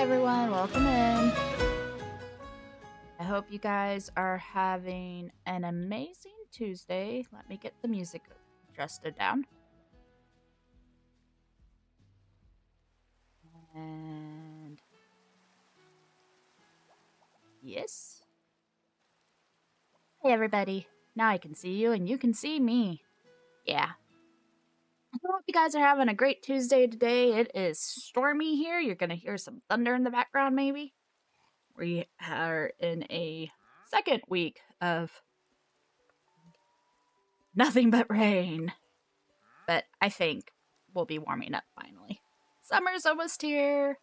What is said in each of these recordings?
everyone, welcome in. I hope you guys are having an amazing Tuesday. Let me get the music adjusted down. And yes. Hey everybody. Now I can see you and you can see me. Yeah. I hope you guys are having a great Tuesday today. It is stormy here. You're going to hear some thunder in the background maybe. We are in a second week of nothing but rain. But I think we'll be warming up finally. Summer's almost here.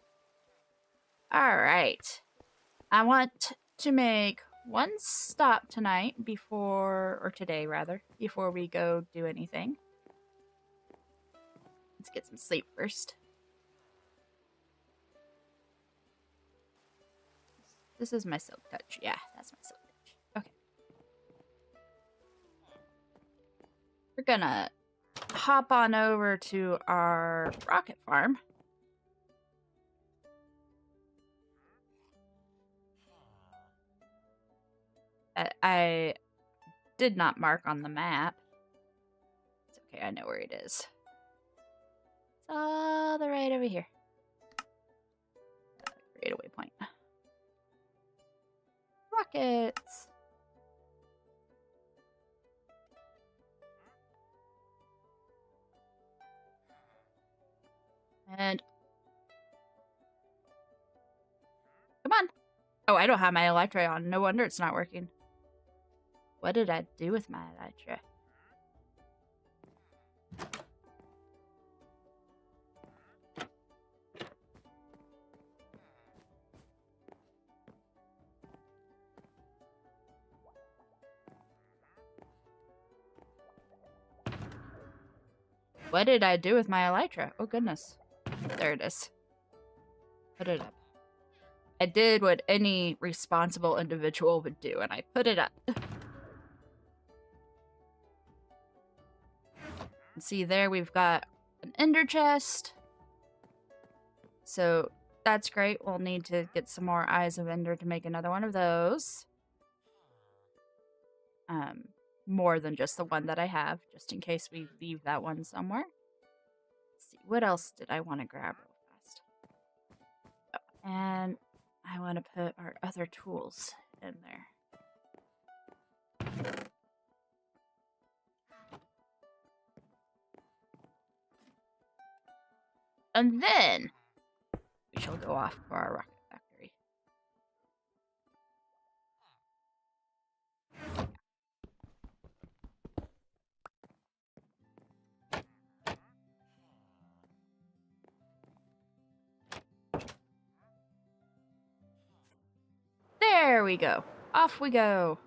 Alright. I want to make one stop tonight or today rather, before we go do anything. Let's get some sleep first. This is my Silk Touch. Yeah, that's my Silk Touch. Okay. We're gonna hop on over to our rocket farm. I did not mark on the map. It's okay, I know where it is. It's all the right over here. Create a waypoint. Rockets! And come on. Oh, I don't have my Elytra on. No wonder it's not working. What did I do with my Elytra? What did I do with my Elytra? Oh, goodness. There it is. Put it up. I did what any responsible individual would do, and I put it up. See there, we've got an ender chest. So that's great. We'll need to get some more Eyes of Ender to make another one of those. More than just the one that I have, just in case we leave that one somewhere. Let's see, what else did I want to grab real fast? Oh, and I want to put our other tools in there. And then we shall go off to our rocket factory. There we go. Off we go.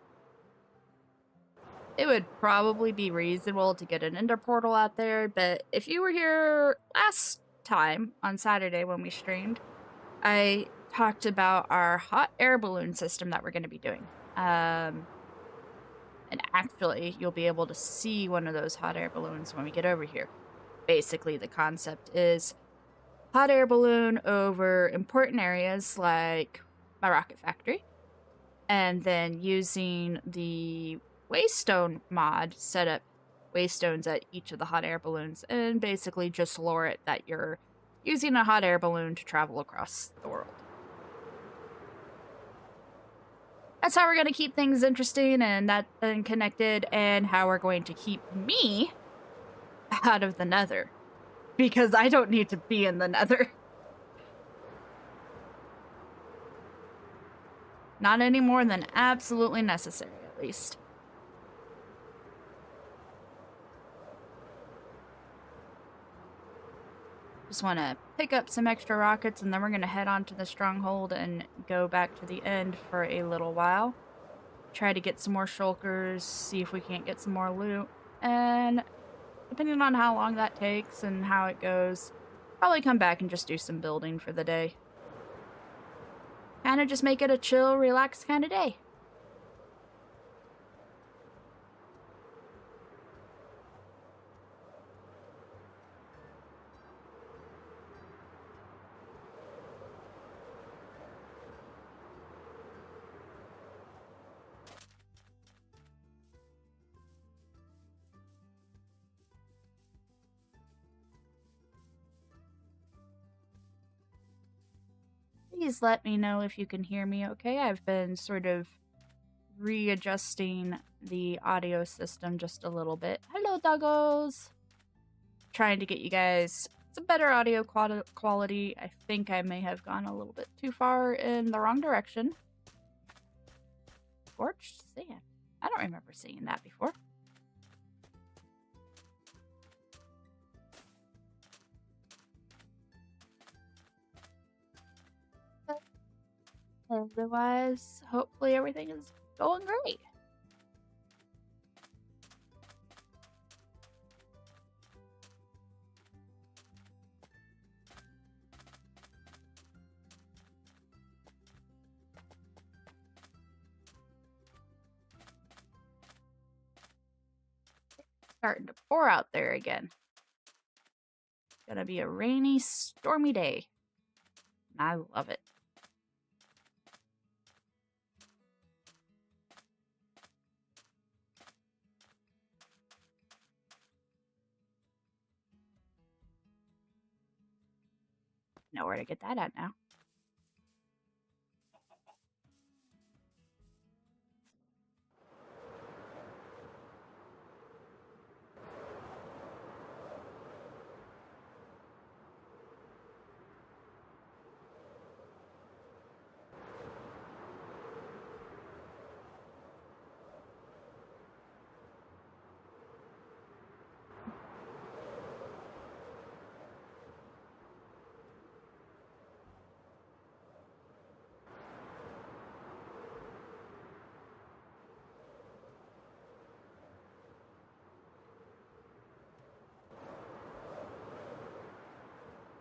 It would probably be reasonable to get an ender portal out there, but if you were here last time on Saturday when we streamed, I talked about our hot air balloon system that we're going to be doing. And actually, you'll be able to see one of those hot air balloons when we get over here. Basically, the concept is hot air balloon over important areas like my rocket factory, and then using the Waystone mod, set up waystones at each of the hot air balloons, and basically just lure it that you're using a hot air balloon to travel across the world. That's how we're going to keep things interesting and connected, and how we're going to keep me out of the Nether. Because I don't need to be in the Nether. Not any more than absolutely necessary, at least. Just want to pick up some extra rockets, and then we're going to head on to the stronghold and go back to the end for a little while. Try to get some more shulkers, see if we can't get some more loot, and depending on how long that takes and how it goes, probably come back and just do some building for the day. Kind of just make it a chill, relaxed kind of day. please let me know if you can hear me okay. I've been sort of readjusting the audio system just a little bit. Hello, doggos! Trying to get you guys some better audio quality. I think I may have gone a little bit too far in the wrong direction. Scorched sand. I don't remember seeing that before. Otherwise, hopefully everything is going great. Starting to pour out there again. It's gonna be a rainy, stormy day. And I love it. Know where to get that at now.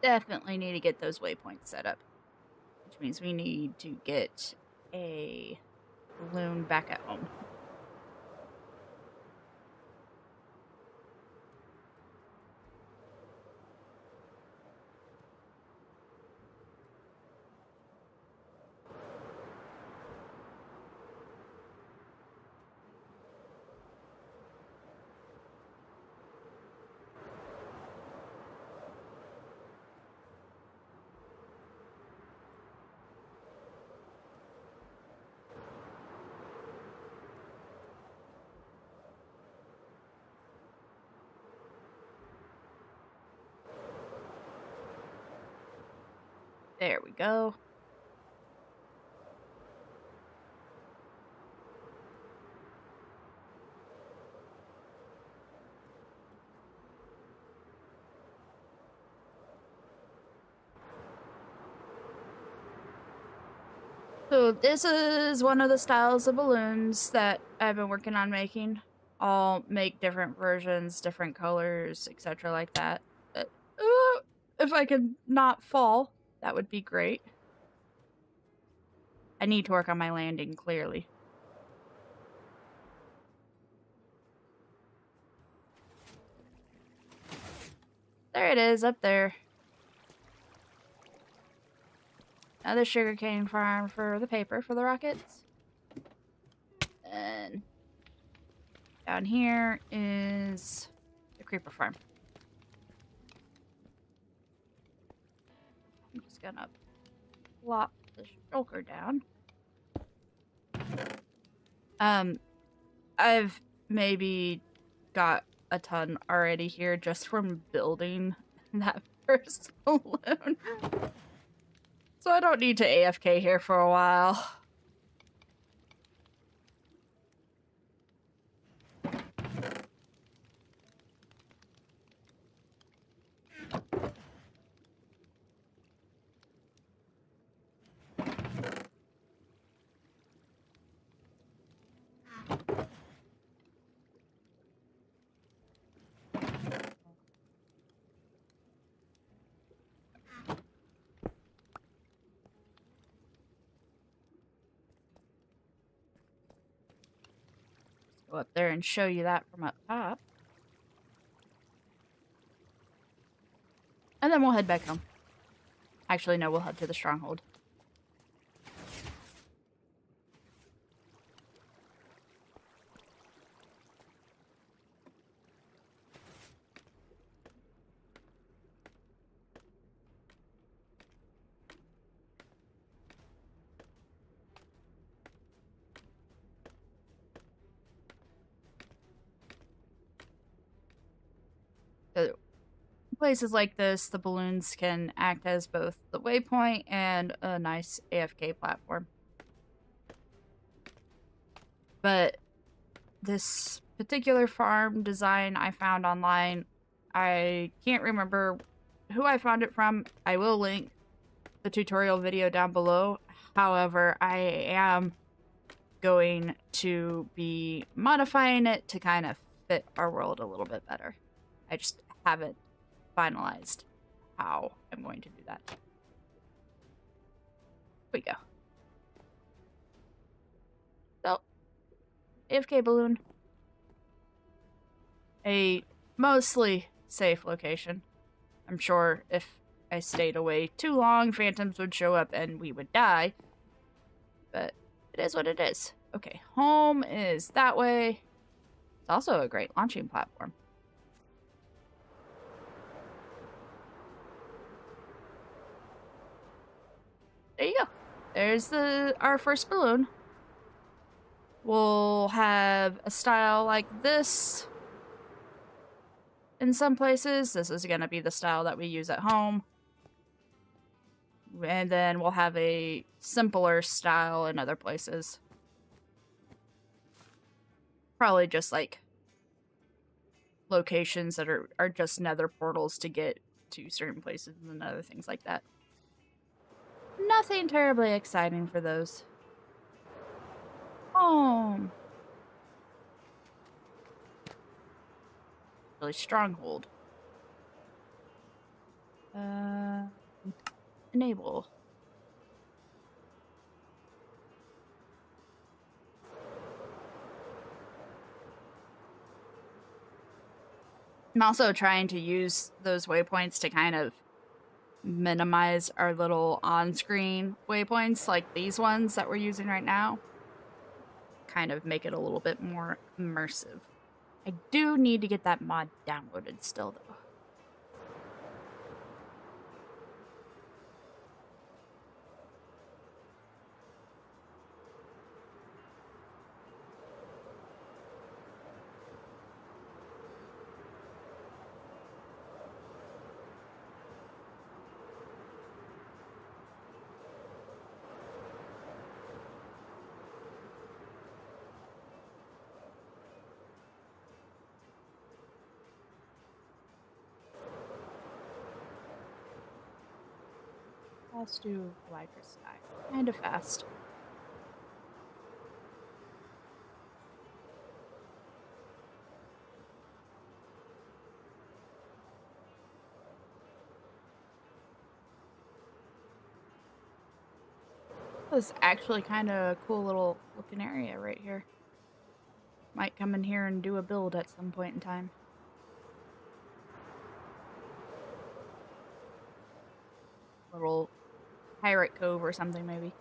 Definitely need to get those waypoints set up. Which means we need to get a balloon back at home. There we go. So this is one of the styles of balloons that I've been working on making. I'll make different versions, different colors, etc. like that. If I could not fall, that would be great. I need to work on my landing, clearly. There it is, up there. Another sugarcane farm for the paper for the rockets. And down here is the creeper farm. I'm just gonna plop the shulker down. I've maybe got a ton already here just from building that first balloon. So I don't need to AFK here for a while. Go up there and show you that from up top. And then we'll head back home. Actually, no, we'll head to the stronghold. places like this, the balloons can act as both the waypoint and a nice AFK platform. But this particular farm design I found online, I can't remember who I found it from. I will link the tutorial video down below. However, I am going to be modifying it to kind of fit our world a little bit better. I just haven't finalized how I'm going to do that. Here we go. So, AFK balloon. A mostly safe location. I'm sure if I stayed away too long, phantoms would show up and we would die. But it is what it is. Okay, home is that way. It's also a great launching platform. There you go. There's our first balloon. We'll have a style like this in some places. This is going to be the style that we use at home. And then we'll have a simpler style in other places. Probably just like locations that are just nether portals to get to certain places and other things like that. Nothing terribly exciting for those. Home. Really stronghold. Enable. I'm also trying to use those waypoints to kind of minimize our little on-screen waypoints like these ones that we're using right now. Kind of make it a little bit more immersive. I do need to get that mod downloaded still, though. Let's do Lycra Sky. Kind of fast. This is actually kind of a cool little looking area right here. Might come in here and do a build at some point in time. Little pirate cove or something, maybe.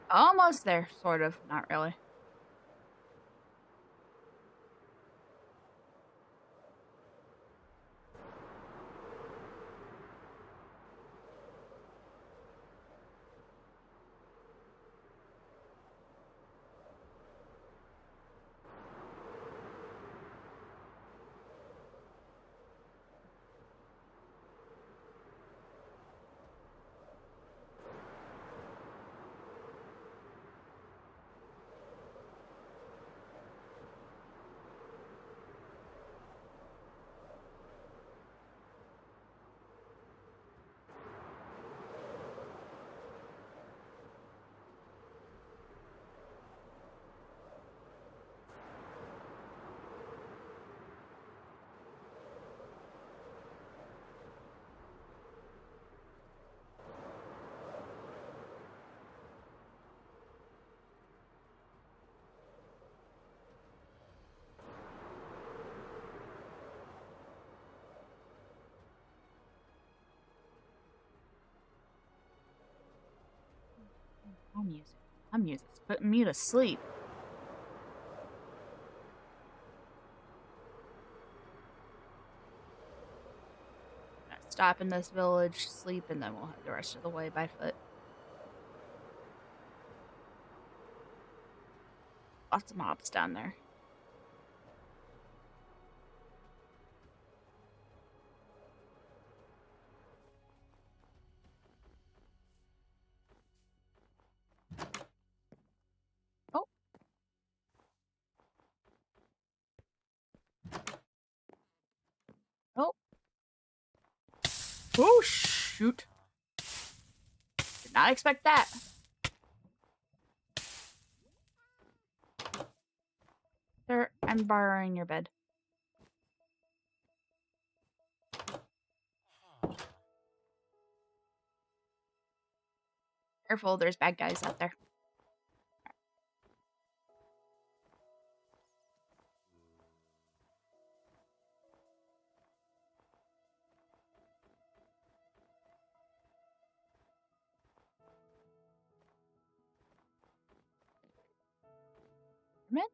Almost there, sort of. Not really. I'm music. It's putting me to sleep. Stop in this village, sleep, and then we'll head the rest of the way by foot. Lots of mobs down there. Oh. Oh. Oh, shoot. Did not expect that. Sir, I'm borrowing your bed. Careful, there's bad guys out there. Come in.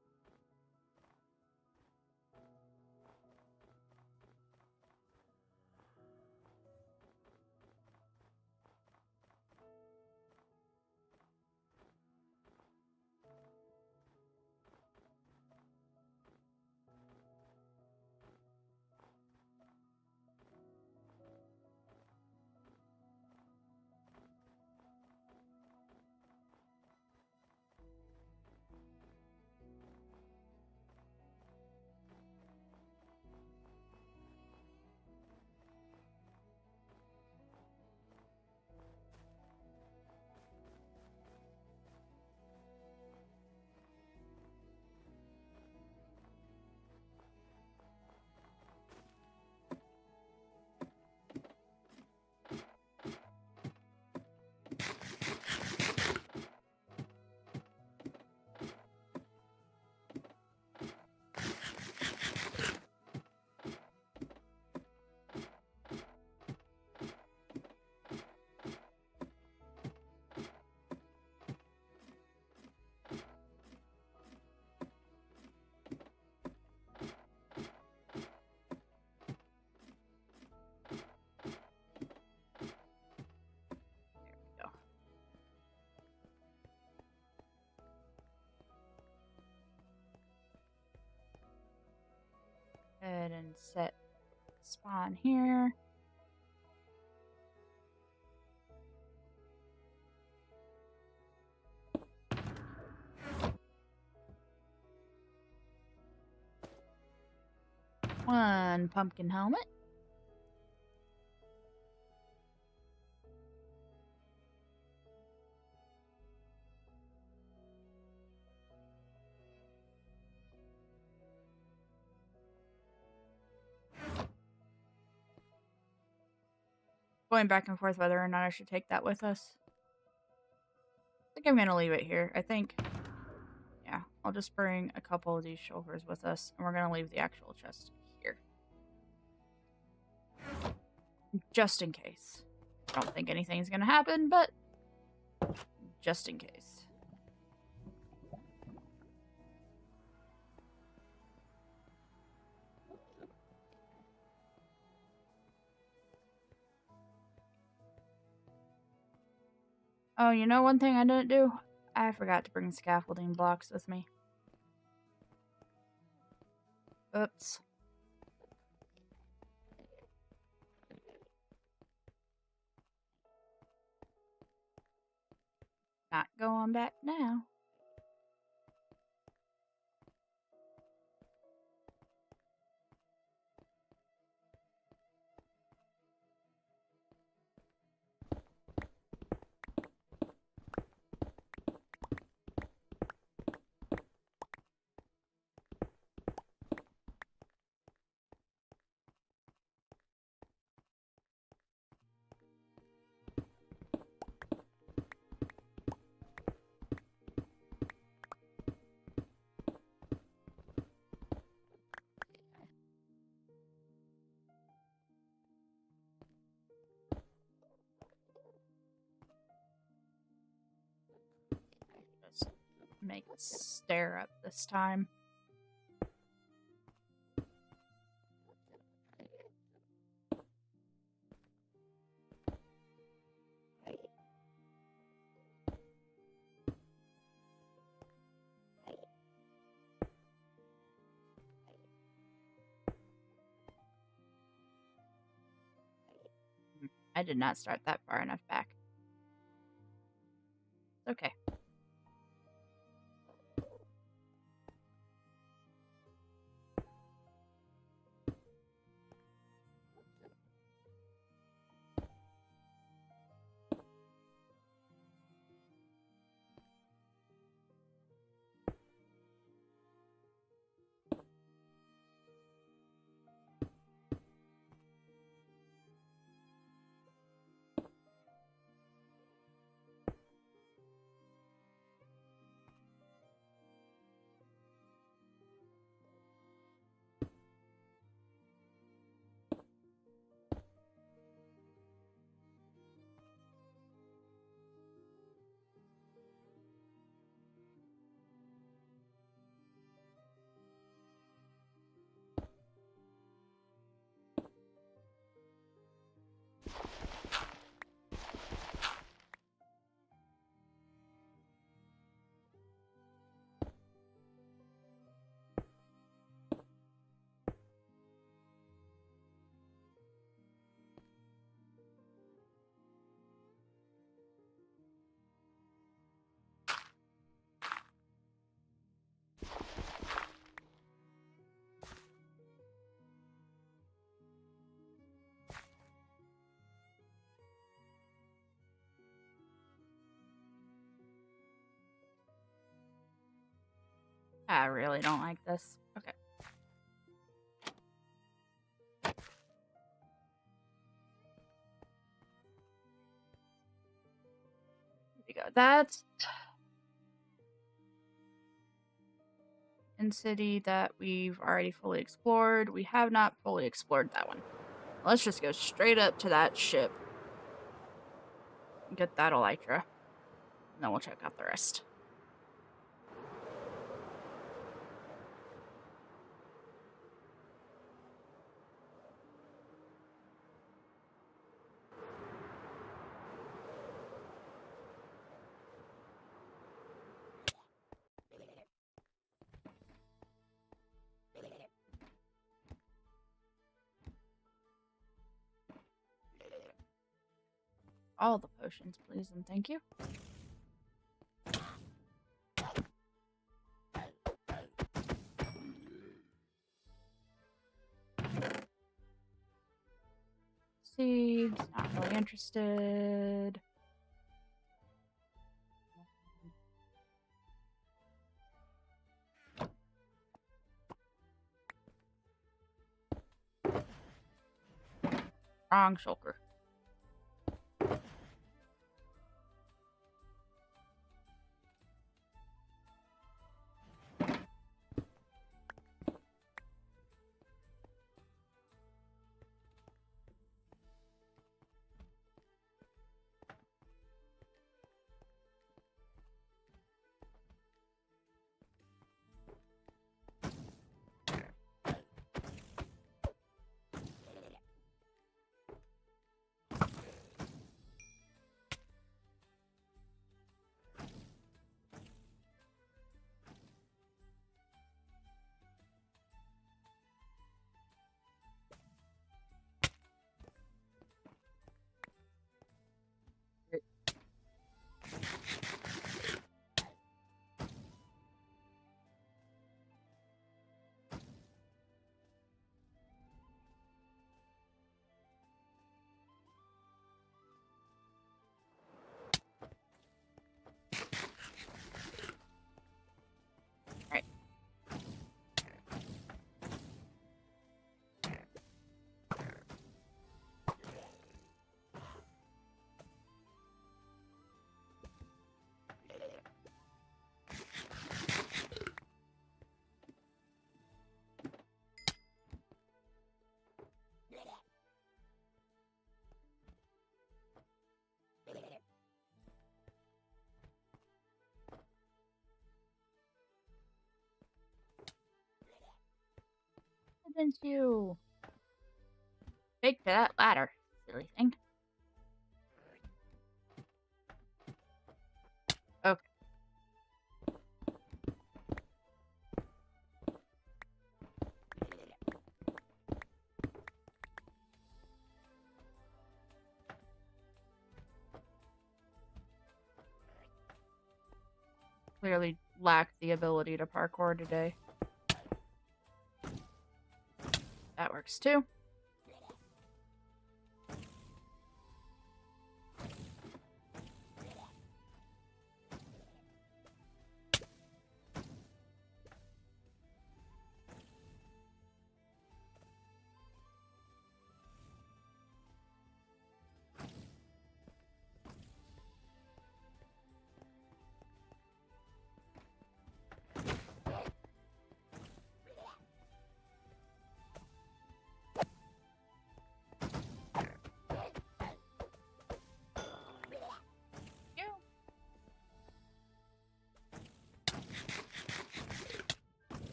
Go. Go ahead and set spawn here. One pumpkin helmet. Going back and forth whether or not I should take that with us. I think I'm gonna leave it here. I think, yeah, I'll just bring a couple of these shoulders with us, and we're gonna leave the actual chest here. Just in case. I don't think anything's gonna happen, but just in case. Oh, you know one thing I didn't do? I forgot to bring scaffolding blocks with me. Oops. Not going back now. make a stair up this time. I did not start that far enough back. Okay. I really don't like this. Okay. Here we go. That's in city that we've already fully explored. We have not fully explored that one. Let's just go straight up to that ship. Get that elytra. And then we'll check out the rest. All the potions, please, and thank you. Seeds, not really interested. Wrong shulker. happened to you? Take to that ladder, silly thing. Okay. Clearly lacked the ability to parkour today. That works too.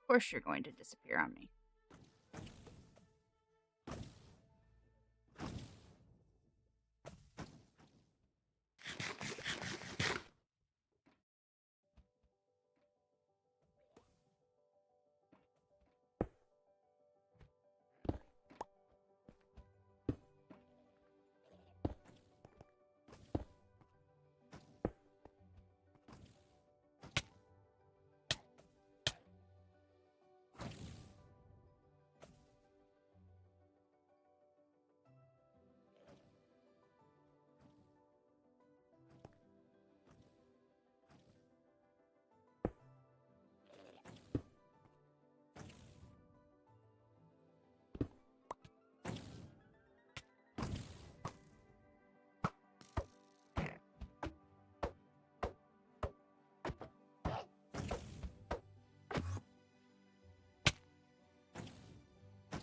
Of course you're going to disappear on me.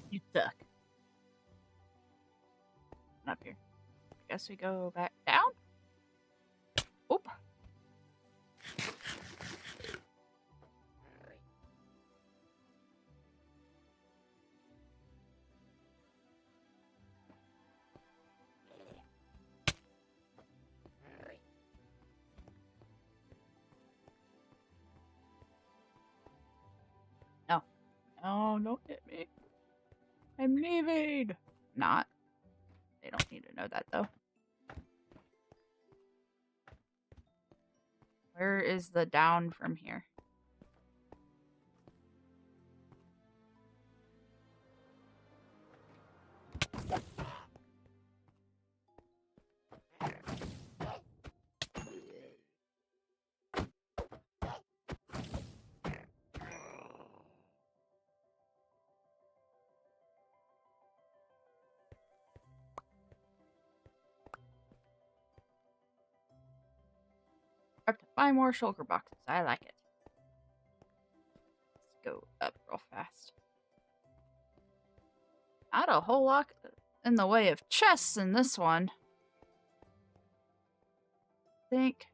You suck. Up here. I guess we go back down? Oop. No. No, don't hit me. I'm leaving. Not. They don't need to know that, though. Where is the down from here? Up to 5 more shulker boxes. I like it. Let's go up real fast. Not a whole lot in the way of chests in this one. I think.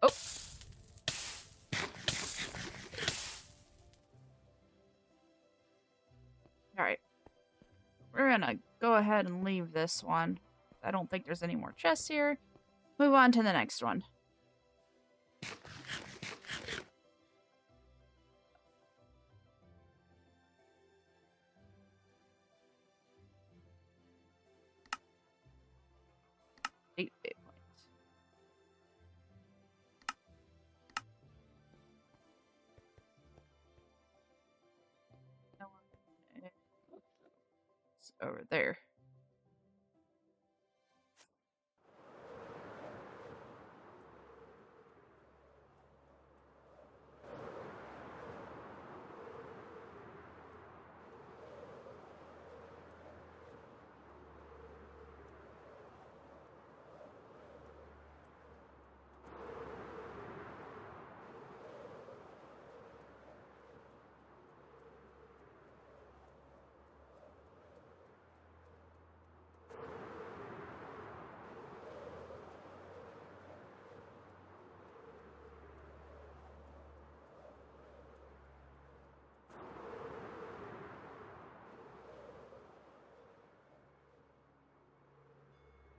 Oh. Alright. We're gonna go ahead and leave this one. I don't think there's any more chests here. Move on to the next one. Eight points. It's over there.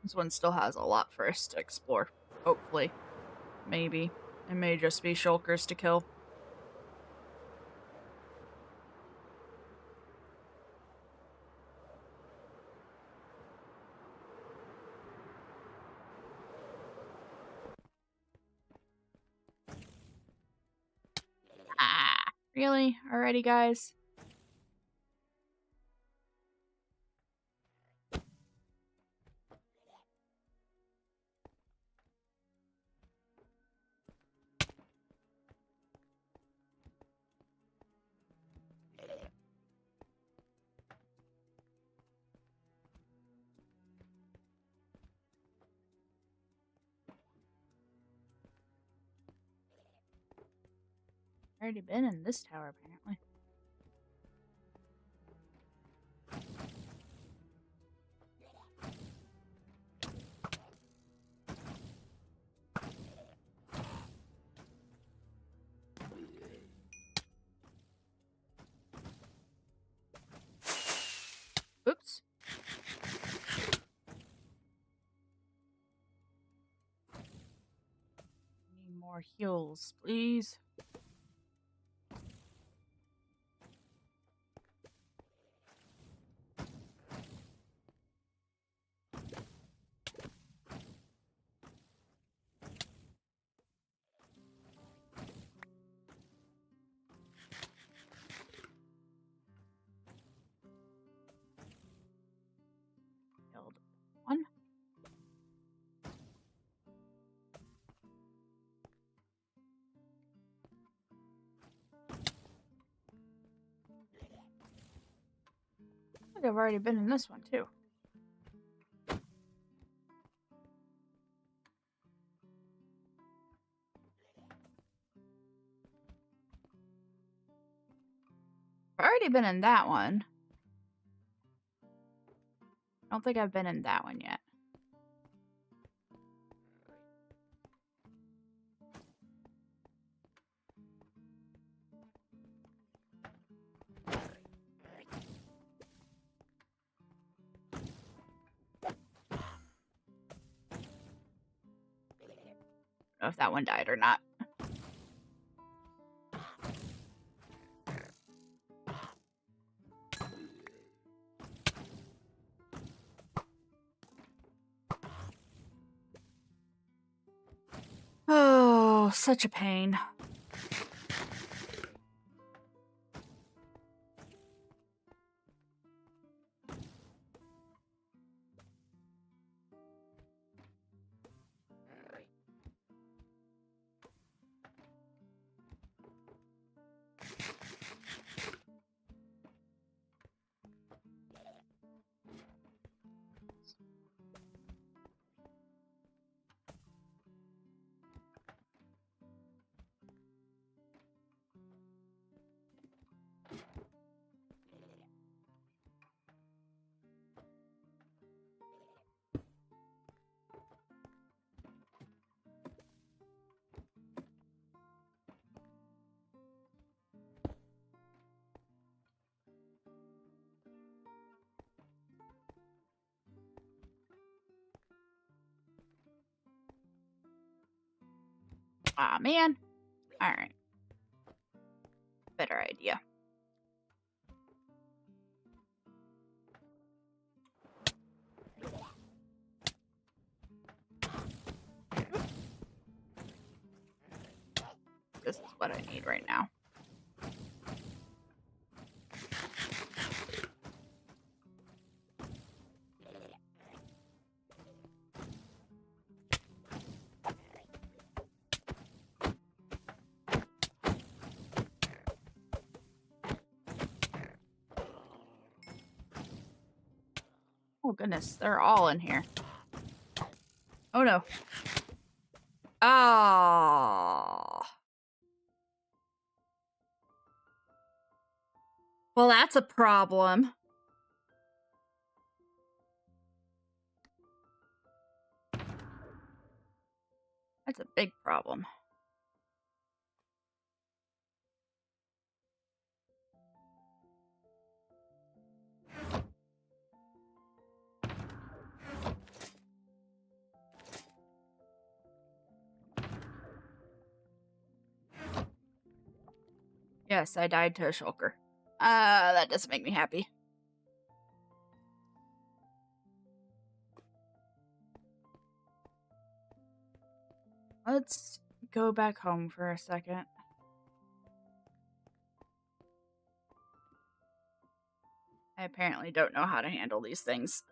This one still has a lot for us to explore. Hopefully. Maybe. It may just be shulkers to kill. Ah, really? Alrighty, guys. Already been in this tower, apparently. Oops. Need more heals, please. Killed one. I think I've already been in this one, too. I've already been in that one. I don't think I've been in that one yet. I don't know if that one died or not. Oh, such a pain. Aw, man. Alright. Better idea. This is what I need right now. Oh goodness, they're all in here. Oh no. Oh. Well, that's a problem. That's a big problem. Yes, I died to a shulker. That doesn't make me happy. Let's go back home for a second. I apparently don't know how to handle these things.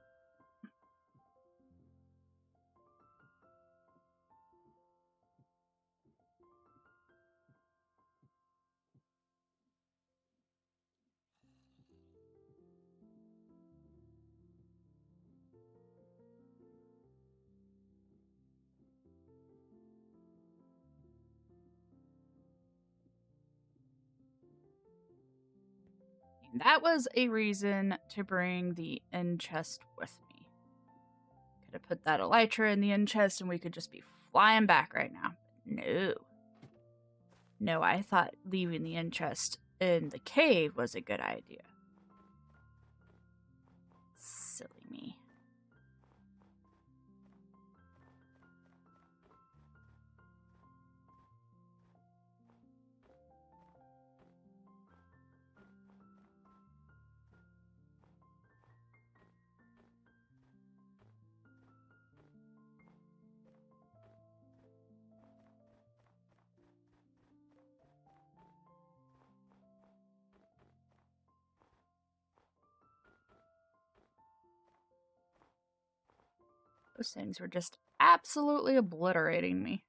That was a reason to bring the end chest with me. Could have put that elytra in the end chest and we could just be flying back right now. No. No, I thought leaving the end chest in the cave was a good idea. Silly me. Those things were just absolutely obliterating me.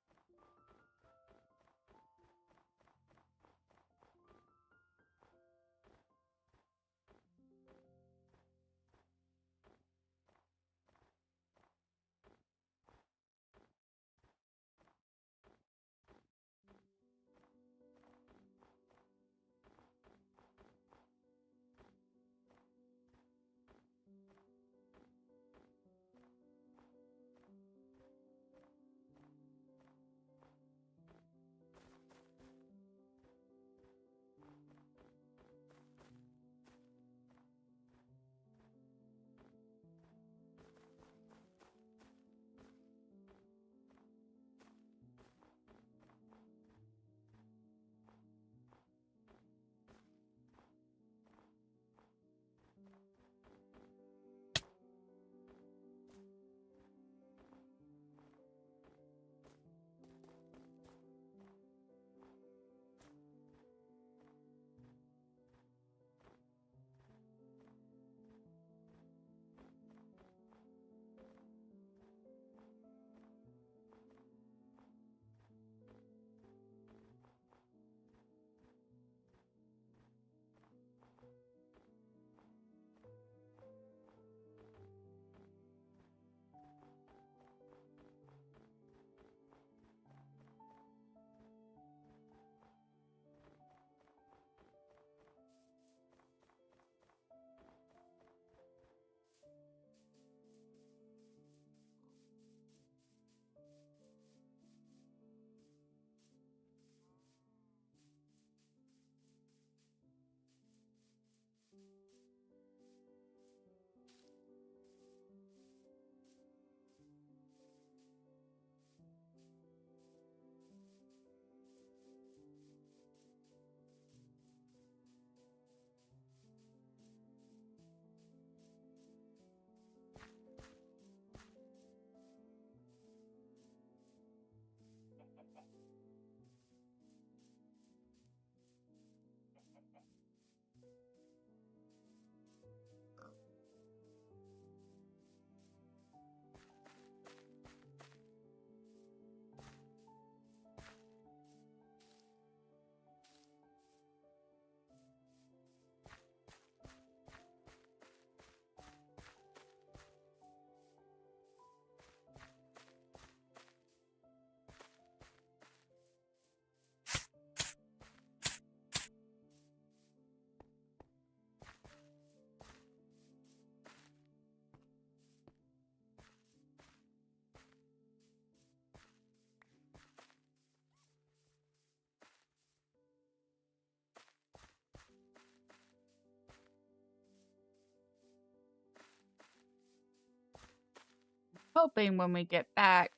Hoping when we get back,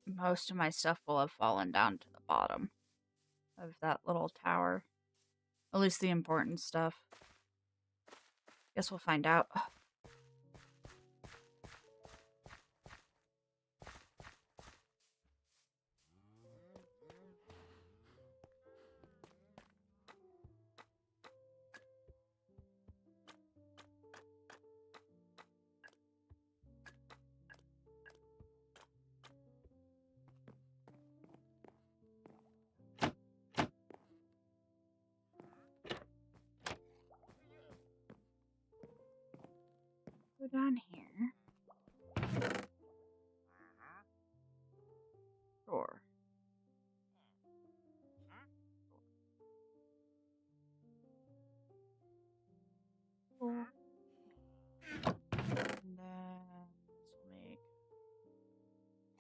most of my stuff will have fallen down to the bottom of that little tower. At least the important stuff. Guess we'll find out. Go down here. Sure. Cool. And then this will make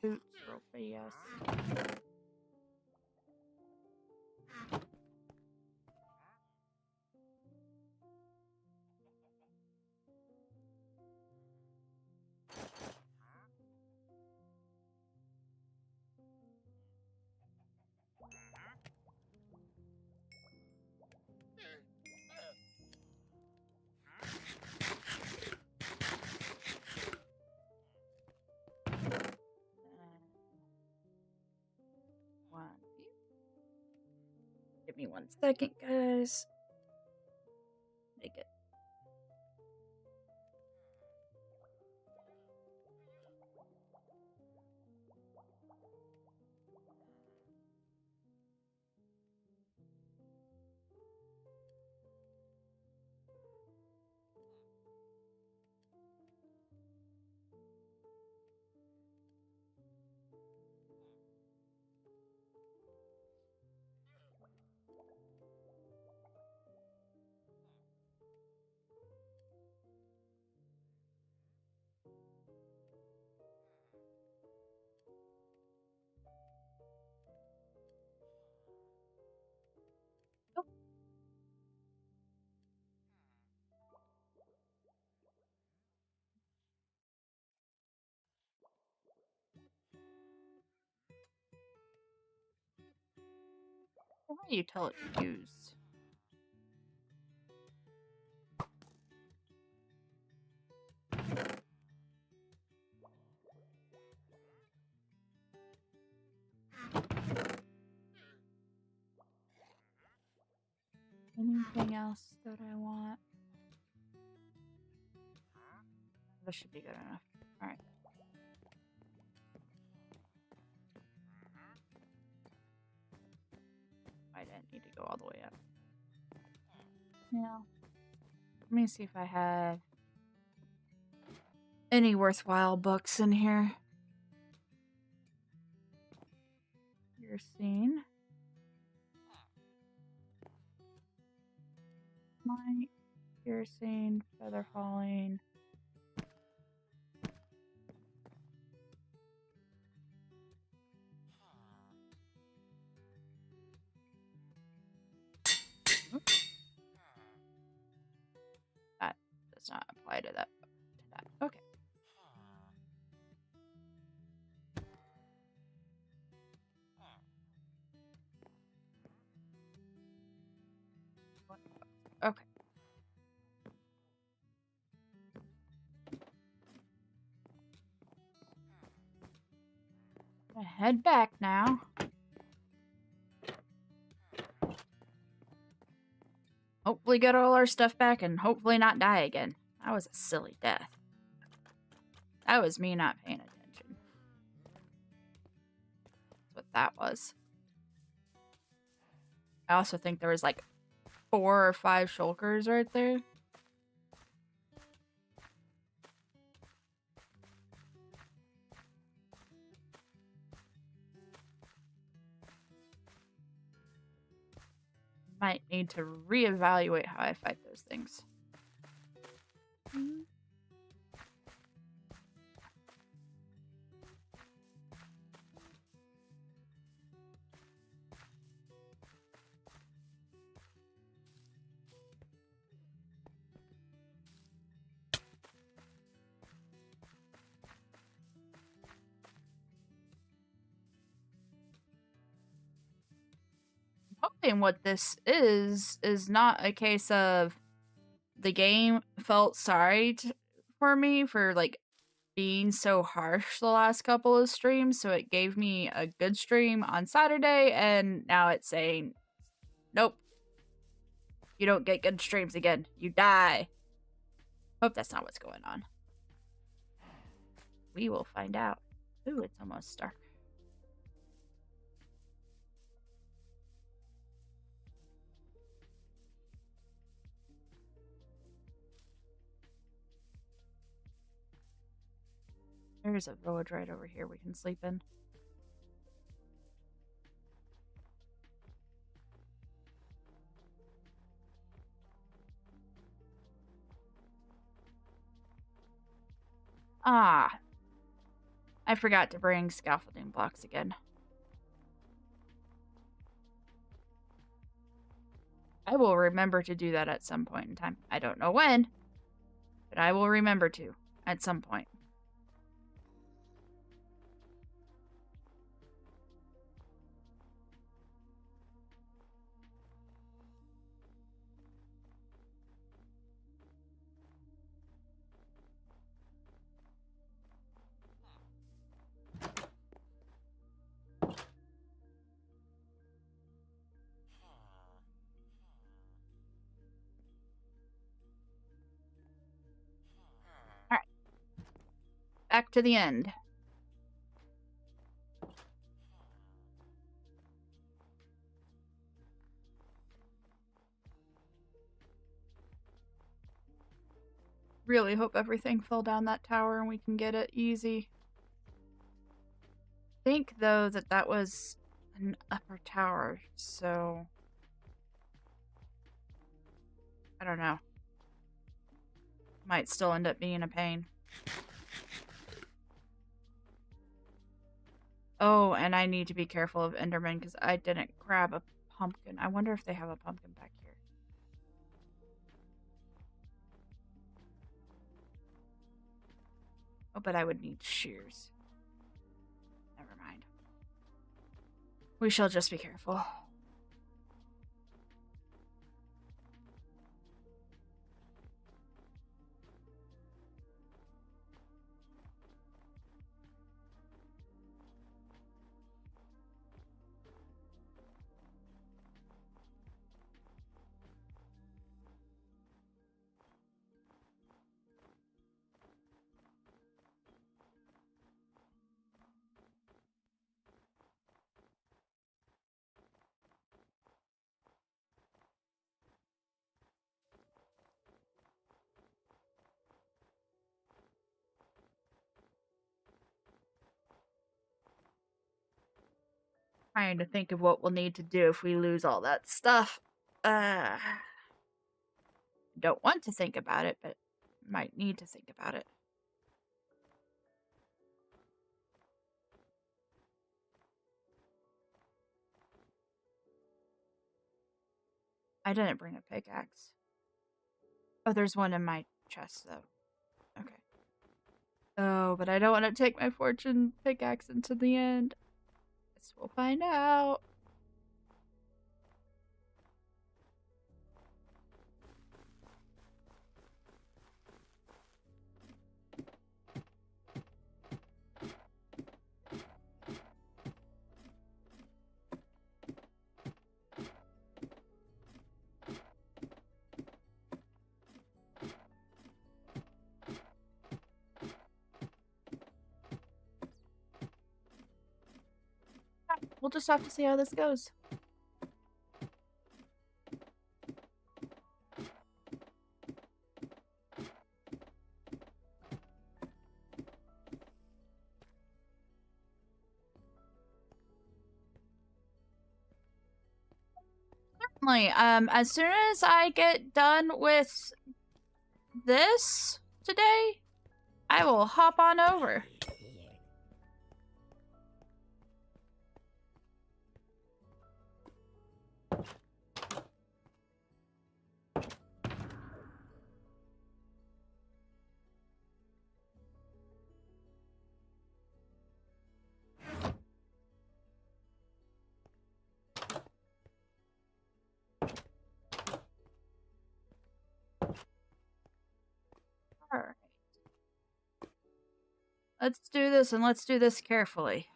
boots real fast. One. Give me 1 second, guys. Make it. Oh. Why do you tell it to use? Anything else that I want? This should be good enough. Alright. I didn't need to go all the way up. Yeah. Let me see if I have any worthwhile books in here. You're seen. Might, piercing, feather falling. Oops. That does not apply to that. Okay. Okay. Gonna head back now. Hopefully get all our stuff back and hopefully not die again. That was a silly death. That was me not paying attention. That's what that was. I also think there was like 4 or 5 shulkers right there. Might need to reevaluate how I fight those things. Oh. And what this is not a case of the game felt sorry for me for like being so harsh the last couple of streams, so it gave me a good stream on Saturday, and now it's saying, nope, you don't get good streams again. You die. Hope that's not what's going on. We will find out. Ooh, it's almost dark. There's a village right over here we can sleep in. Ah, I forgot to bring scaffolding blocks again. I will remember to do that at some point in time. I don't know when, but I will remember to at some point. Alright. Back to the end. Really hope everything fell down that tower and we can get it easy. I think, though, that was an upper tower, so... I don't know. Might still end up being a pain. Oh, and I need to be careful of Enderman because I didn't grab a pumpkin. I wonder if they have a pumpkin back here. Oh, but I would need shears. Never mind. We shall just be careful. Trying to think of what we'll need to do if we lose all that stuff. Don't want to think about it, but might need to think about it. I didn't bring a pickaxe. Oh, there's one in my chest, though. Okay. Oh, but I don't want to take my fortune pickaxe into the end. Guess we'll find out. We'll just have to see how this goes. Certainly. As soon as I get done with this today, I will hop on over. Let's do this, and let's do this carefully.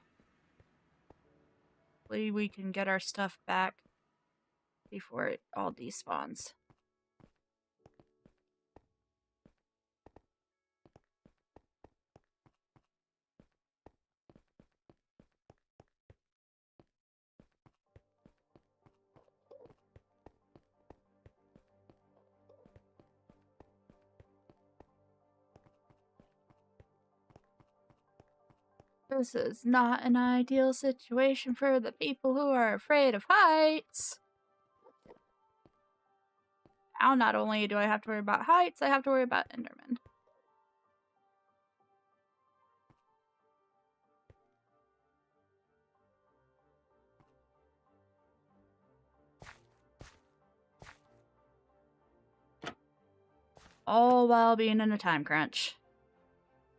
Hopefully we can get our stuff back before it all despawns. This is not an ideal situation for the people who are afraid of heights. Now, not only do I have to worry about heights, I have to worry about Enderman. All while being in a time crunch.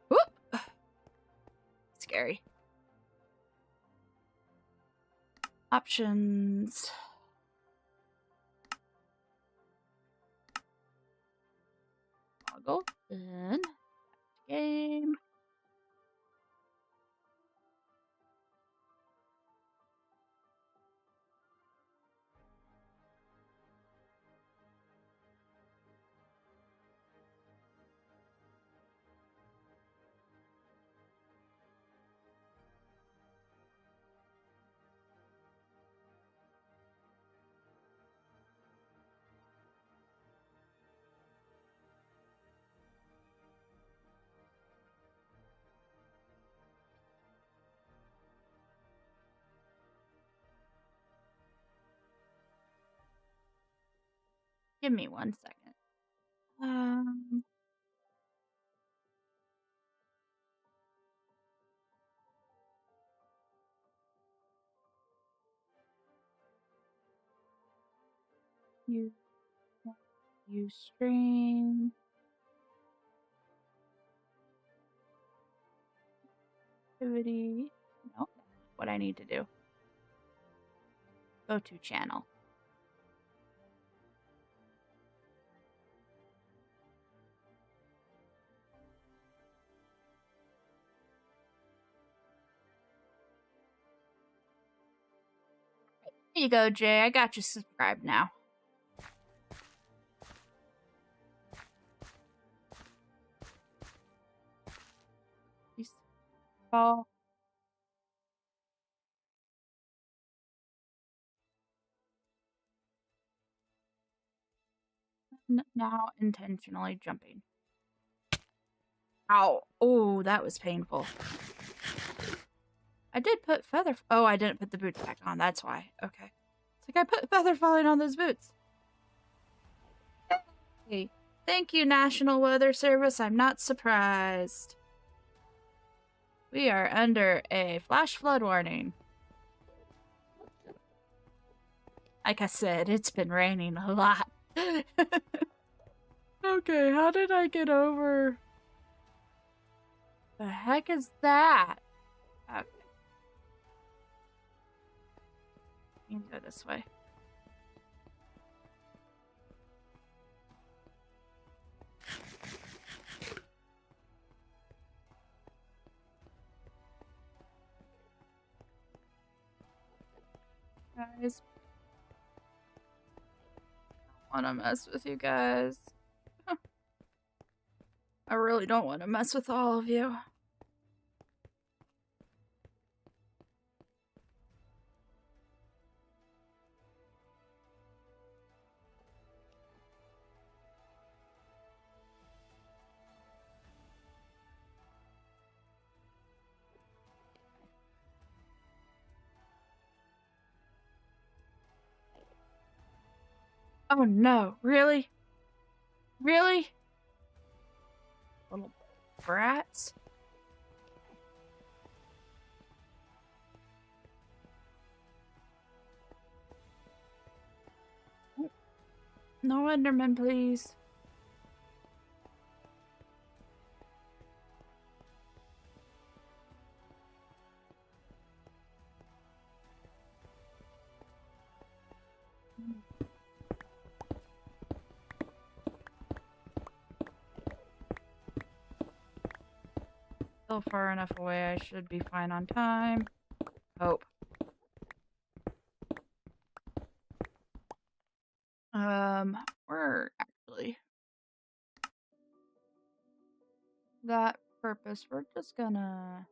Whoop! Scary. Options. Toggle. Then. Game. Give me 1 second. You stream. Activity. No, what I need to do. Go to channel. Here you go, Jay. I got you subscribed now. Oh. Now intentionally jumping. Ow. Oh, that was painful. I did put feather. Oh, I didn't put the boots back on. That's why. Okay. It's like I put feather falling on those boots. Hey. Thank you, National Weather Service. I'm not surprised. We are under a flash flood warning. Like I said, it's been raining a lot. Okay, how did I get over? The heck is that? Okay. You can go this way. Guys. I don't want to mess with you guys. I really don't want to mess with all of you. Oh no, really? Really? Little brats? No Enderman, please. Still far enough away. I should be fine on time. Hope. We're actually that purpose. We're just gonna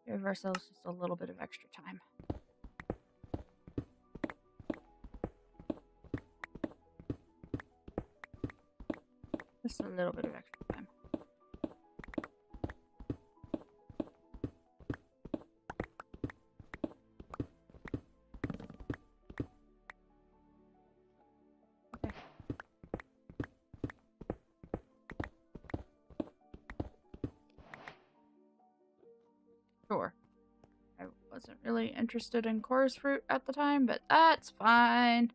give ourselves just a little bit of extra time. Just a little bit of extra time. Okay. Sure. I wasn't really interested in chorus fruit at the time, but that's fine.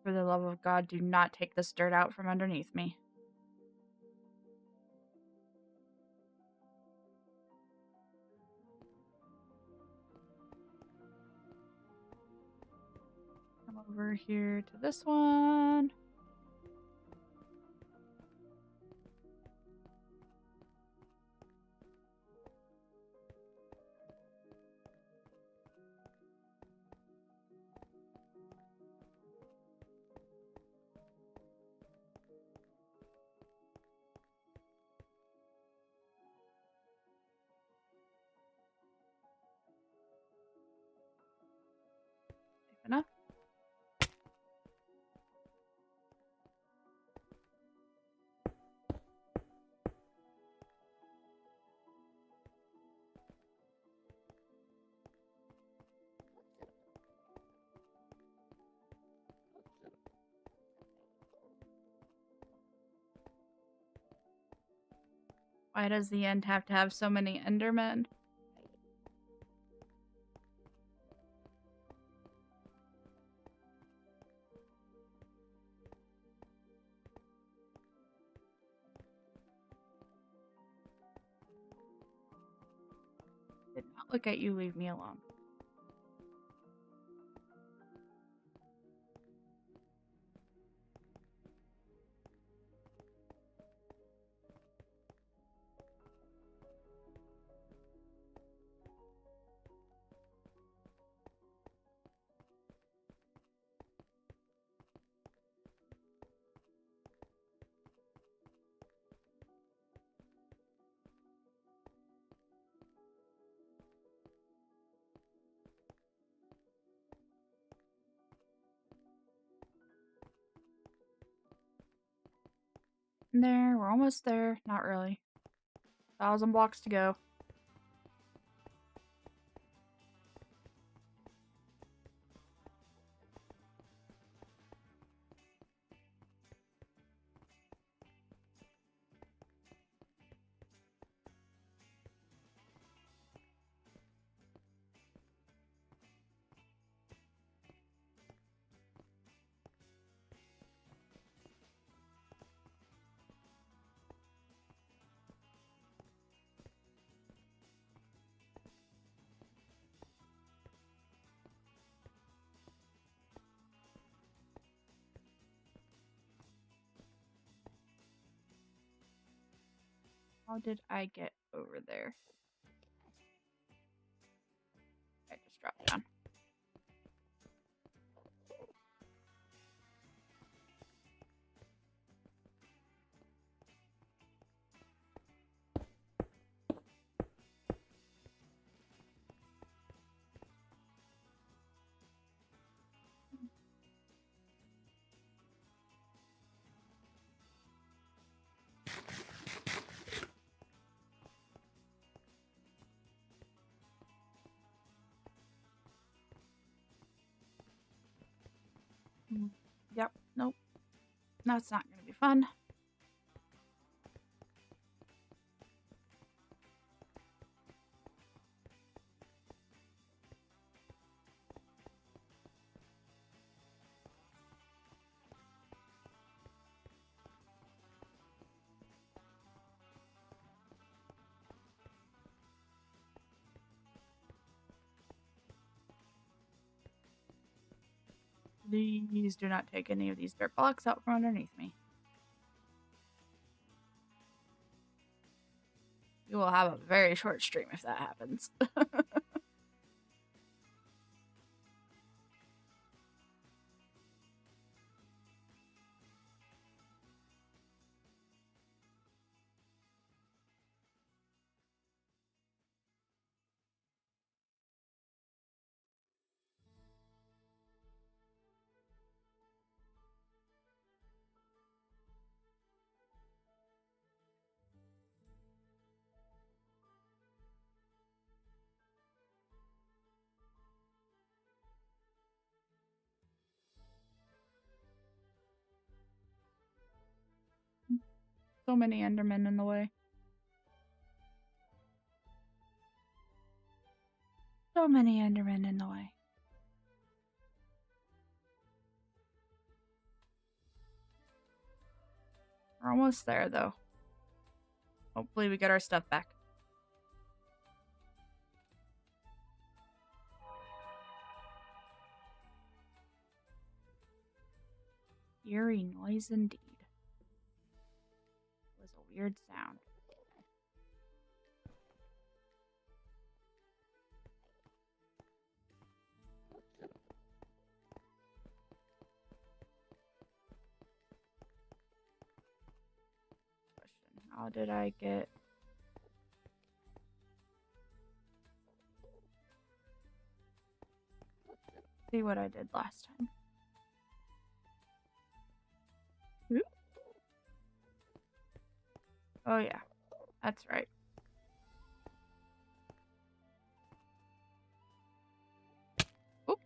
For the love of God, do not take this dirt out from underneath me. Come over here to this one. Safe enough. Why does the end have to have so many Endermen? Did not look at you, leave me alone. There, we're almost there. Not really. 1,000 blocks to go. How did I get over there? I just dropped down. Yep, nope. That's not gonna be fun. Please do not take any of these dirt blocks out from underneath me. You will have a very short stream if that happens. So many Endermen in the way. So many Endermen in the way. We're almost there, though. Hopefully we get our stuff back. Eerie noise indeed. It was a weird sound. Question. How did I get... See what I did last time. Oop. Oh yeah, that's right. Oop.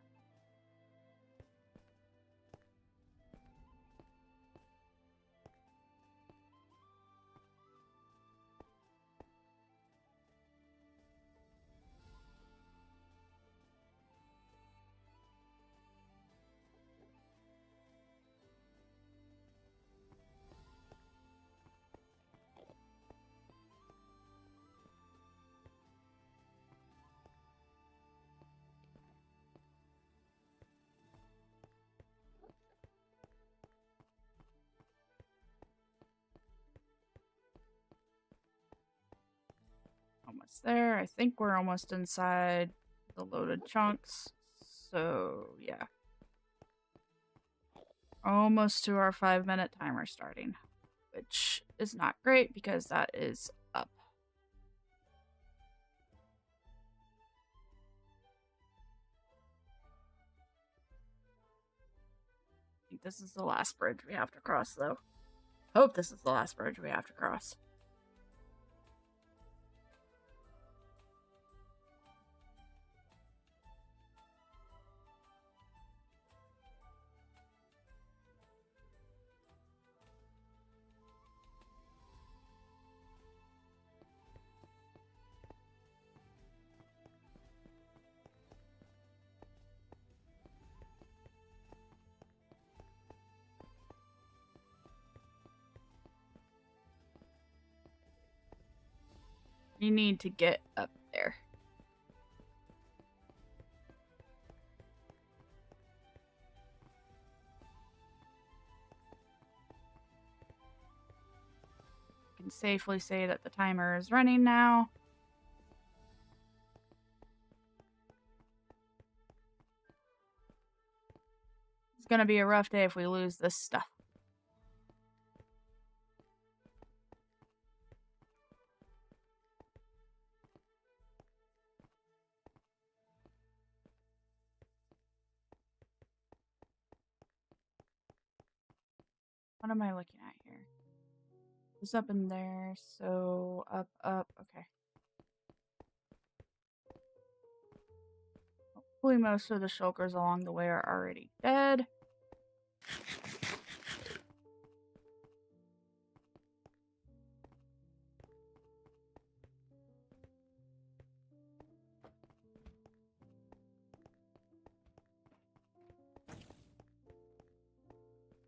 Almost there. I think we're almost inside the loaded chunks. So, yeah. Almost to our 5-minute timer starting, which is not great because that is up. I think this is the last bridge we have to cross, though. Hope this is the last bridge we have to cross. You need to get up there. I can safely say that the timer is running now. It's gonna be a rough day if we lose this stuff. What am I looking at here? It's up in there, so up, okay. Hopefully most of the shulkers along the way are already dead.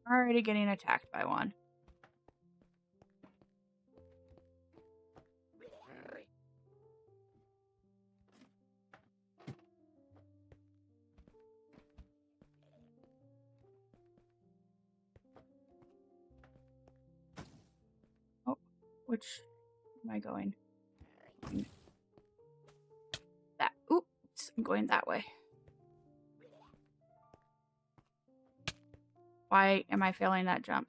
Already getting attacked by one. Which am I going? That. Oops, I'm going that way. Why am I failing that jump?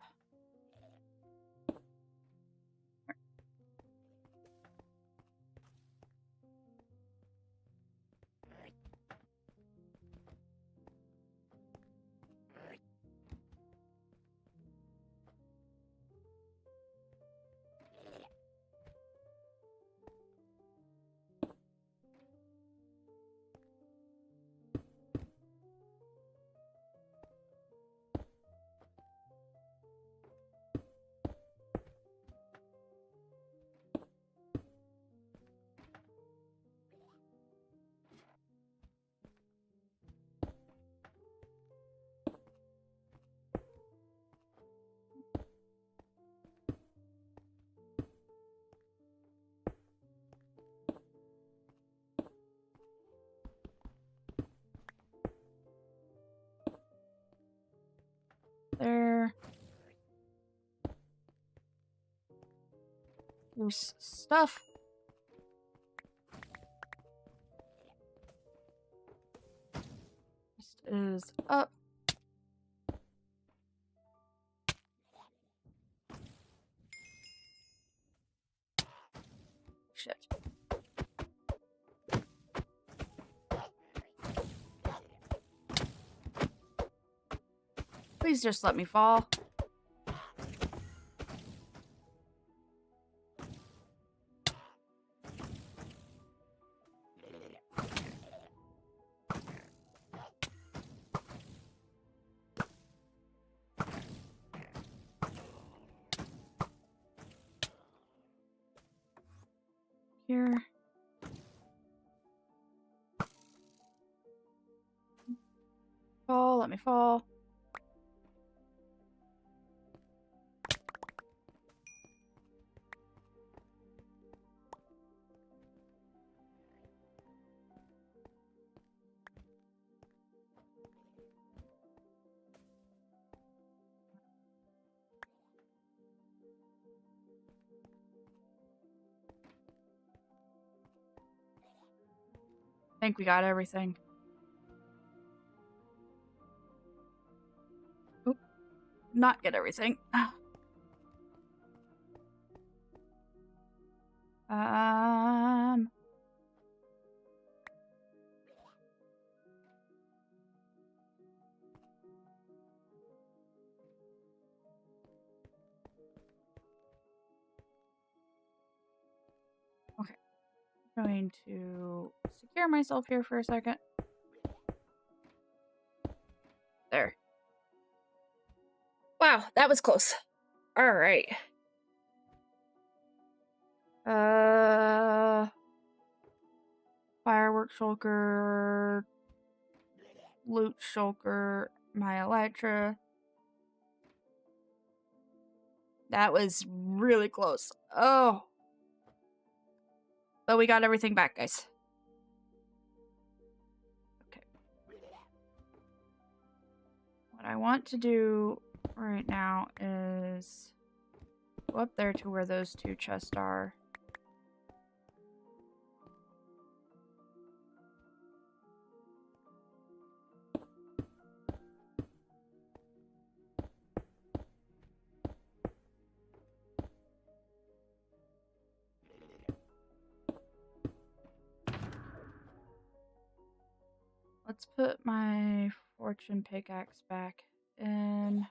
There. There's stuff. This is up. Shit. Please just let me fall. Here. Fall, let me fall. I think we got everything. Oop. Not get everything. Okay. I'm going to secure myself here for a second. There. Wow, that was close. All right. Firework shulker, loot shulker, my elytra. That was really close. Oh. But we got everything back, guys. Okay. What I want to do right now is go up there to where those two chests are. Let's put my fortune pickaxe back in.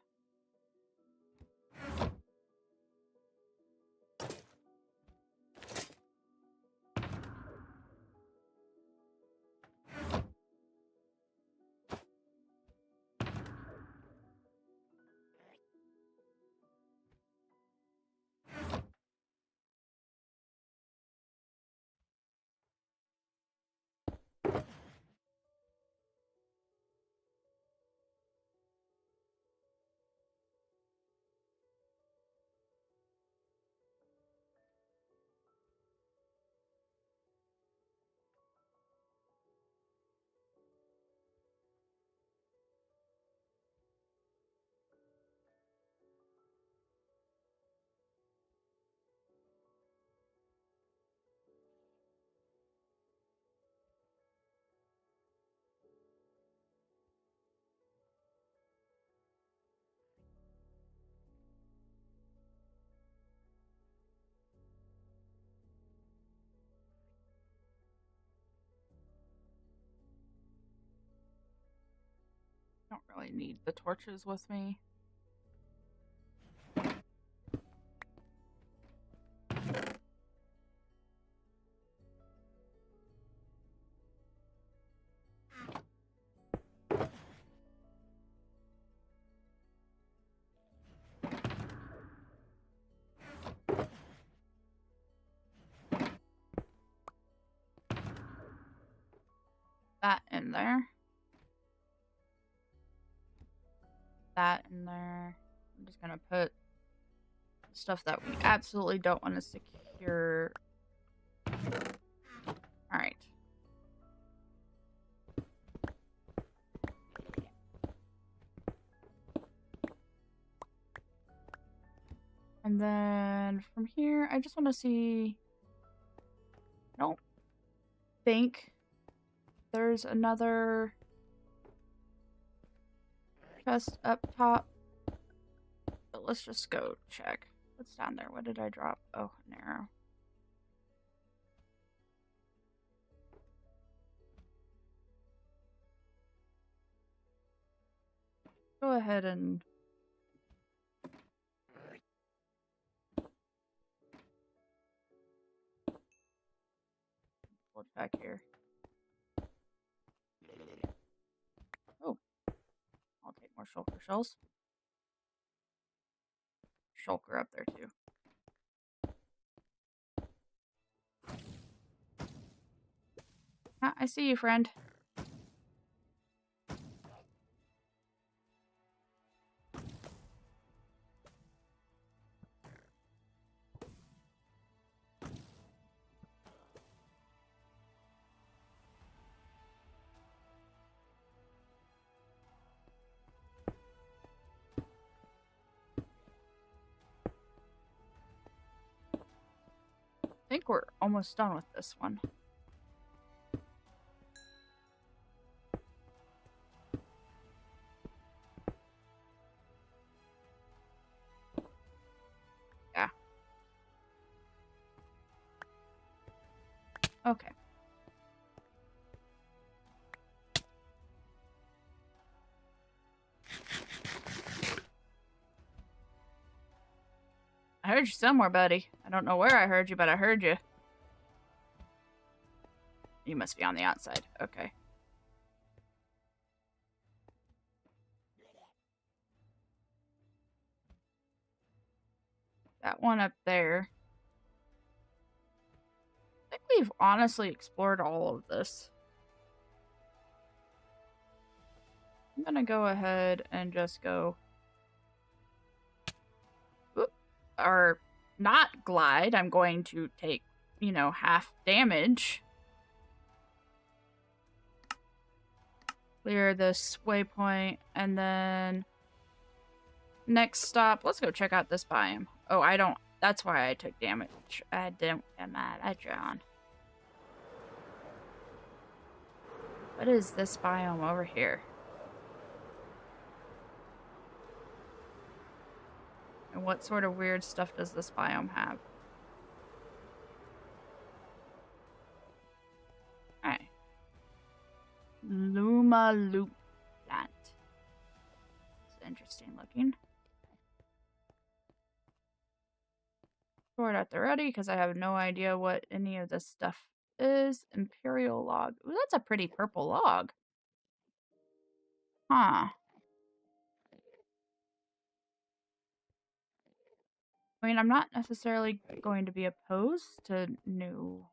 really need the torches with me. That in there. That in there. I'm just gonna put stuff that we absolutely don't want to secure. Alright. And then from here, I just want to see... I don't think there's another chest up top. But let's just go check. What's down there? What did I drop? Oh, an arrow. Go ahead and... pull it back here. Oh. I'll take more shulker shells. Shulker up there too. Ah, I see you, friend. I think we're almost done with this one. Yeah. Okay. I heard you somewhere, buddy. I don't know where I heard you, but I heard you. You must be on the outside. Okay. That one up there. I think we've honestly explored all of this. I'm gonna go ahead and just go... or not glide. I'm going to take, you know, half damage. Clear this waypoint, and then next stop, let's go check out this biome. Oh, I don't... that's why I took damage. I didn't... I drowned. What is this biome over here? And what sort of weird stuff does this biome have? Alright. Luma Loop plant. It's interesting looking. Store it at the ready because I have no idea what any of this stuff is. Imperial log. Ooh, that's a pretty purple log. Huh. I mean, I'm not necessarily going to be opposed to new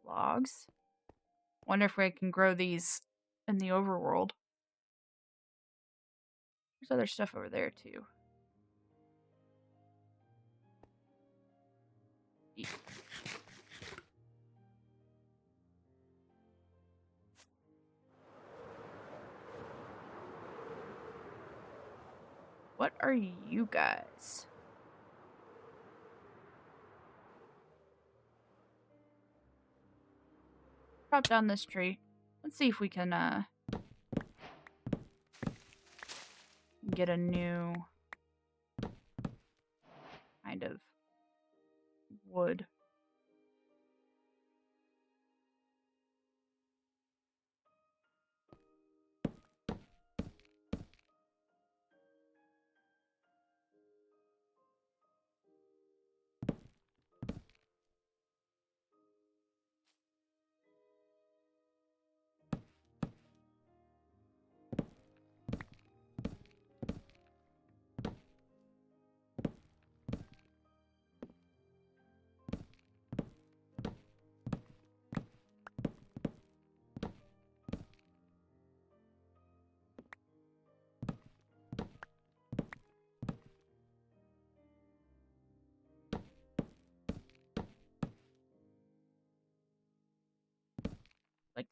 logs. Wonder if I can grow these in the overworld. There's other stuff over there too. Eat. What are you guys? Chop down this tree. Let's see if we can get a new kind of wood.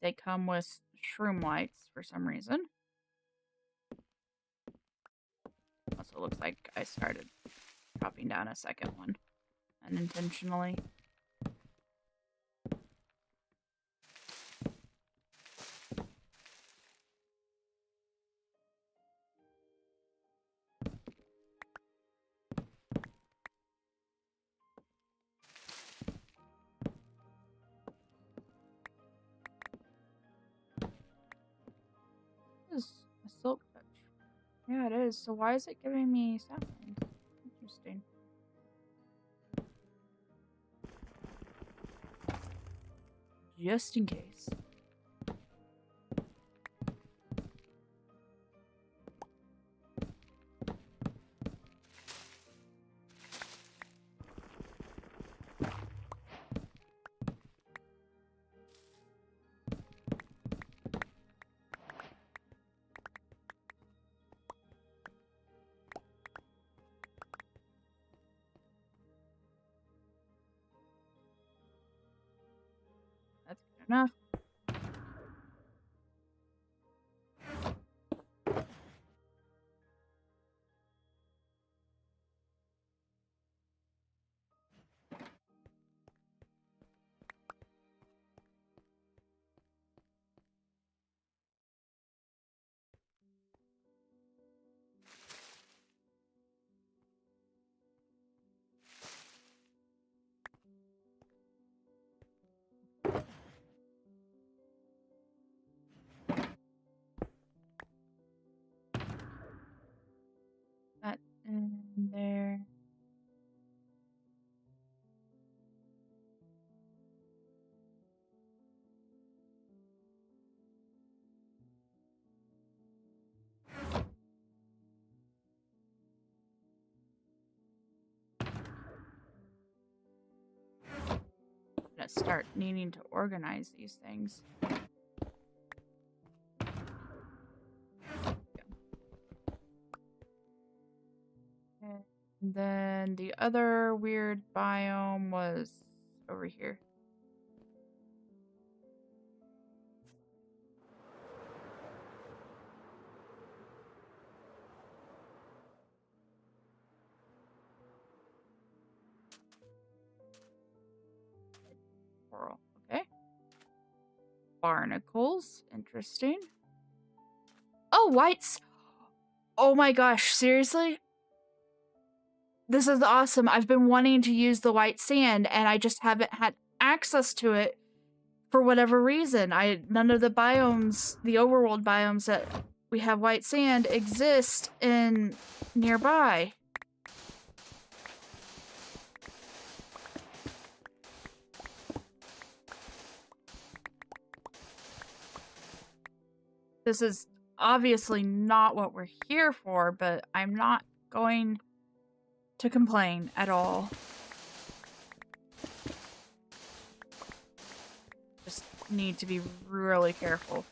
they come with shroom lights for some reason. Also looks like I started chopping down a second one unintentionally. This is a silk touch. Yeah, it is. So why is it giving me saplings? Interesting. Just in case. That's good enough. That in there. I'm gonna start needing to organize these things. And then the other weird biome was over here. Coral. Okay. Barnacles. Interesting. Oh, whites. Oh my gosh, seriously? This is awesome. I've been wanting to use the white sand and I just haven't had access to it for whatever reason. None of the biomes, the overworld biomes that we have white sand exist in nearby. This is obviously not what we're here for, but I'm not going to complain at all. Just need to be really careful.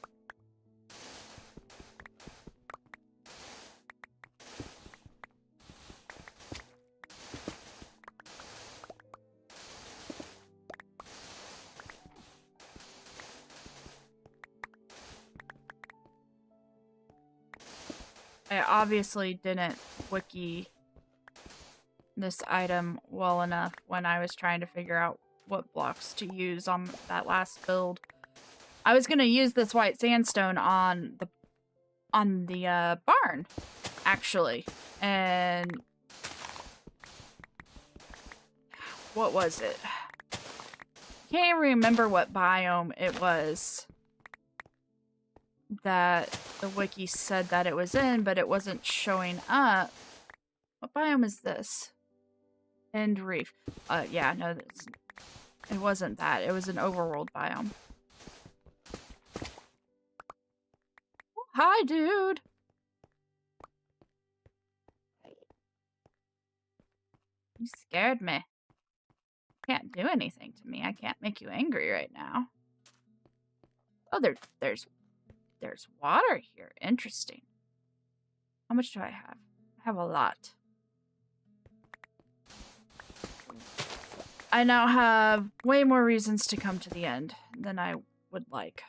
I obviously didn't wiki this item well enough when I was trying to figure out what blocks to use on that last build. I was gonna use this white sandstone on the barn, actually, and what was it? Can't even remember what biome it was that the wiki said that it was in, but it wasn't showing up. What biome is this? End reef. Yeah, no, it wasn't that. It was an overworld biome. Oh, hi, dude. You scared me. Can't do anything to me. I can't make you angry right now. Oh, there's water here. Interesting. How much do I have? I have a lot. I now have way more reasons to come to the end than I would like.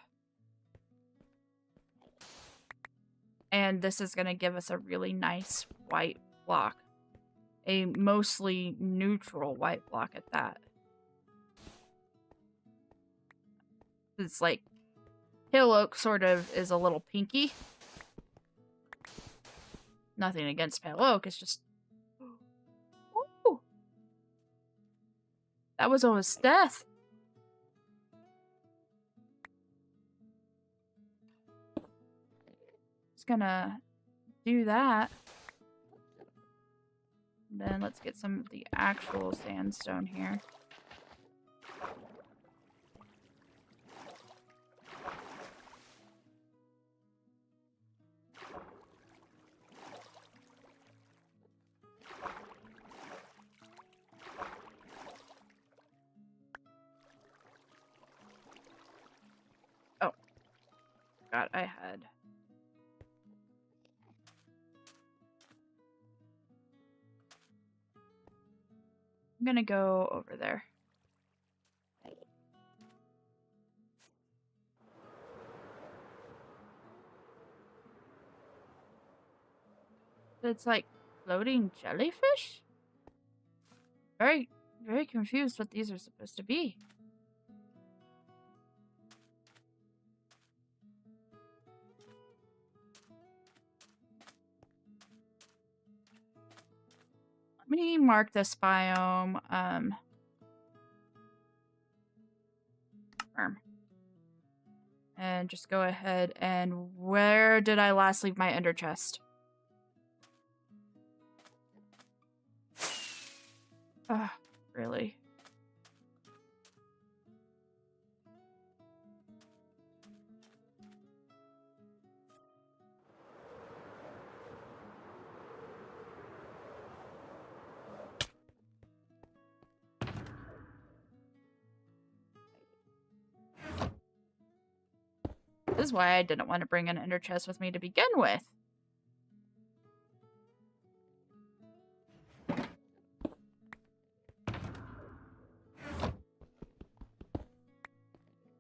And this is going to give us a really nice white block. A mostly neutral white block at that. It's like Hill Oak sort of is a little pinky. Nothing against Pale Oak, it's just... Ooh. That was almost death. Just gonna do that. Then let's get some of the actual sandstone here. Oh. God, I had... I'm gonna go over there. It's like floating jellyfish? Very, very confused what these are supposed to be. Let me mark this biome, firm. And just go ahead and where did I last leave my ender chest? Ugh, really? This is why I didn't want to bring an ender chest with me to begin with.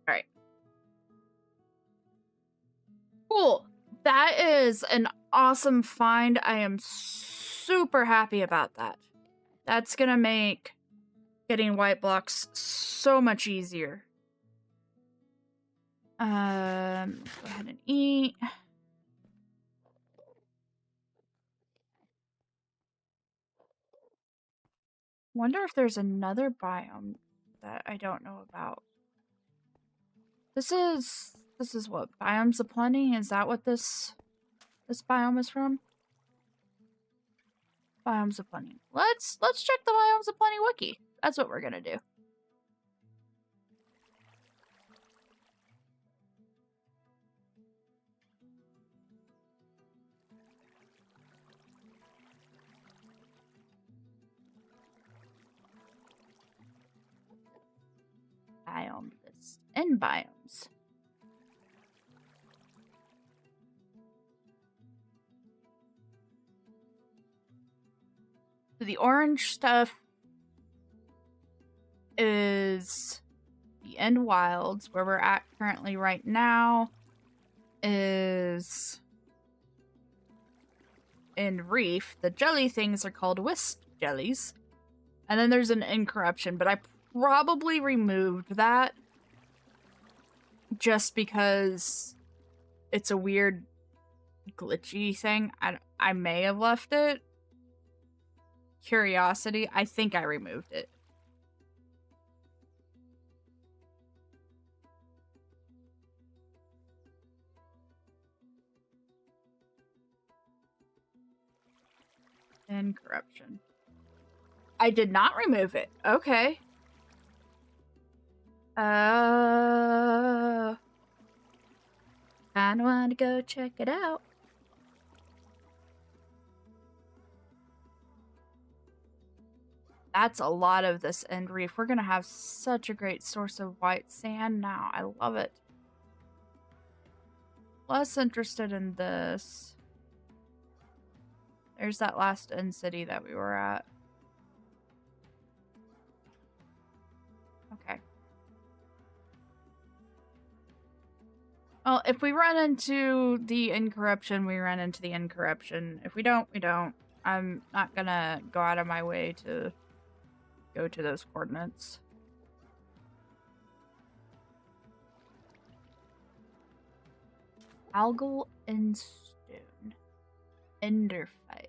Alright. Cool. That is an awesome find. I am super happy about that. That's gonna make getting white blocks so much easier. Let's go ahead and eat. Wonder if there's another biome that I don't know about. This is what? Biomes of Plenty? Is that what this biome is from? Biomes of Plenty. Let's check the Biomes of Plenty wiki. That's what we're gonna do. Biomes and biomes. So the orange stuff is the End Wilds, where we're at currently right now is in Reef. The jelly things are called wisp jellies. And then there's an Incorruption, but I probably removed that just because it's a weird glitchy thing. I may have left it. Curiosity, I think I removed it. Incorruption. I did not remove it. Okay. Kinda want to go check it out. That's a lot of this End Reef. We're gonna have such a great source of white sand now. I love it. Less interested in this. There's that last End City that we were at. Okay. Well, if we run into the incorruption, we run into the incorruption. If we don't, we don't. I'm not gonna go out of my way to go to those coordinates. Algal and stone. Enderfight.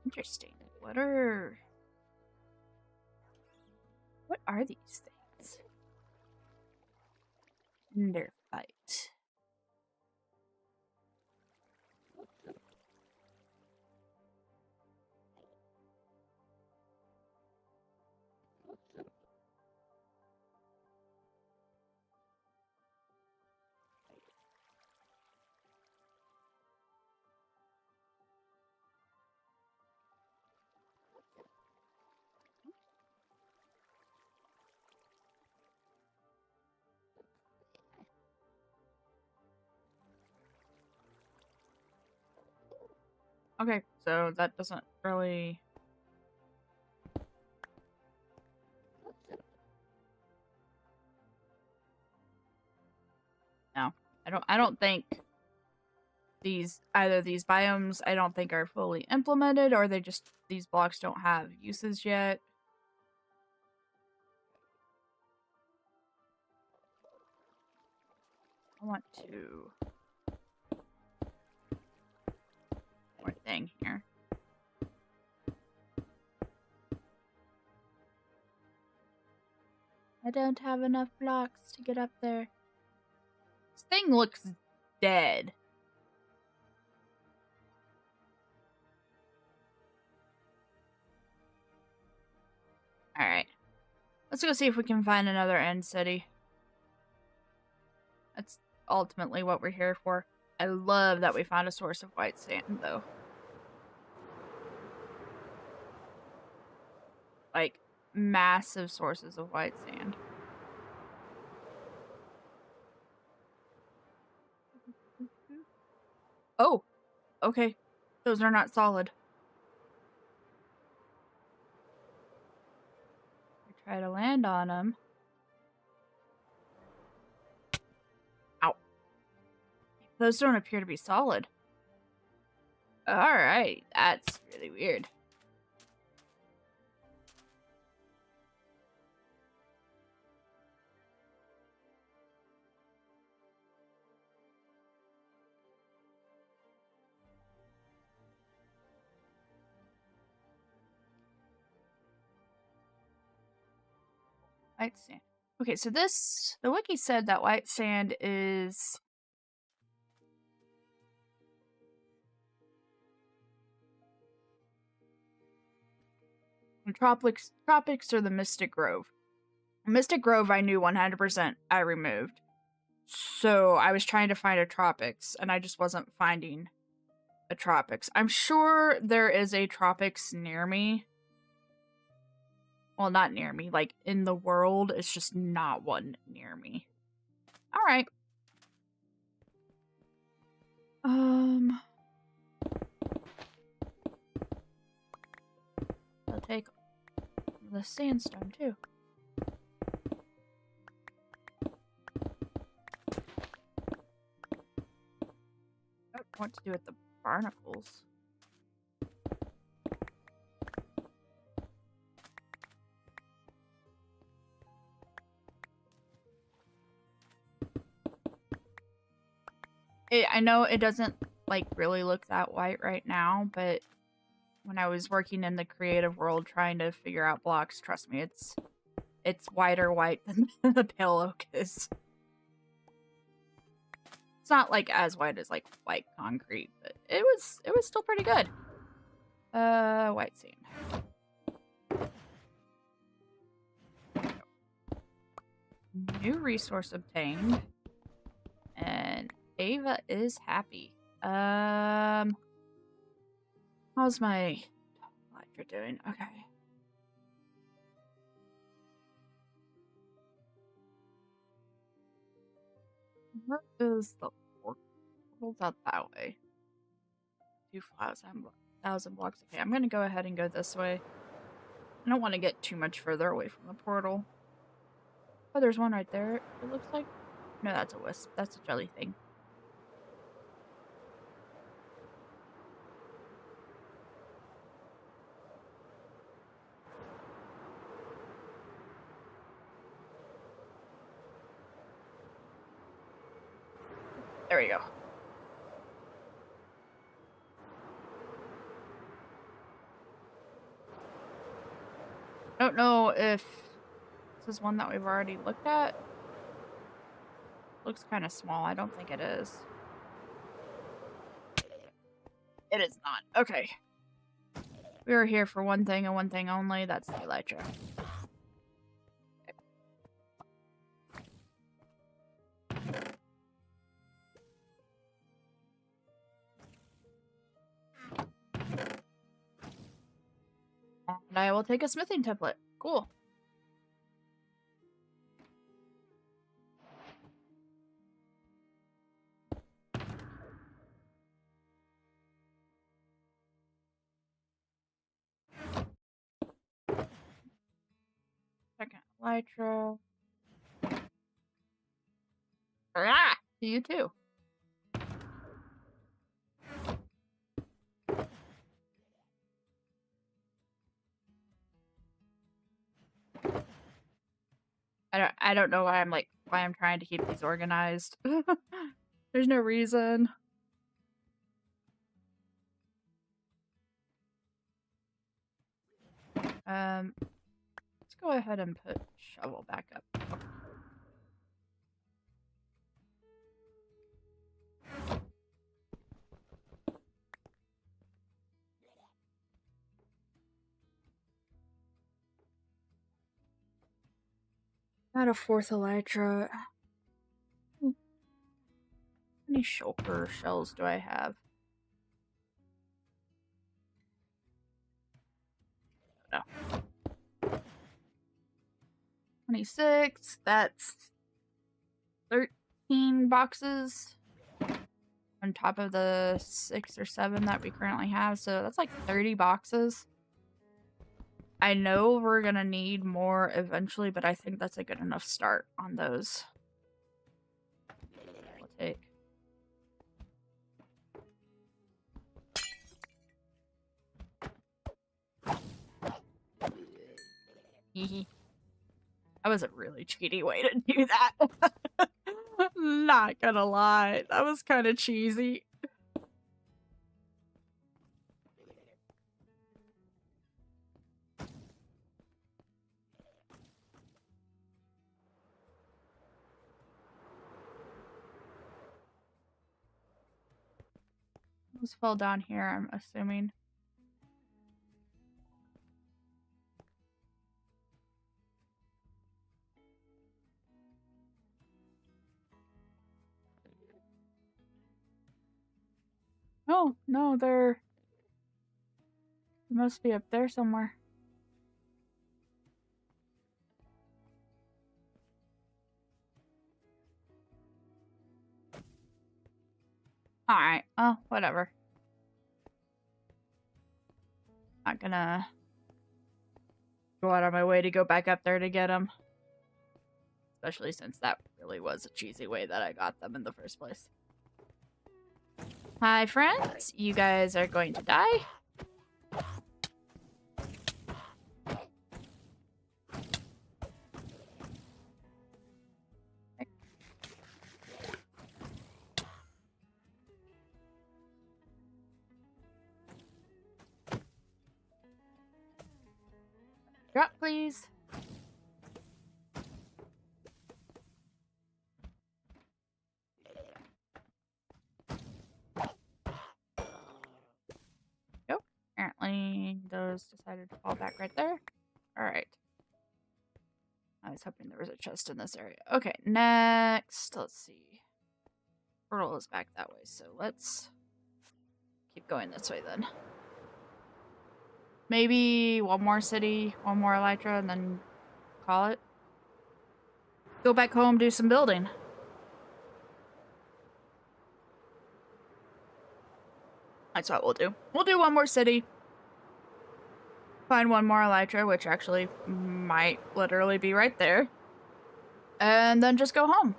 Interesting. What are these things? Enderfight. Okay, so that doesn't really... No. I don't think either these biomes I don't think are fully implemented, or these blocks don't have uses yet. I want to... more thing here. I don't have enough blocks to get up there. This thing looks dead. Alright. Let's go see if we can find another end city. That's ultimately what we're here for. I love that we found a source of white sand, though. Like, massive sources of white sand. Oh! Okay. Those are not solid. I try to land on them. Ow. Those don't appear to be solid. Alright, that's really weird. White sand. Okay, so the wiki said that white sand is... Tropics or the Mystic Grove. Mystic Grove I knew 100% I removed. So I was trying to find a Tropics, and I just wasn't finding a Tropics. I'm sure there is a Tropics near me. Well, not near me, like in the world. It's just not one near me. Alright. I'll take the sandstone too. I don't know what to do with the barnacles. I know it doesn't like really look that white right now, but when I was working in the creative world trying to figure out blocks, trust me, it's whiter white than the pale oak is. It's not like as white as like white concrete, but it was still pretty good. White sand. New resource obtained. And Ava is happy. How's my Elytra doing? Okay. Where is the portal's out that way? 2,000 blocks. Okay, I'm gonna go ahead and go this way. I don't want to get too much further away from the portal. Oh, there's one right there, it looks like. No, that's a wisp. That's a jelly thing. There we go. I don't know if this is one that we've already looked at. Looks kind of small. I don't think it is. It is not. Okay. We are here for one thing and one thing only. That's the elytra. And I will take a smithing template. Cool. Second elytra. Ah! You too. I don't know why I'm trying to keep these organized. There's no reason. Let's go ahead and put shovel back up. Not a fourth elytra. How many shulker shells do I have? No. 26. That's 13 boxes on top of the 6 or 7 that we currently have. So that's like 30 boxes. I know we're gonna need more eventually, but I think that's a good enough start on those. We'll take. That was a really cheaty way to do that. Not gonna lie. That was kind of cheesy. Those fell down here, I'm assuming. Oh, no, they must be up there somewhere. Alright, oh, whatever. Not gonna go out of my way to go back up there to get them. Especially since that really was a cheesy way that I got them in the first place. Hi, friends. You guys are going to die. Drop, please. Nope. Apparently, those decided to fall back right there. Alright. I was hoping there was a chest in this area. Okay, next. Let's see. Portal is back that way, so let's keep going this way then. Maybe one more city, one more elytra, and then call it. Go back home, do some building. That's what we'll do. We'll do one more city. Find one more elytra, which actually might literally be right there. And then just go home.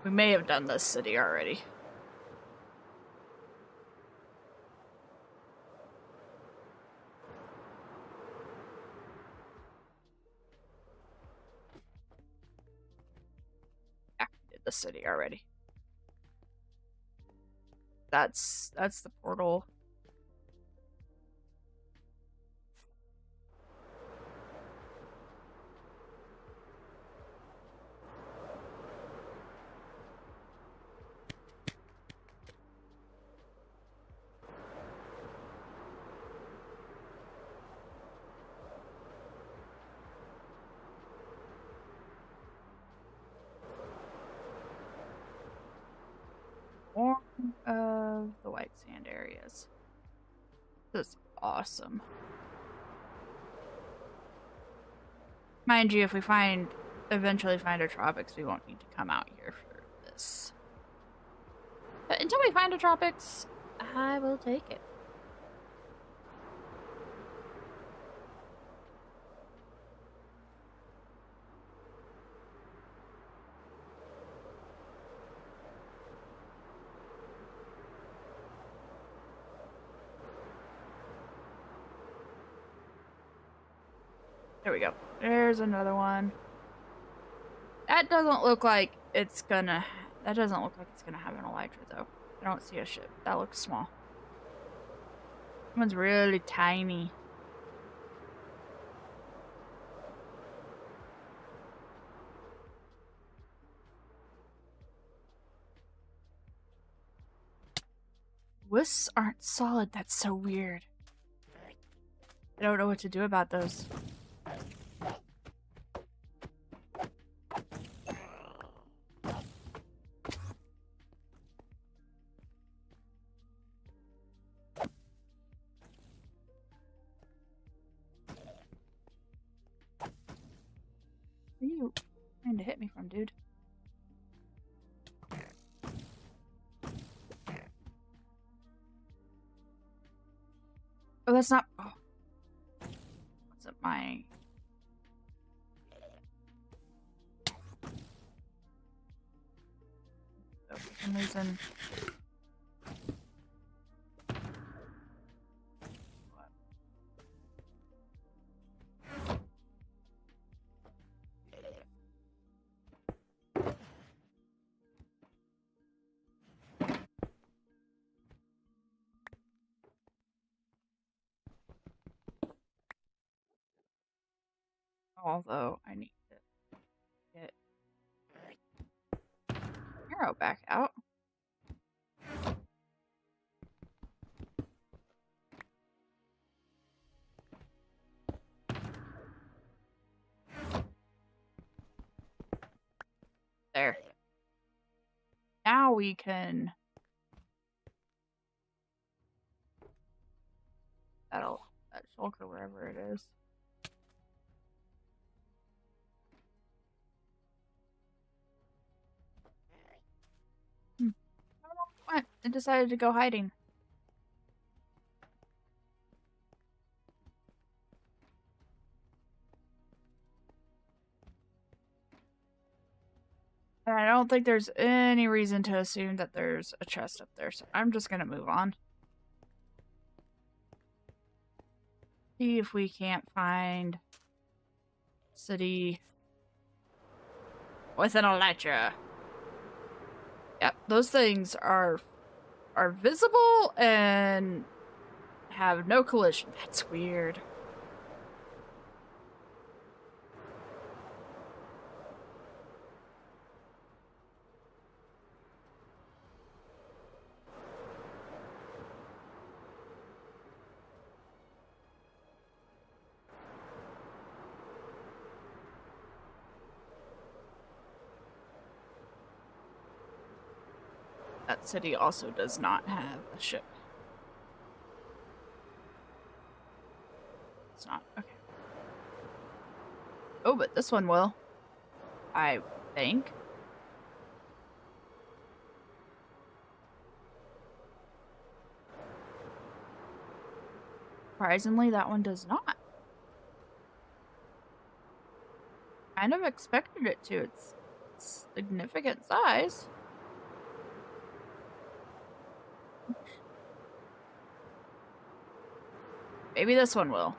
We may have done this city already. Yeah, we did the city already. That's the portal. More of the white sand areas. This is awesome. Mind you, if we eventually find a tropics, we won't need to come out here for this. But until we find a tropics, I will take it. There we go. There's another one. That doesn't look like it's gonna... That doesn't look like it's gonna have an elytra, though. I don't see a ship. That looks small. That one's really tiny. Wisps aren't solid. That's so weird. I don't know what to do about those. Where are you trying to hit me from, dude? Oh, that's not... Oh. What's up, my... Oh, for some reason... Although, I need to get Arrow back out. There. Now we can... that shulker wherever it is. I don't know what. It decided to go hiding. And I don't think there's any reason to assume that there's a chest up there, so I'm just gonna move on. See if we can't find city with an elytra. Yep, those things are visible and have no collision. That's weird. That city also does not have a ship. It's not. Okay. Oh, but this one will. I think. Surprisingly, that one does not. Kind of expected it to. It's significant size. Maybe this one will.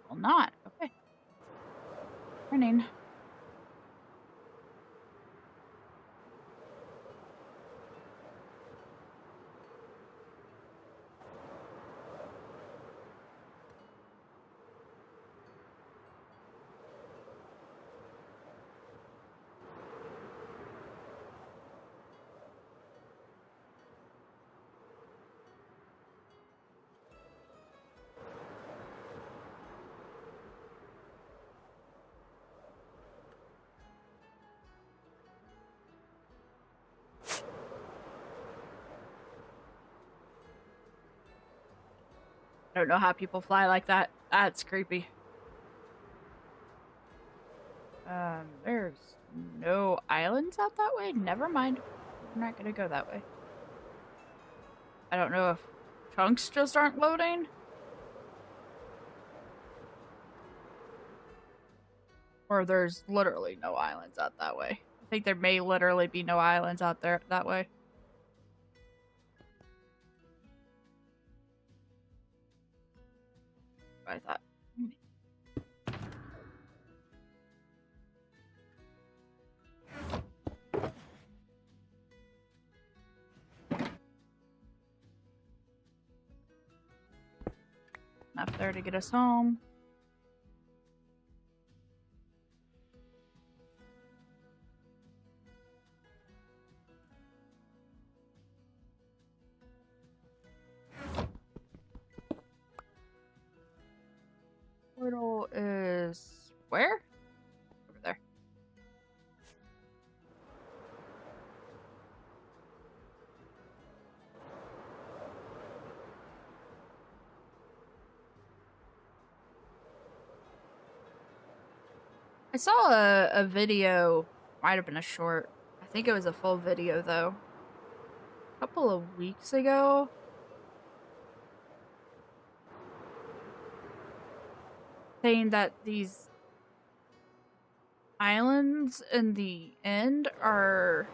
Will not. Okay. Running. I don't know how people fly like that. That's creepy. There's no islands out that way? Never mind. I'm not gonna go that way. I don't know if chunks just aren't loading. Or there's literally no islands out that way. I think there may literally be no islands out there that way. I thought. Enough there to get us home. Portal is where? Over there. I saw a video, might have been a short. I think it was a full video though. A couple of weeks ago. Saying that these islands in the end are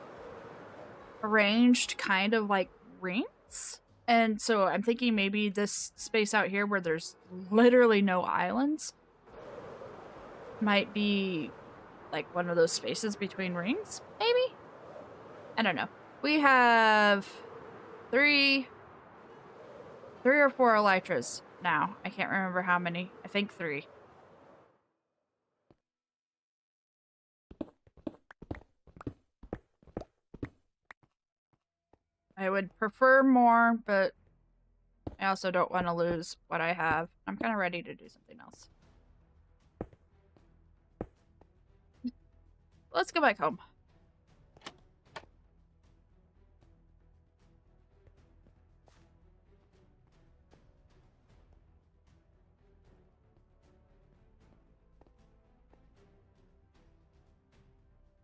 arranged kind of like rings. And so I'm thinking maybe this space out here where there's literally no islands might be like one of those spaces between rings, maybe? I don't know. We have three or four elytras now. I can't remember how many. I think 3. I would prefer more, but I also don't want to lose what I have. I'm kind of ready to do something else. Let's go back home.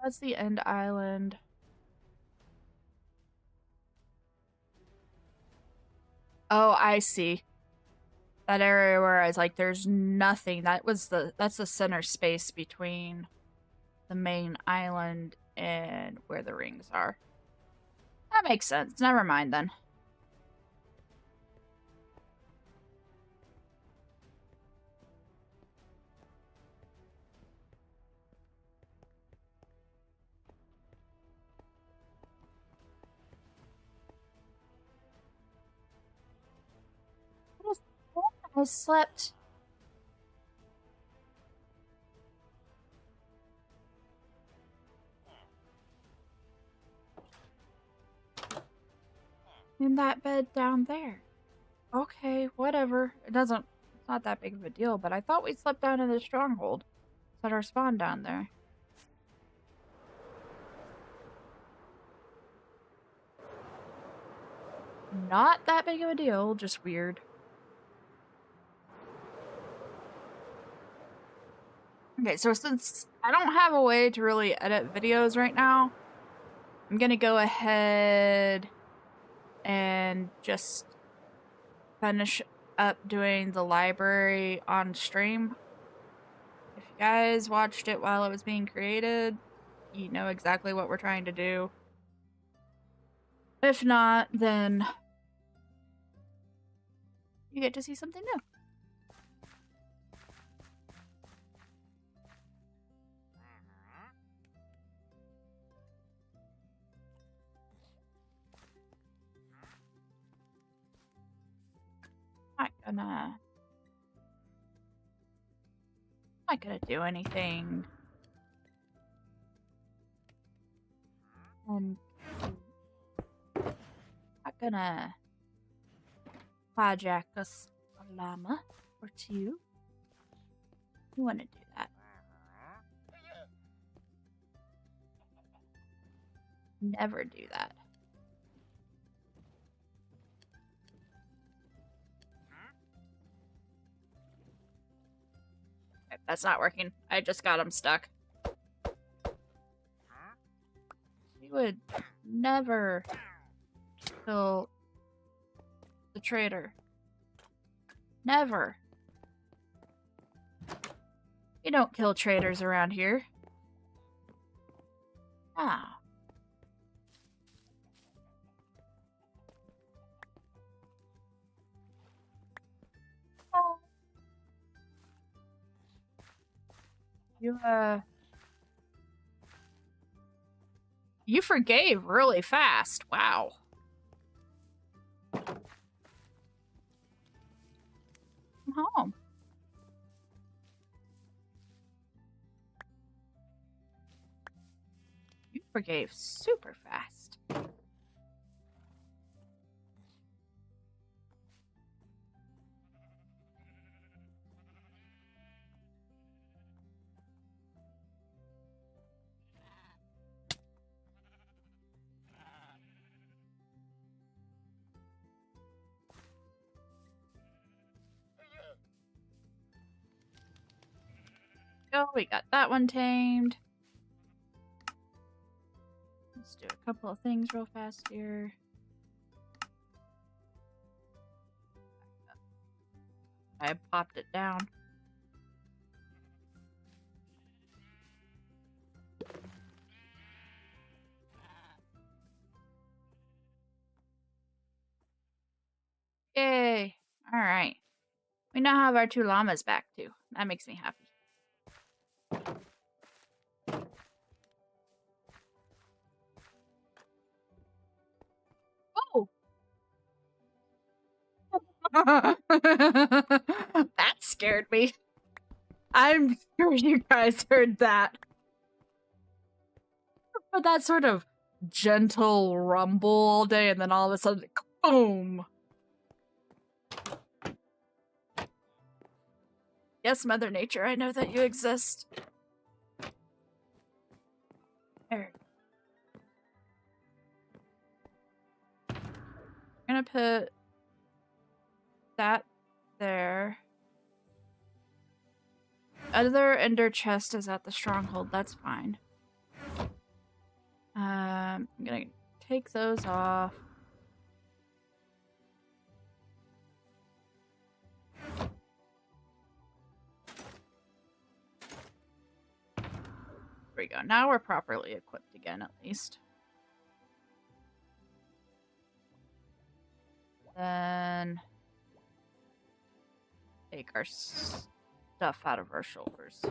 That's the end island. Oh, I see. That area where I was like, there's nothing. That's the center space between the main island and where the rings are. That makes sense. Never mind then. I slept. In that bed down there. Okay, whatever. It's not that big of a deal, but I thought we slept down in the stronghold. Set our spawn down there. Not that big of a deal, just weird. Okay, so since I don't have a way to really edit videos right now, I'm gonna go ahead and just finish up doing the library on stream. If you guys watched it while it was being created, you know exactly what we're trying to do. If not, then you get to see something new. Not gonna do anything. And not gonna hijack us a llama or two. You wanna do that? Never do that. Okay, that's not working. I just got him stuck. He would never kill the traitor. Never. You don't kill traitors around here. Ah. Oh. You forgave really fast. Wow. Come home. You forgave super fast. Go, we got that one tamed. Let's do a couple of things real fast here. I popped it down. Yay! Alright. We now have our 2 llamas back, too. That makes me happy. Oh! That scared me. I'm sure you guys heard that. But that sort of gentle rumble all day, and then all of a sudden, boom! Yes, Mother Nature, I know that you exist. There. I'm gonna put that there. Other ender chest is at the stronghold, that's fine. I'm gonna take those off. There we go. Now we're properly equipped again, at least. Then take our stuff out of our shoulders.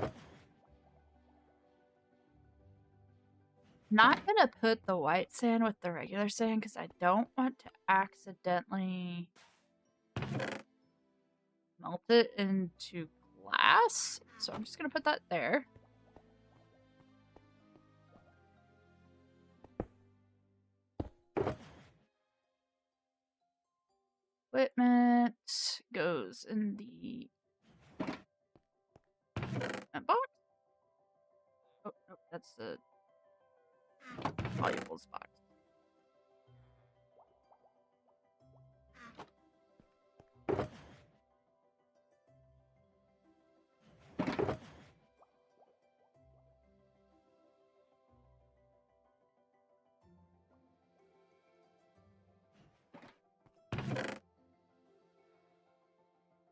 Not gonna put the white sand with the regular sand because I don't want to accidentally melt it into glass. So I'm just gonna put that there. Equipment goes in the box. Oh, no, that's the valuables box.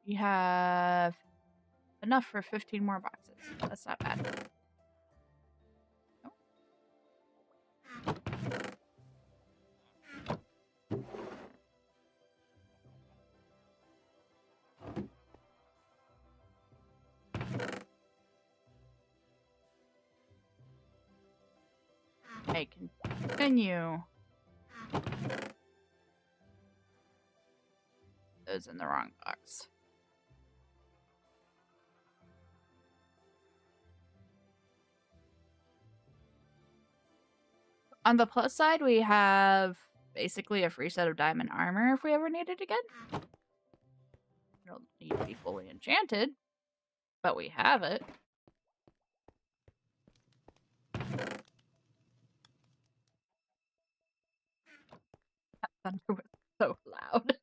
We have enough for 15 more boxes. That's not bad. I continue. Those in the wrong box. On the plus side, we have basically a free set of diamond armor if we ever need it again. It'll need to be fully enchanted, but we have it. That thunder was so loud.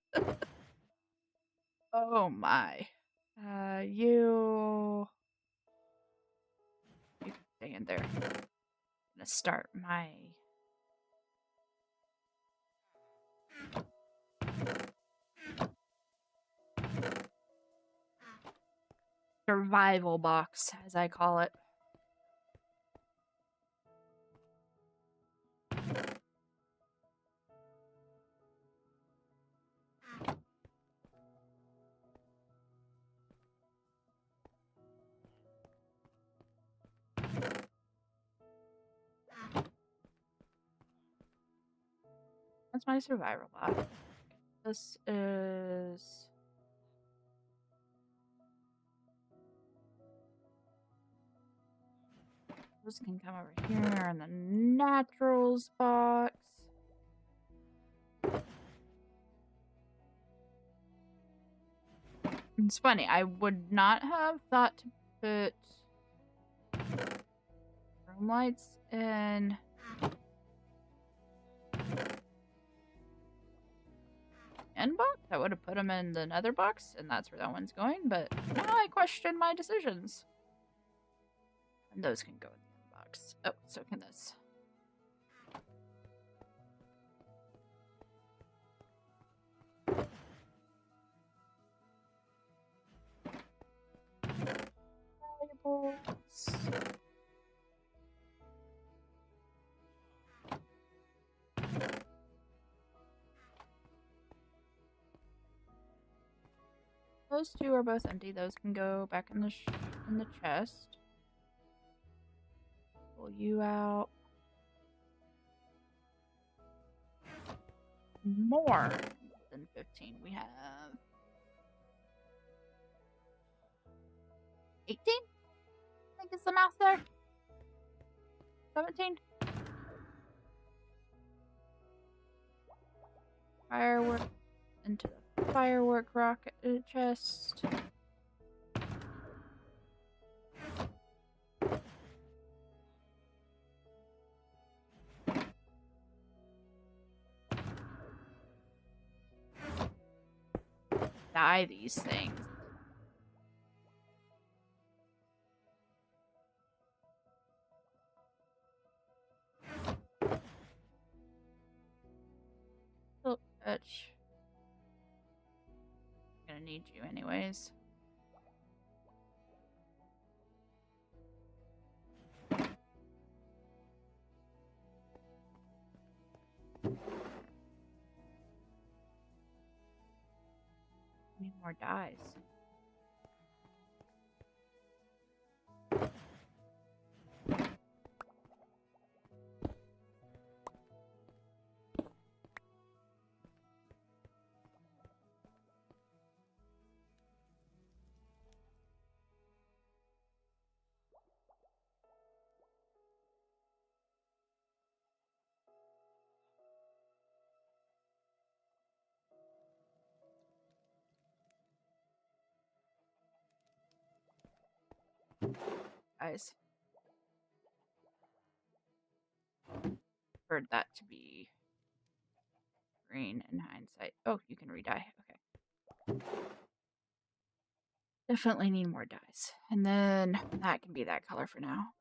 Oh my. You can stay in there. I'm gonna start my survival box, as I call it. That's my survival box. This is... Those can come over here in the naturals box. It's funny, I would not have thought to put room lights in end box. I would have put them in the nether box, and that's where that one's going, but now I question my decisions. And those can go in the end box. Oh, so can this. Valuables. Those two are both empty. Those can go back in the chest. Pull you out. More than 15. We have 18? I think it's the math there. 17? Firework into the firework rocket chest. Die these things. Silk touch. Gonna need you anyways. Need more dyes. Guys. Preferred that to be green in hindsight. Oh, you can re-dye. Okay. Definitely need more dyes. And then that can be that color for now.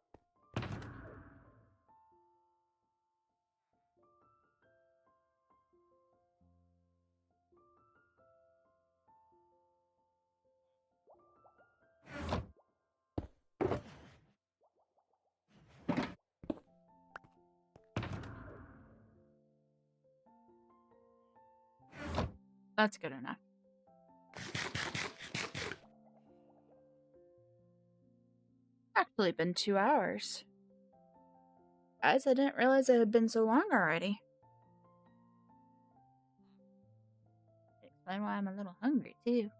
That's good enough. Actually been 2 hours. Guys, I didn't realize it had been so long already. Explain why I'm a little hungry, too.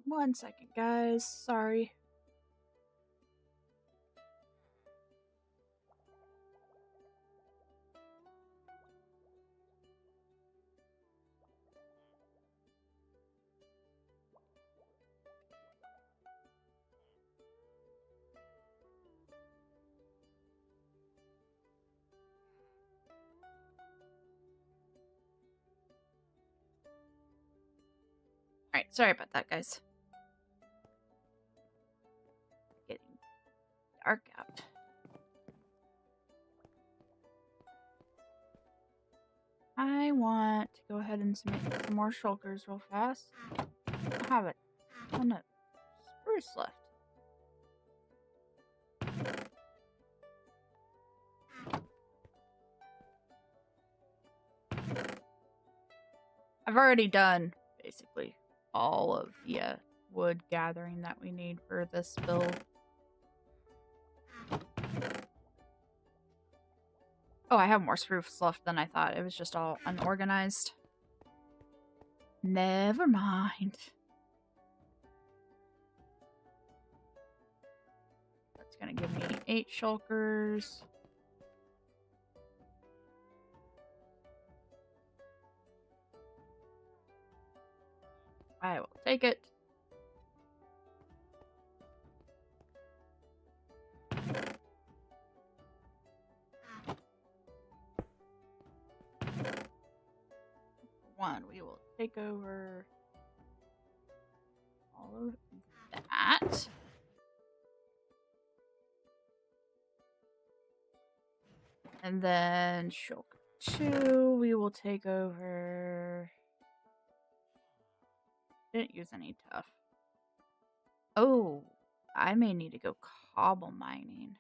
One second, guys. Sorry. Alright, sorry about that, guys. Getting dark out. I want to go ahead and make some more shulkers real fast. I have a ton of spruce left. I've already done, basically, all of the wood gathering that we need for this build. Oh, I have more spruce left than I thought. It was just all unorganized. Never mind. That's gonna give me 8 shulkers. I will take it. One, we will take over all of that. And then shulker 2, we will take over. Didn't use any tough. Oh, I may need to go cobble mining.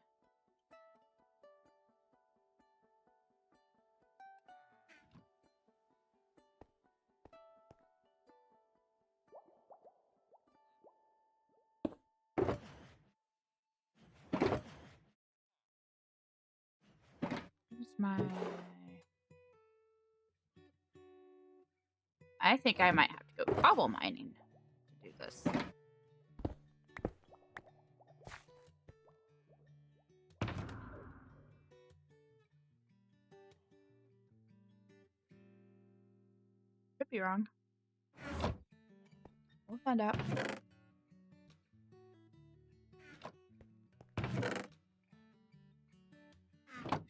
Where's my... I think I might have to go cobble mining to do this. Could be wrong. We'll find out.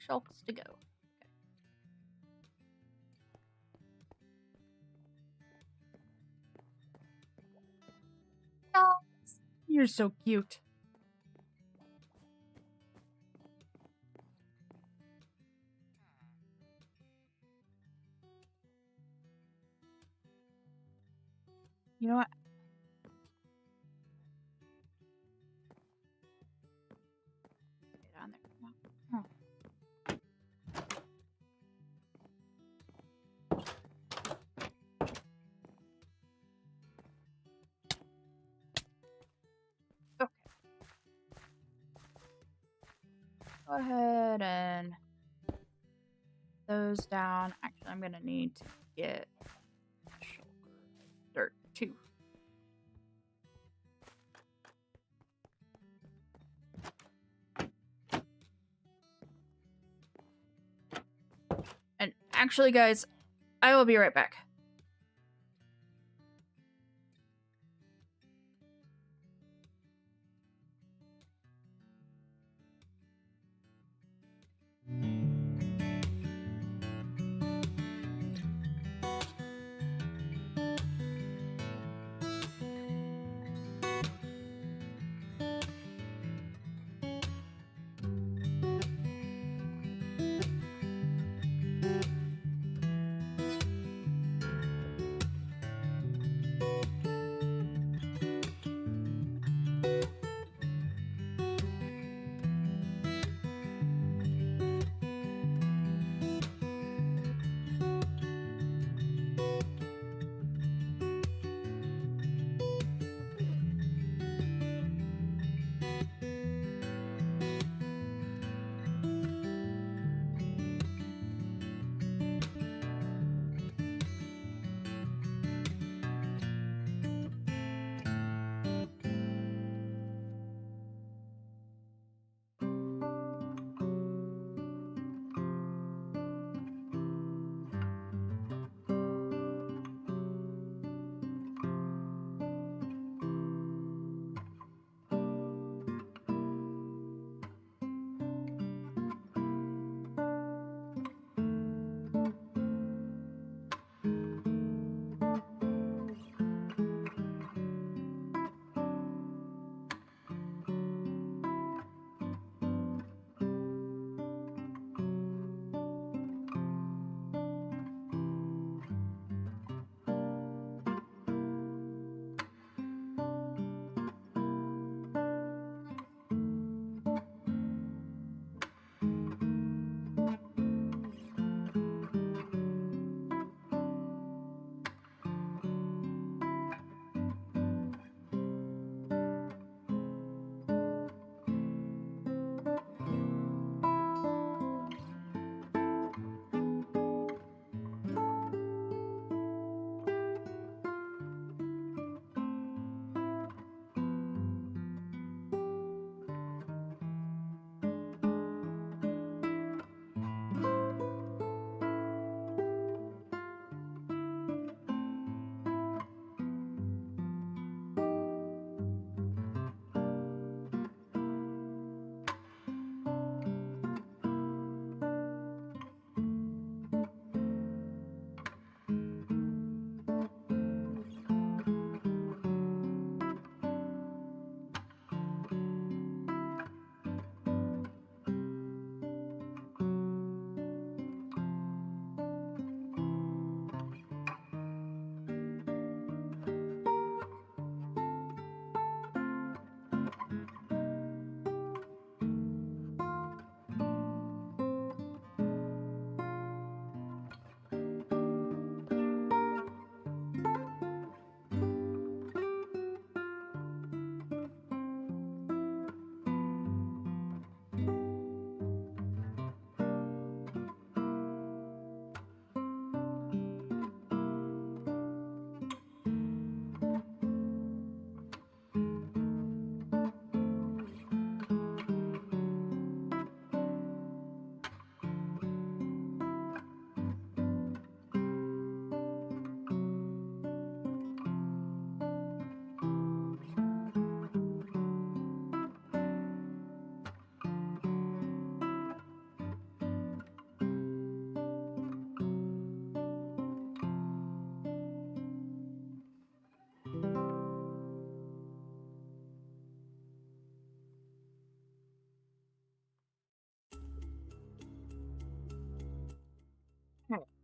Shulks to go. Oh, you're so cute. You know what? Get on there. No. Oh. Okay. Go ahead and those down. Actually, I'm gonna need to get dirt too. And actually, guys, I will be right back.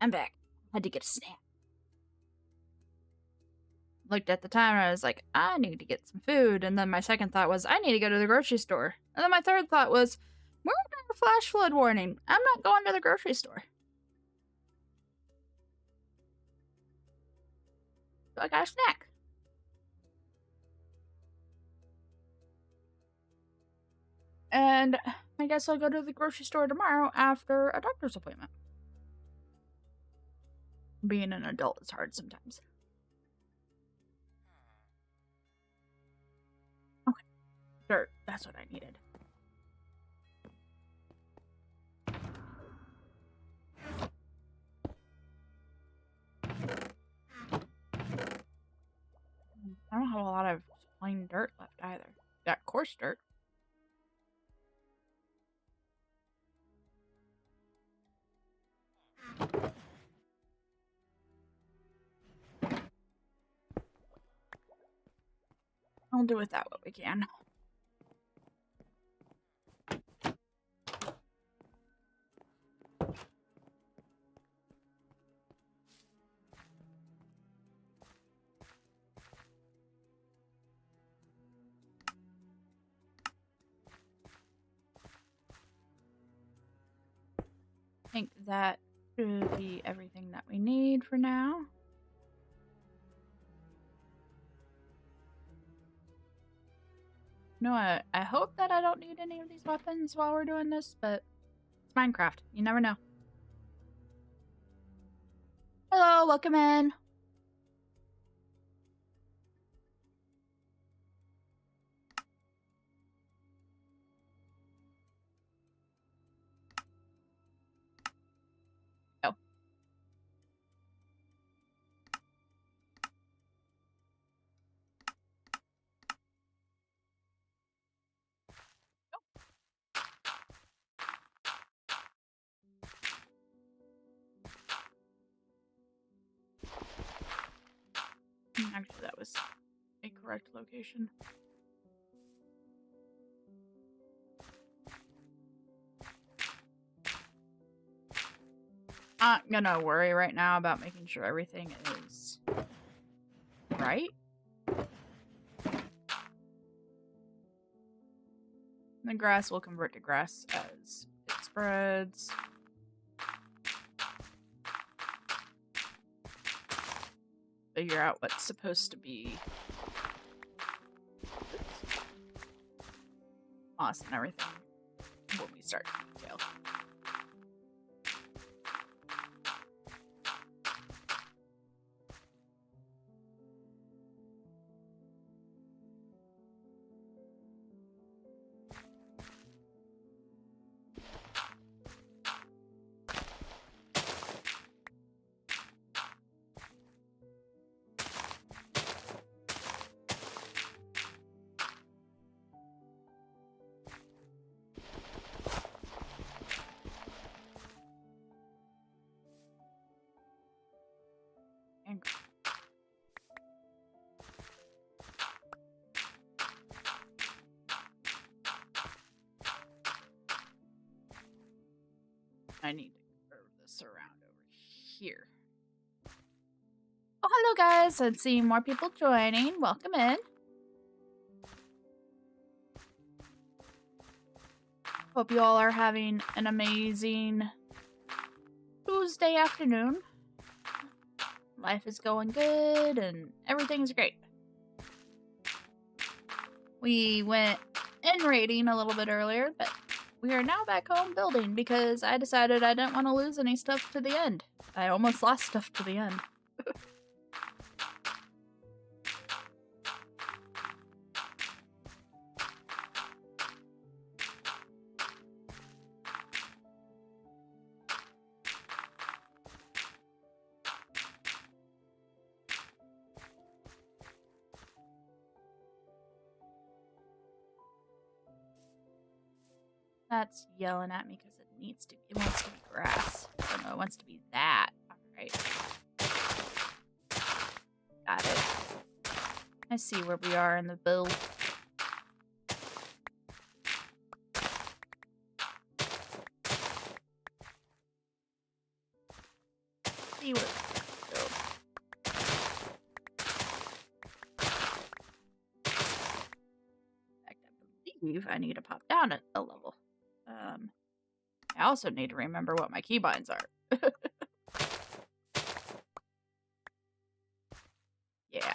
I'm back. Had to get a snack. Looked at the time and I was like, I need to get some food. And then my second thought was, I need to go to the grocery store. And then my third thought was, we're under a flash flood warning. I'm not going to the grocery store. So I got a snack. And I guess I'll go to the grocery store tomorrow after a doctor's appointment. Being an adult is hard sometimes. Okay. Dirt. That's what I needed. I don't have a lot of plain dirt left either. Got coarse dirt. I'll do with that what we can. I think that should be everything that we need for now. No, I hope that I don't need any of these weapons while we're doing this, but it's Minecraft. You never know. Hello, welcome in. Oh. Actually, that was a correct location. Not gonna worry right now about making sure everything is right. The grass will convert to grass as it spreads. Figure out what's supposed to be moss and everything when we start detail. And I need to curve this around over here. Oh, hello guys. I'm seeing more people joining. Welcome in. Hope you all are having an amazing Tuesday afternoon. Life is going good and everything's great. We went in raiding a little bit earlier, but we are now back home building because I decided I didn't want to lose any stuff to the end. I almost lost stuff to the end. That's yelling at me because it wants to be grass. Oh no, it wants to be that. Alright. Got it. I see where we are in the build. believe I need to pop down a level. I also need to remember what my keybinds are. Yeah.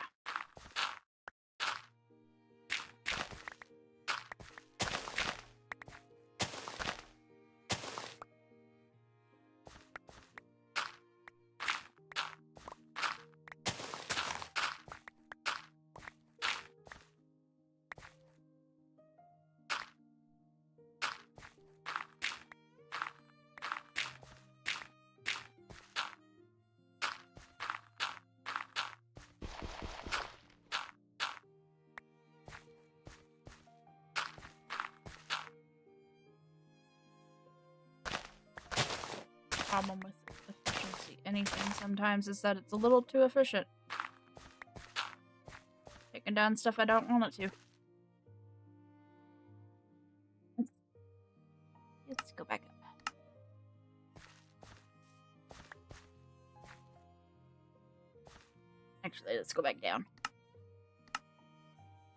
Problem with efficiency anything sometimes is that it's a little too efficient. Taking down stuff I don't want it to. Let's go back up. Actually, let's go back down.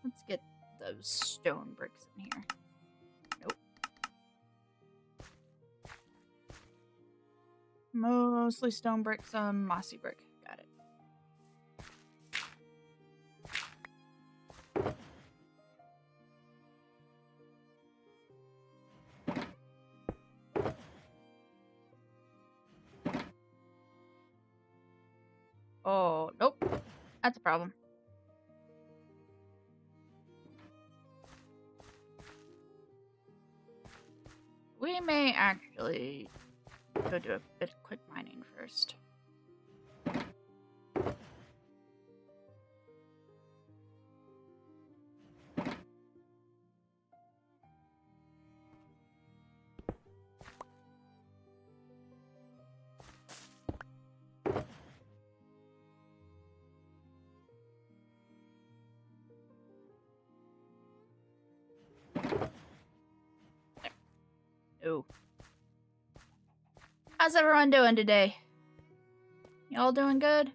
Let's get those stone bricks in here. Nope. Mostly stone brick, some mossy brick. Got it. Oh, nope. That's a problem. We may actually go do a bit of quick mining first. Oh. How's everyone doing today? Y'all doing good?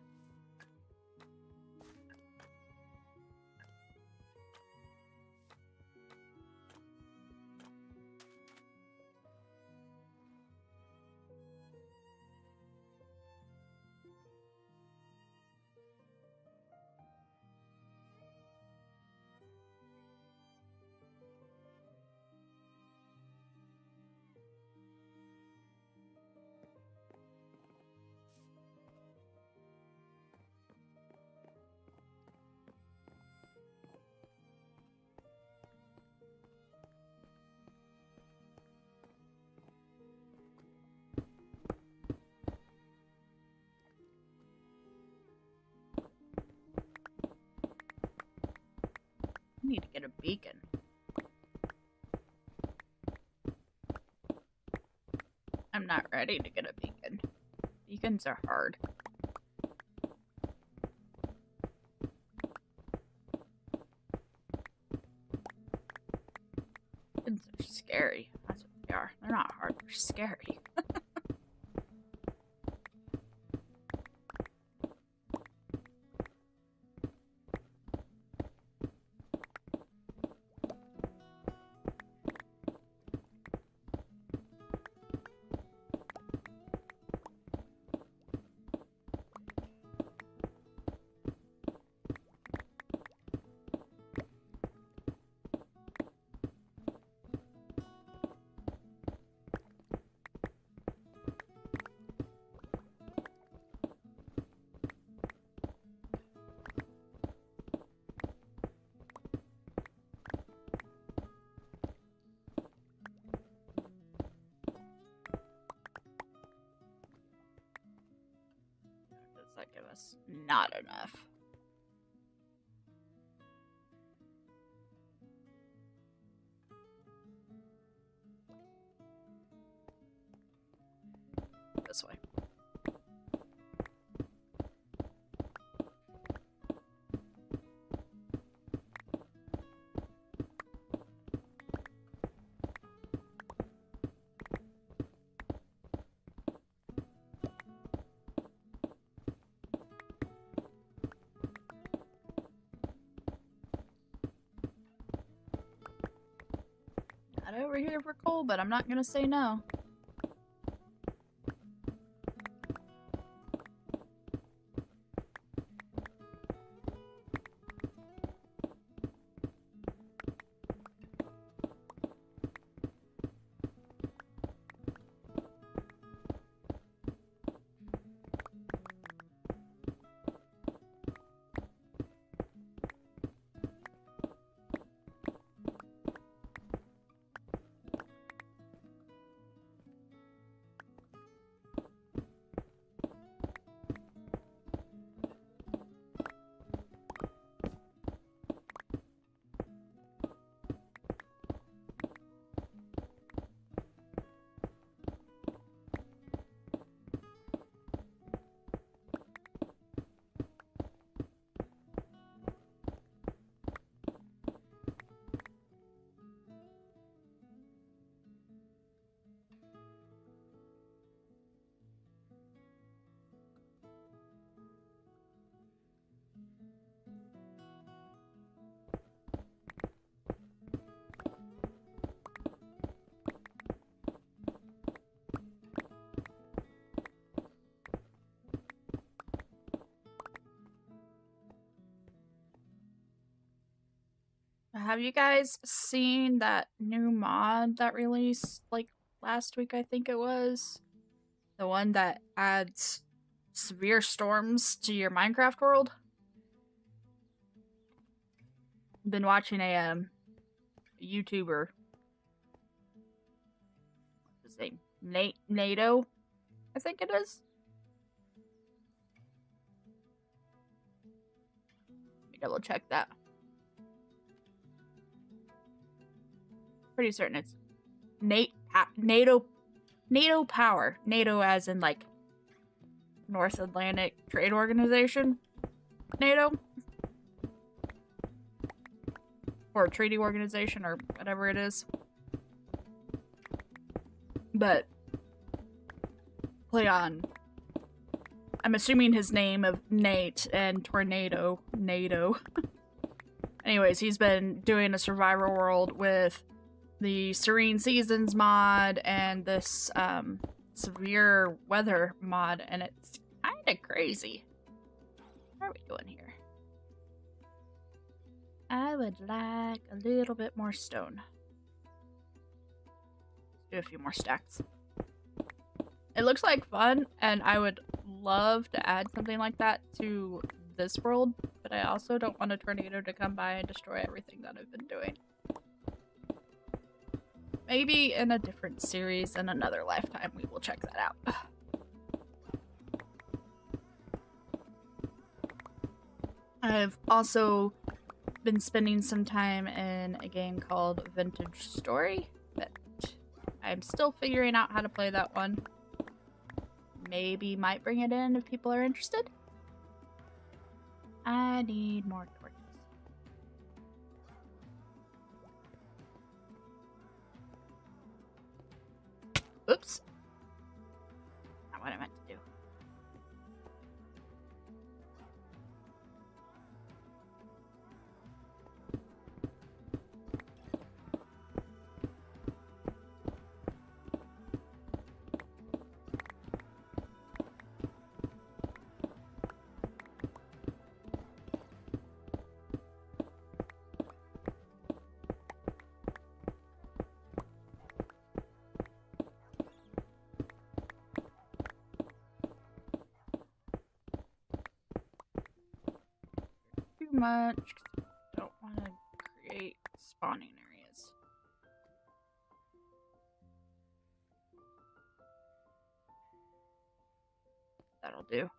I need to get a beacon. I'm not ready to get a beacon. Beacons are hard. Beacons are scary. That's what they are. They're not hard, they're scary. Does that give us not enough? This way. Not over here for coal, but I'm not gonna say no. Have you guys seen that new mod that released like last week, I think it was? The one that adds severe storms to your Minecraft world? Been watching a YouTuber. What's his name? NATO, I think it is. Let me double check that. Pretty certain it's NATO Power. NATO as in like North Atlantic Trade Organization. NATO. Or treaty organization or whatever it is. But play on. I'm assuming his name of Nate and Tornado. NATO. Anyways, he's been doing a survival world with the Serene Seasons mod and this severe weather mod, and it's kind of crazy. What are we doing here? I would like a little bit more stone. Let's do a few more stacks. It looks like fun, and I would love to add something like that to this world, but I also don't want a tornado to come by and destroy everything that I've been doing. Maybe in a different series in another lifetime we will check that out. I've also been spending some time in a game called Vintage Story, but I'm still figuring out how to play that one. Maybe might bring it in if people are interested. I need more torches. Oops. Not what I meant to do. Too much. Don't want to create spawning areas. That'll do.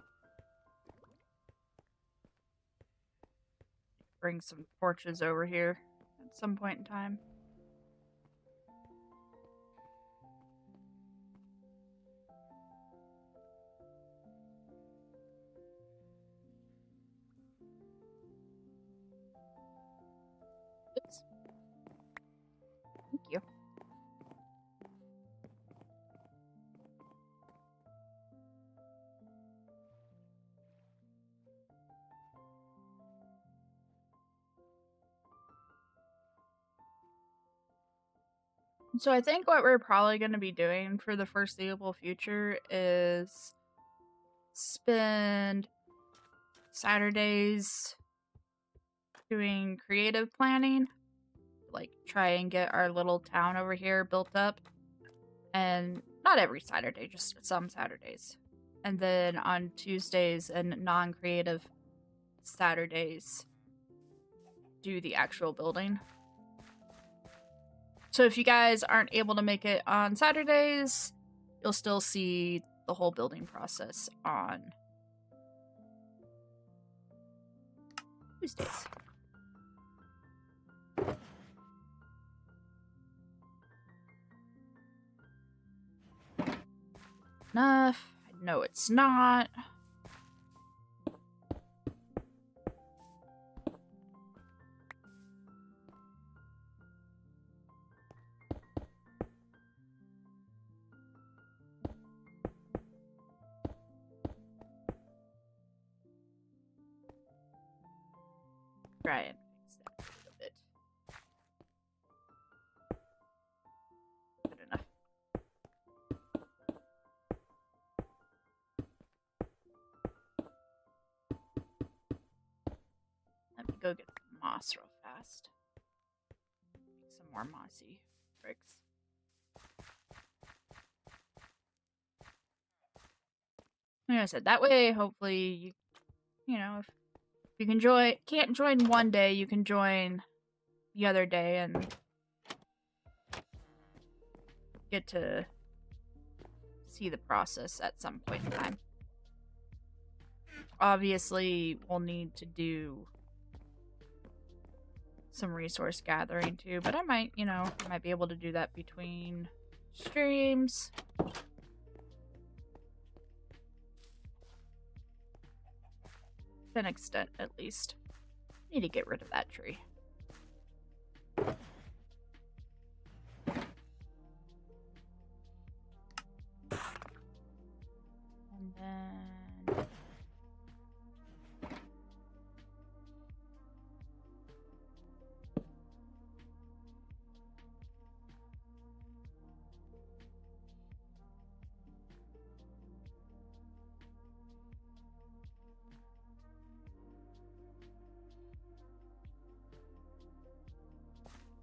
Bring some torches over here at some point in time. Oops. Thank you. So I think what we're probably going to be doing for the foreseeable future is spend Saturdays doing creative planning, like try and get our little town over here built up. And not every Saturday, just some Saturdays. And then on Tuesdays and non-creative Saturdays, do the actual building. So if you guys aren't able to make it on Saturdays, you'll still see the whole building process on Tuesdays. Enough. No, it's not. Try and fix that a bit. Good enough. Let me go get some moss real fast. Make some more mossy bricks. Like I said, that way, hopefully, you know, if you can can't join one day, you can join the other day and get to see the process at some point in time. Obviously, we'll need to do some resource gathering too, but I might be able to do that between streams. To an extent, at least. Need to get rid of that tree. And then...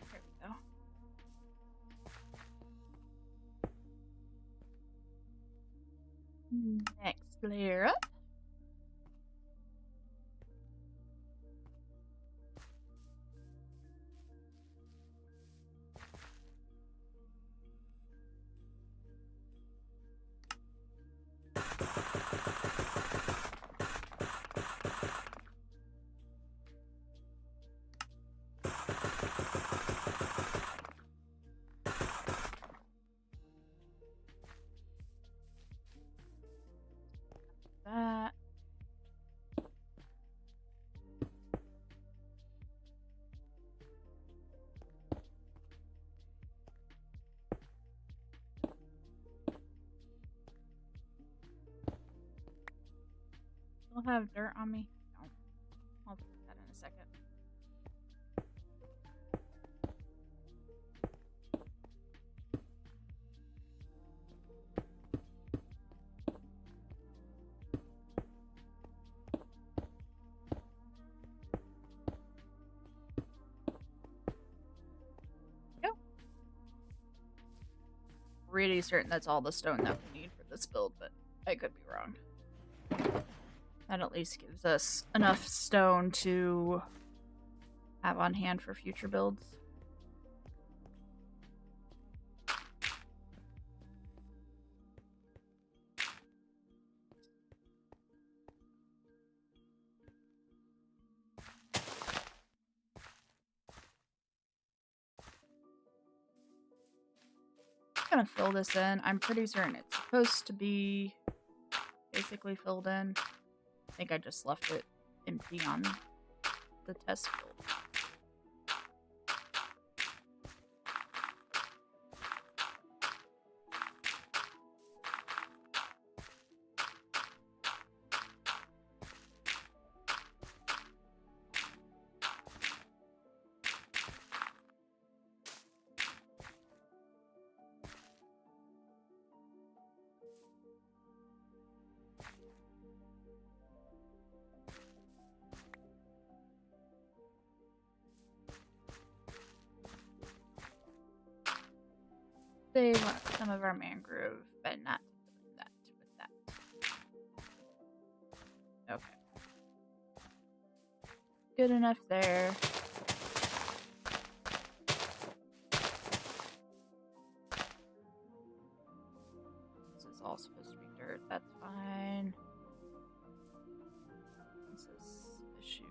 There we go. Next layer up. That. Still have dirt on me? No. I'll put that in a second. Pretty certain that's all the stone that we need for this build, but I could be wrong. That at least gives us enough stone to have on hand for future builds. I'm gonna fill this in. I'm pretty certain it's supposed to be basically filled in. I think I just left it empty on the test build. save some of our mangrove, but not doing that with that. Okay. Good enough there. This is all supposed to be dirt. That's fine. This is issue.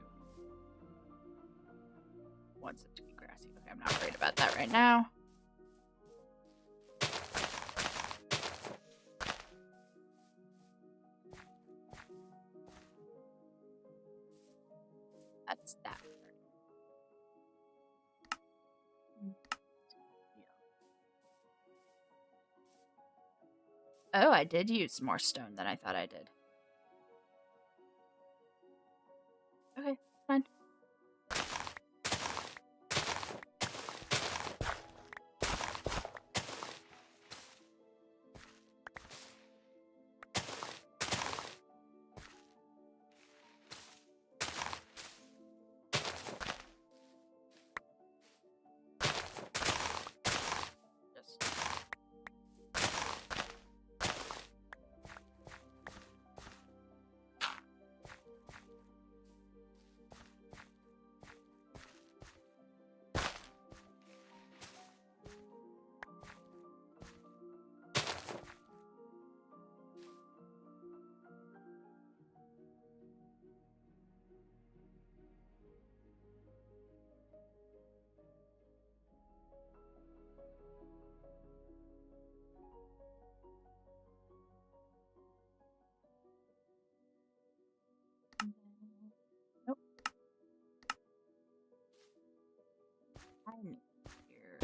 Wants it to be grassy. Okay, I'm not worried about that right now. That's that. Oh, I did use more stone than I thought I did. Okay, fine. Nope. I need here.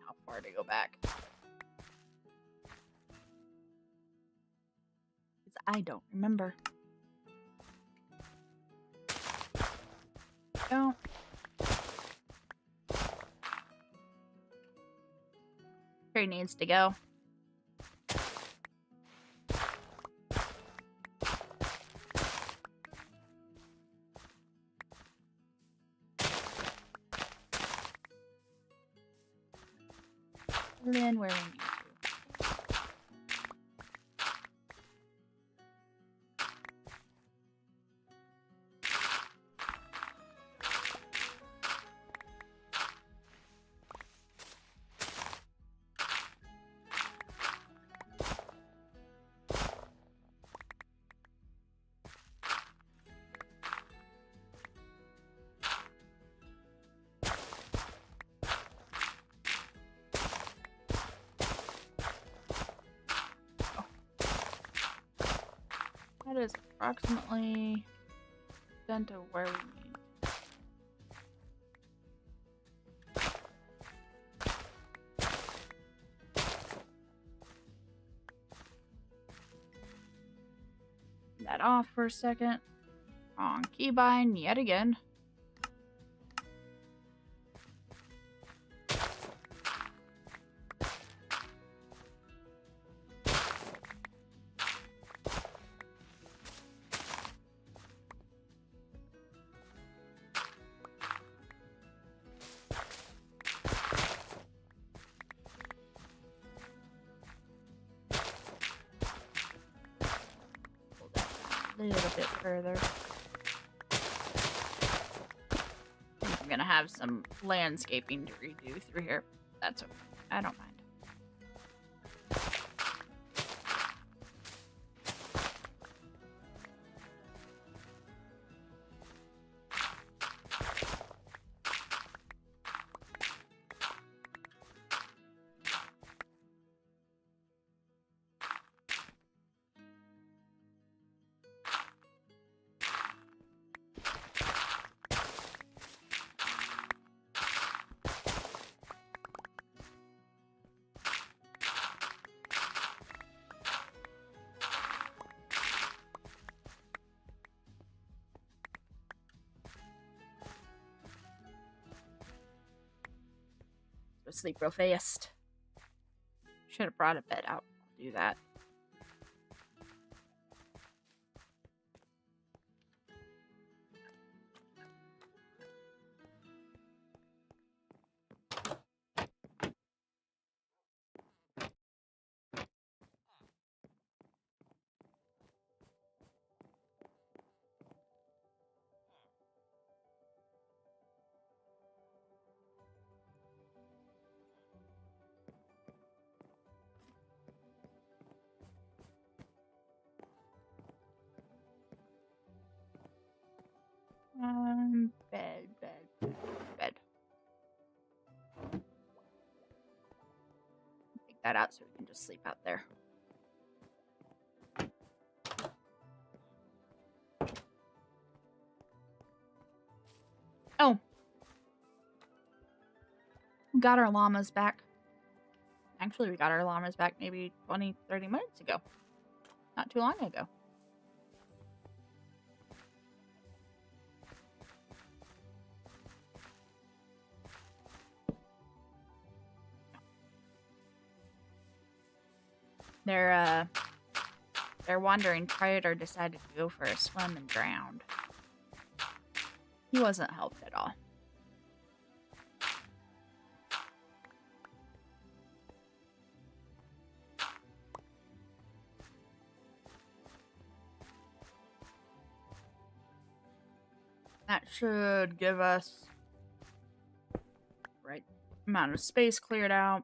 How far to go back? Because I don't remember. Don't. Tree needs to go. And then where we need to. That is approximately done to where we need. That off for a second. Wrong keybind yet again. A little bit further. I'm gonna have some landscaping to redo through here. That's okay. I don't mind. Go sleep real fast. Should have brought a bed out. I'll do that. Bed. Take that out so we can just sleep out there. Oh. We got our llamas back. Actually, we got our llamas back maybe 20, 30 minutes ago. Not too long ago. Their wandering predator decided to go for a swim and drowned. He wasn't helped at all. That should give us the right amount of space cleared out.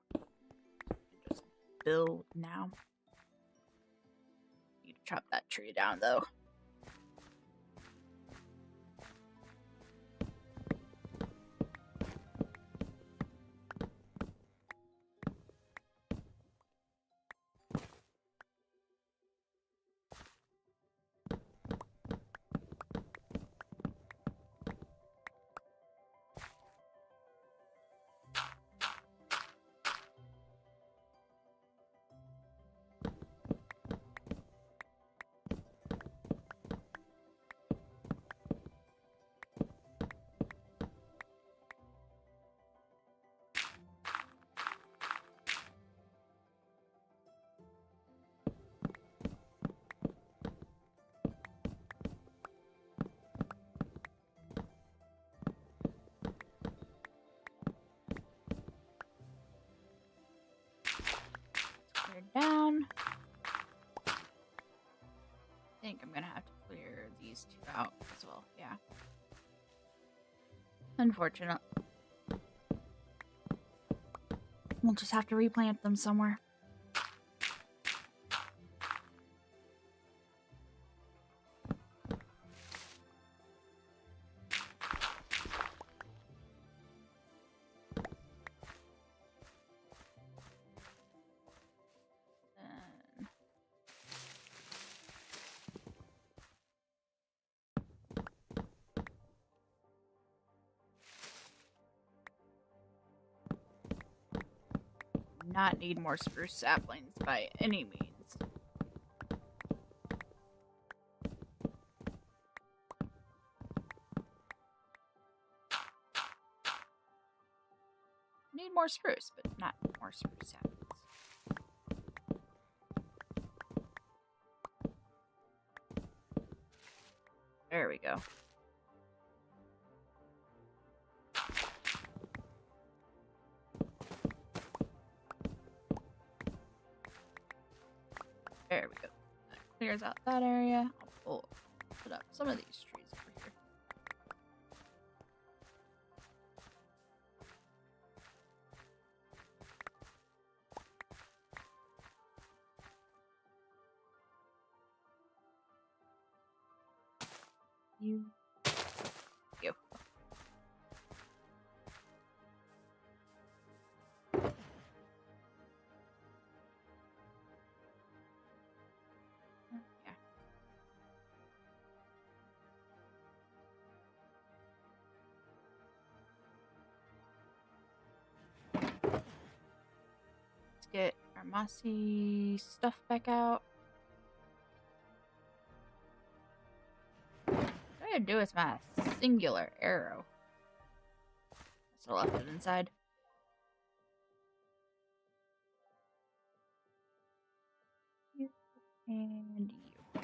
Just build now. Need to chop that tree down though. Down. I think I'm gonna have to clear these two out as well. Yeah. Unfortunate. We'll just have to replant them somewhere. Not need more spruce saplings by any means. Need more spruce, but not more spruce saplings. There we go. There we go. That clears out that area. I'll put up some of these trees over here. You. Get our mossy stuff back out. What do I do with my singular arrow? I still left it inside. And you.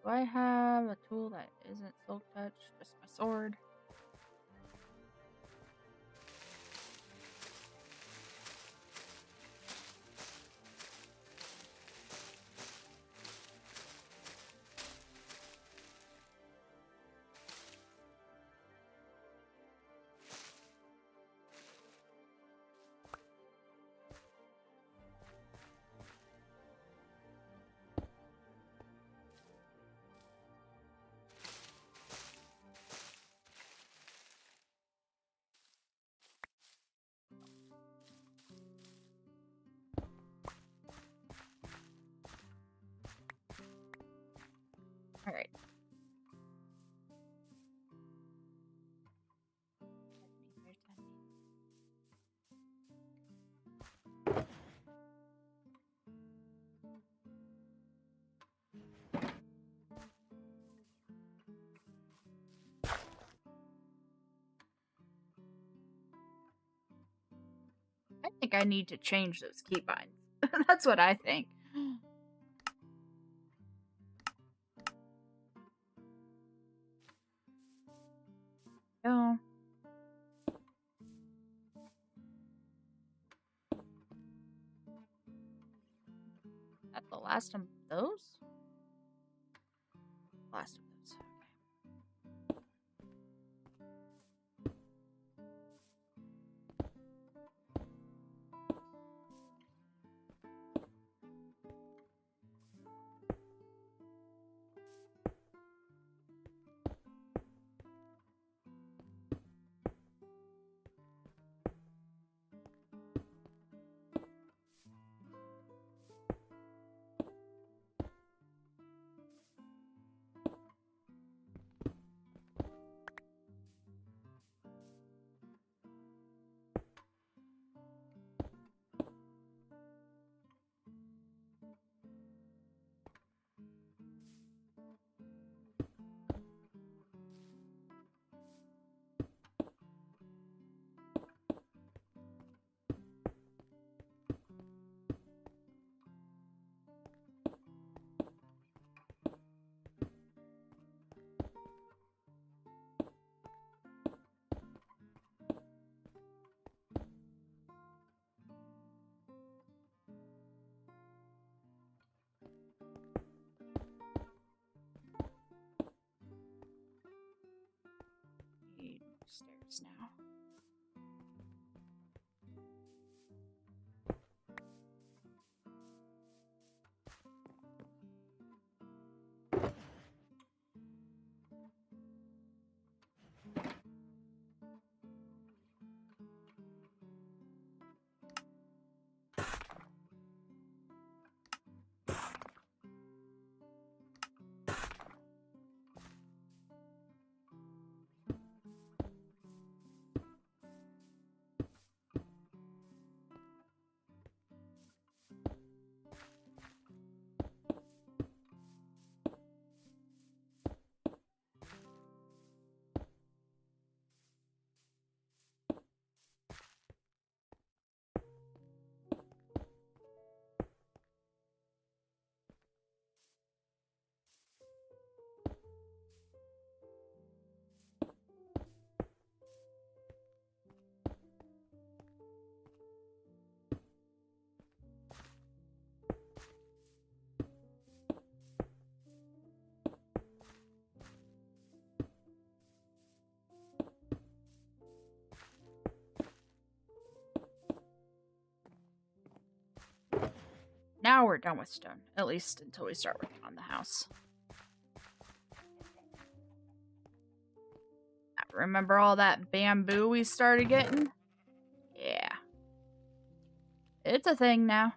Do I have a tool that isn't silk touch? Just my sword. All right. I think I need to change those keybinds. That's what I think. Go. At the last of those? Last of those. Need stairs now. Now we're done with stone, at least until we start working on the house. Remember all that bamboo we started getting? Yeah. It's a thing now.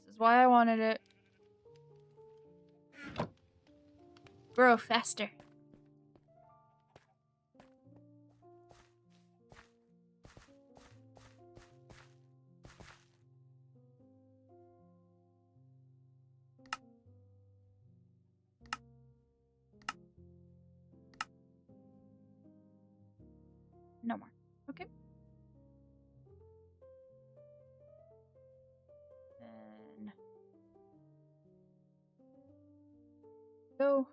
This is why I wanted it. Grow faster. Go.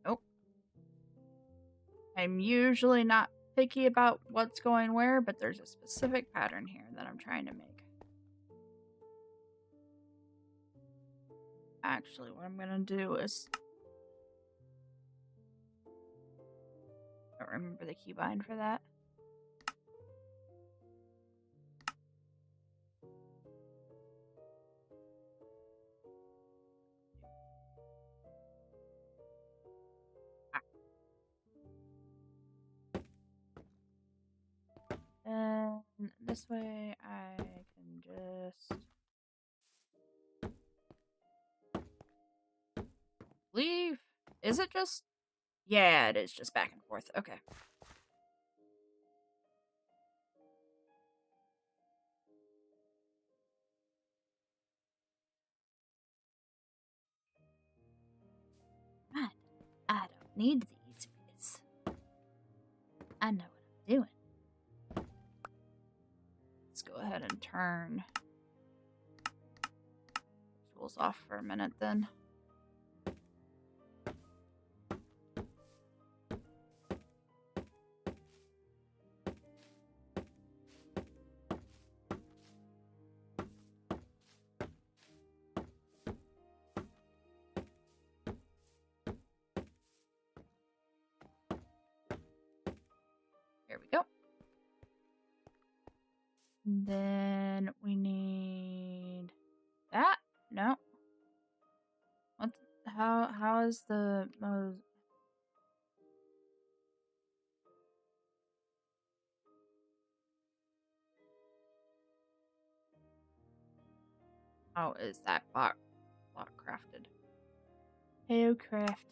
Nope. I'm usually not picky about what's going where, but there's a specific pattern here that I'm trying to make. Actually, what I'm gonna do is... I don't remember the keybind for that. And this way I can just leave. Is it just... Yeah, it is just back and forth. Okay. Right. I don't need these bits. I know what I'm doing. Let's go ahead and turn tools off for a minute then. Here we go. And then we need that. No. What? How is the How is that block crafted? Heyo craft.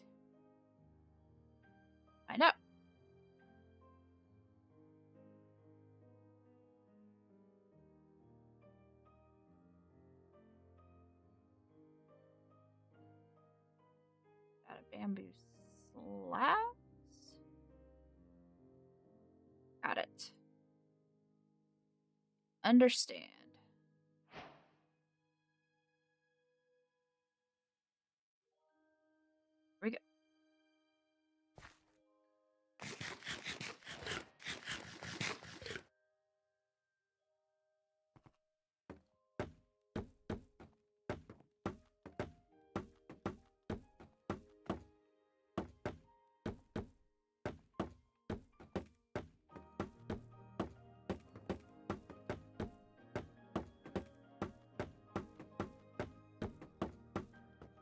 Find out. Got a bamboo slabs. Got it. Understand. Here we go.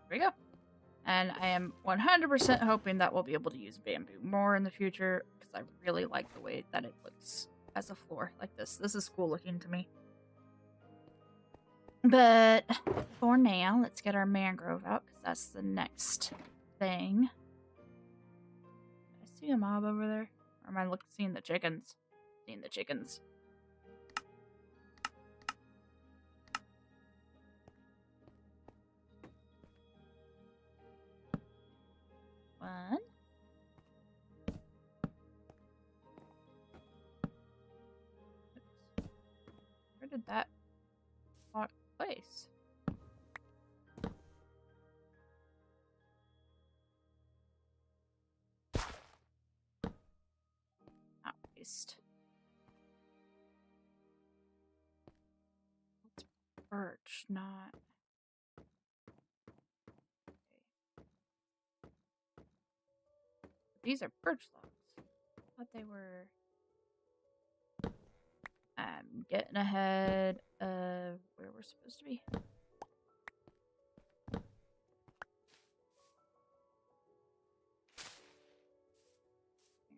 There we go. And I am 100% hoping that we'll be able to use bamboo more in the future, because I really like the way that it looks as a floor like this. This is cool looking to me. But for now, let's get our mangrove out, because that's the next thing. I see a mob over there? Or am I seeing the chickens? Seeing the chickens. One. Oops. Where did that block place? Not waste. It's birch, not... These are birch logs. I thought they were... I'm getting ahead of where we're supposed to be.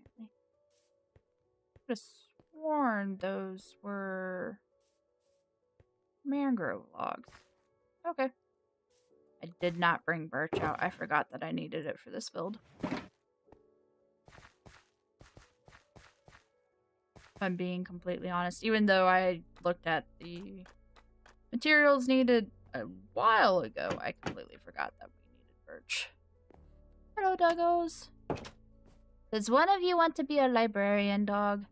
Apparently. I could have sworn those were mangrove logs. Okay. I did not bring birch out. I forgot that I needed it for this build. If I'm being completely honest, even though I looked at the materials needed a while ago, I completely forgot that we needed birch. Hello, doggos. Does one of you want to be a librarian dog?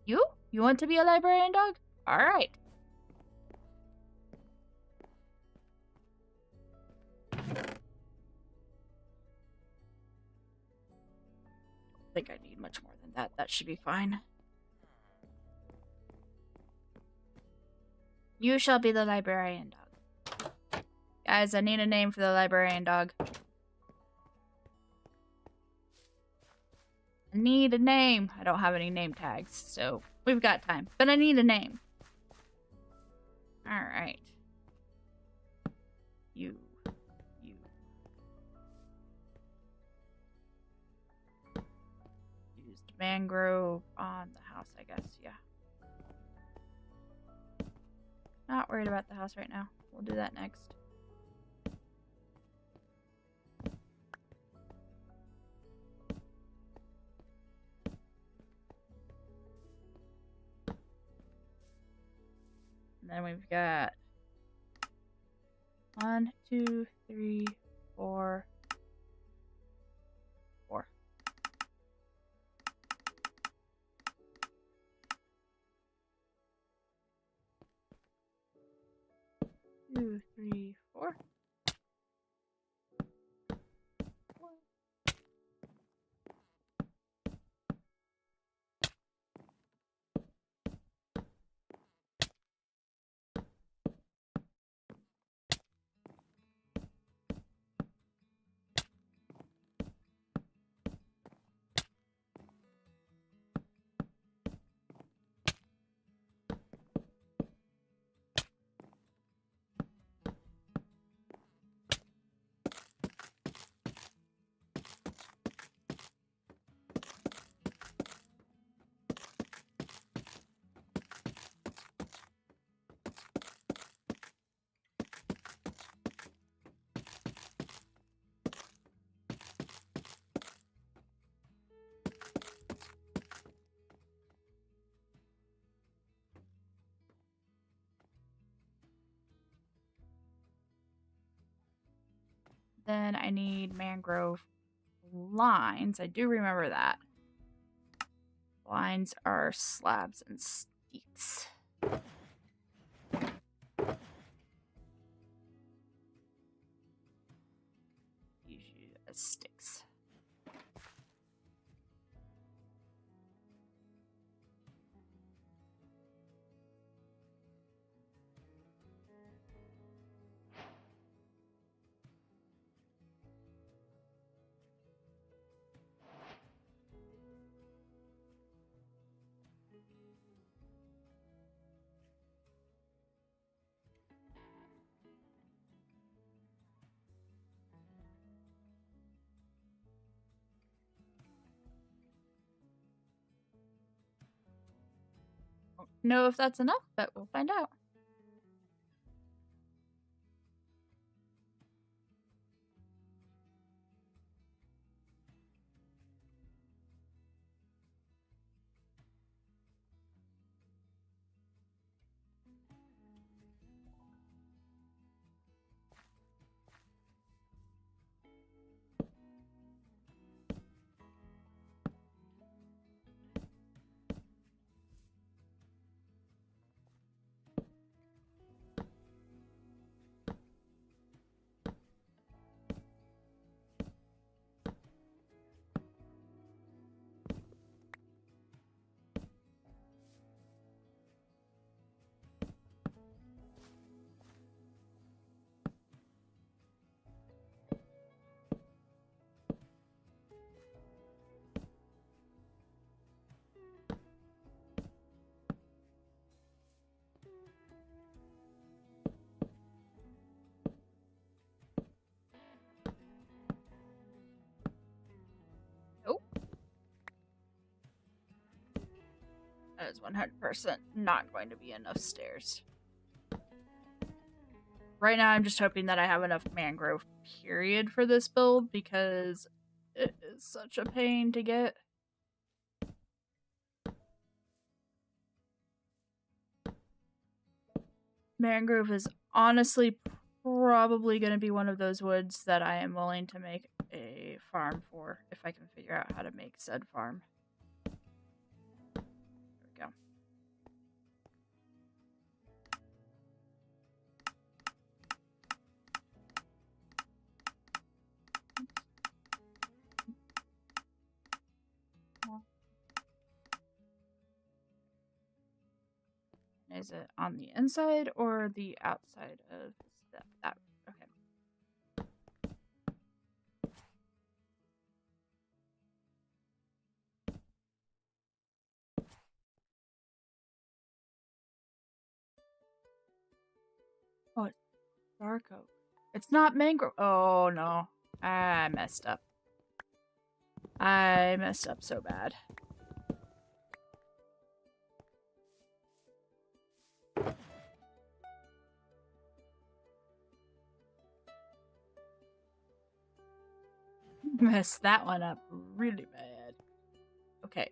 You? You want to be a librarian dog? Alright. I think I need much more than that. That should be fine. You shall be the librarian dog. Guys, I need a name for the librarian dog. I need a name. I don't have any name tags, so we've got time. But I need a name. Alright. You. Used mangrove on the house, I guess, yeah. Not worried about the house right now. We'll do that next. And then we've got 1, 2, 3, 4. 4. 2, 3, 4. Then I need mangrove lines. I do remember that. Lines are slabs and sticks. Use you as sticks. Don't know if that's enough, but we'll find out. Nope. That is 100% not going to be enough stairs. Right now, I'm just hoping that I have enough mangrove, period, for this build, because it is such a pain to get. Mangrove is honestly probably going to be one of those woods that I am willing to make a farm for, if I can figure out how to make said farm. There we go. Is it on the inside or the outside of that? Okay. Oh, it's dark oak. It's not mangrove. Oh, no. I messed up. I messed up so bad. Messed that one up really bad. Okay.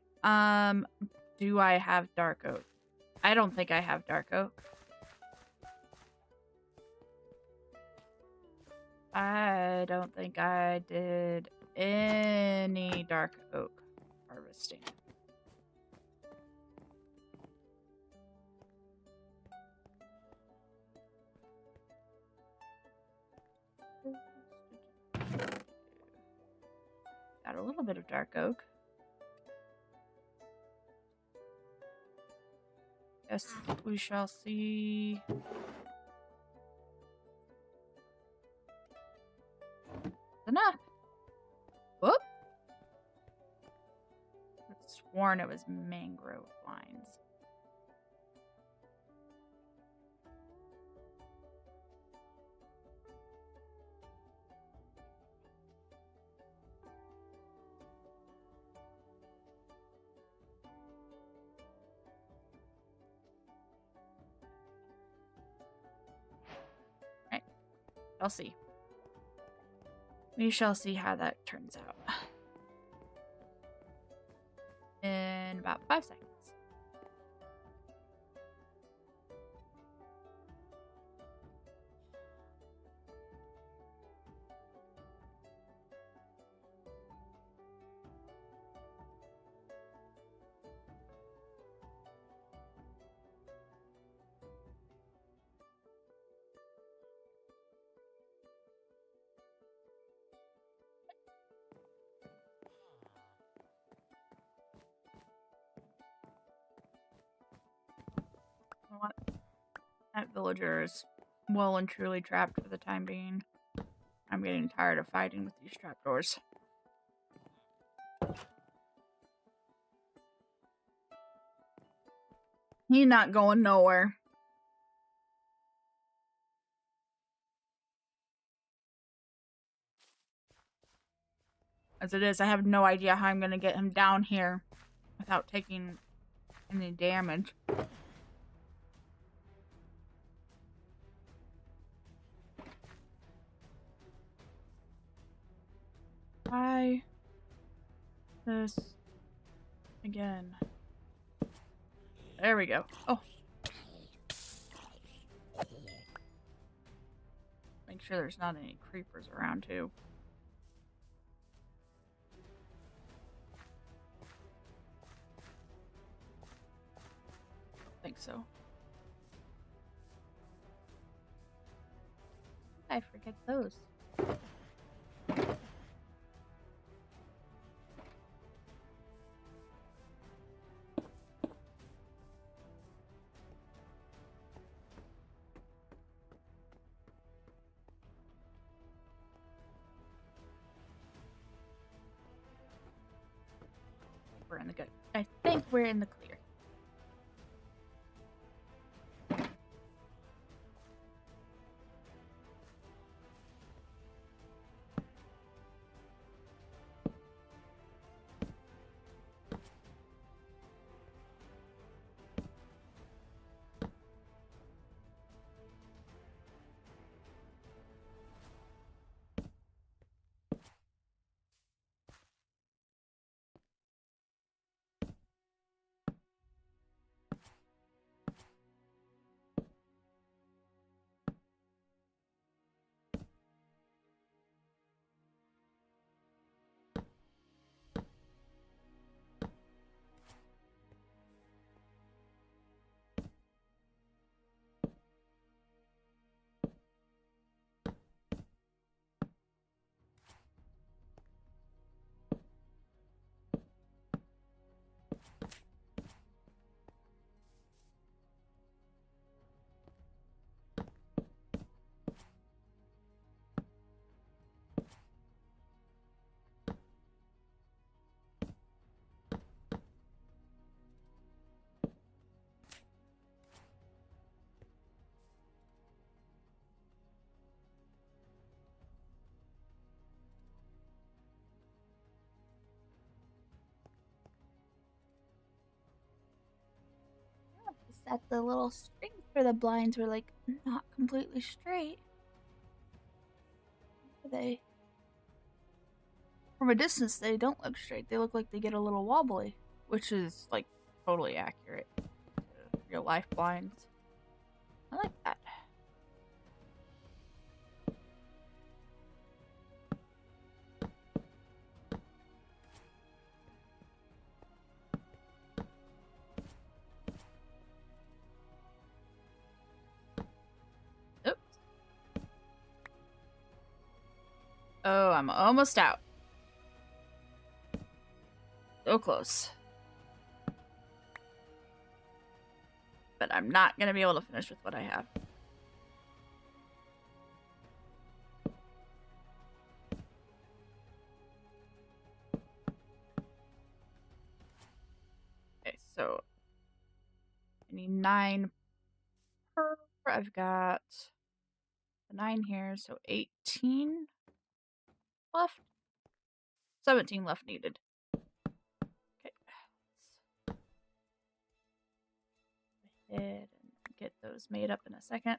Do I have dark oak? I don't think I have dark oak. I don't think I did any dark oak harvesting. Got a little bit of dark oak. Yes, we shall see. Enough. Whoop. I sworn it was mangrove vines. Right. I'll see. We shall see how that turns out. In about 5 seconds. What? That villager is well and truly trapped for the time being. I'm getting tired of fighting with these trapdoors. He's not going nowhere. As it is, I have no idea how I'm going to get him down here without taking any damage. Try this again. There we go. Oh. Make sure there's not any creepers around, too. I think so. I forget those. We're in the good. I think we're in the clear. that the little strings for the blinds were like not completely straight. They, from a distance, they don't look straight. They look like they get a little wobbly, which is like totally accurate to real life blinds. I like that. Oops. Oh, I'm almost out. So close. But I'm not going to be able to finish with what I have. Okay, so I need 9 per. I've got the 9 here, so 18 left. 17 left needed. Okay. Let's go ahead and get those made up in a second.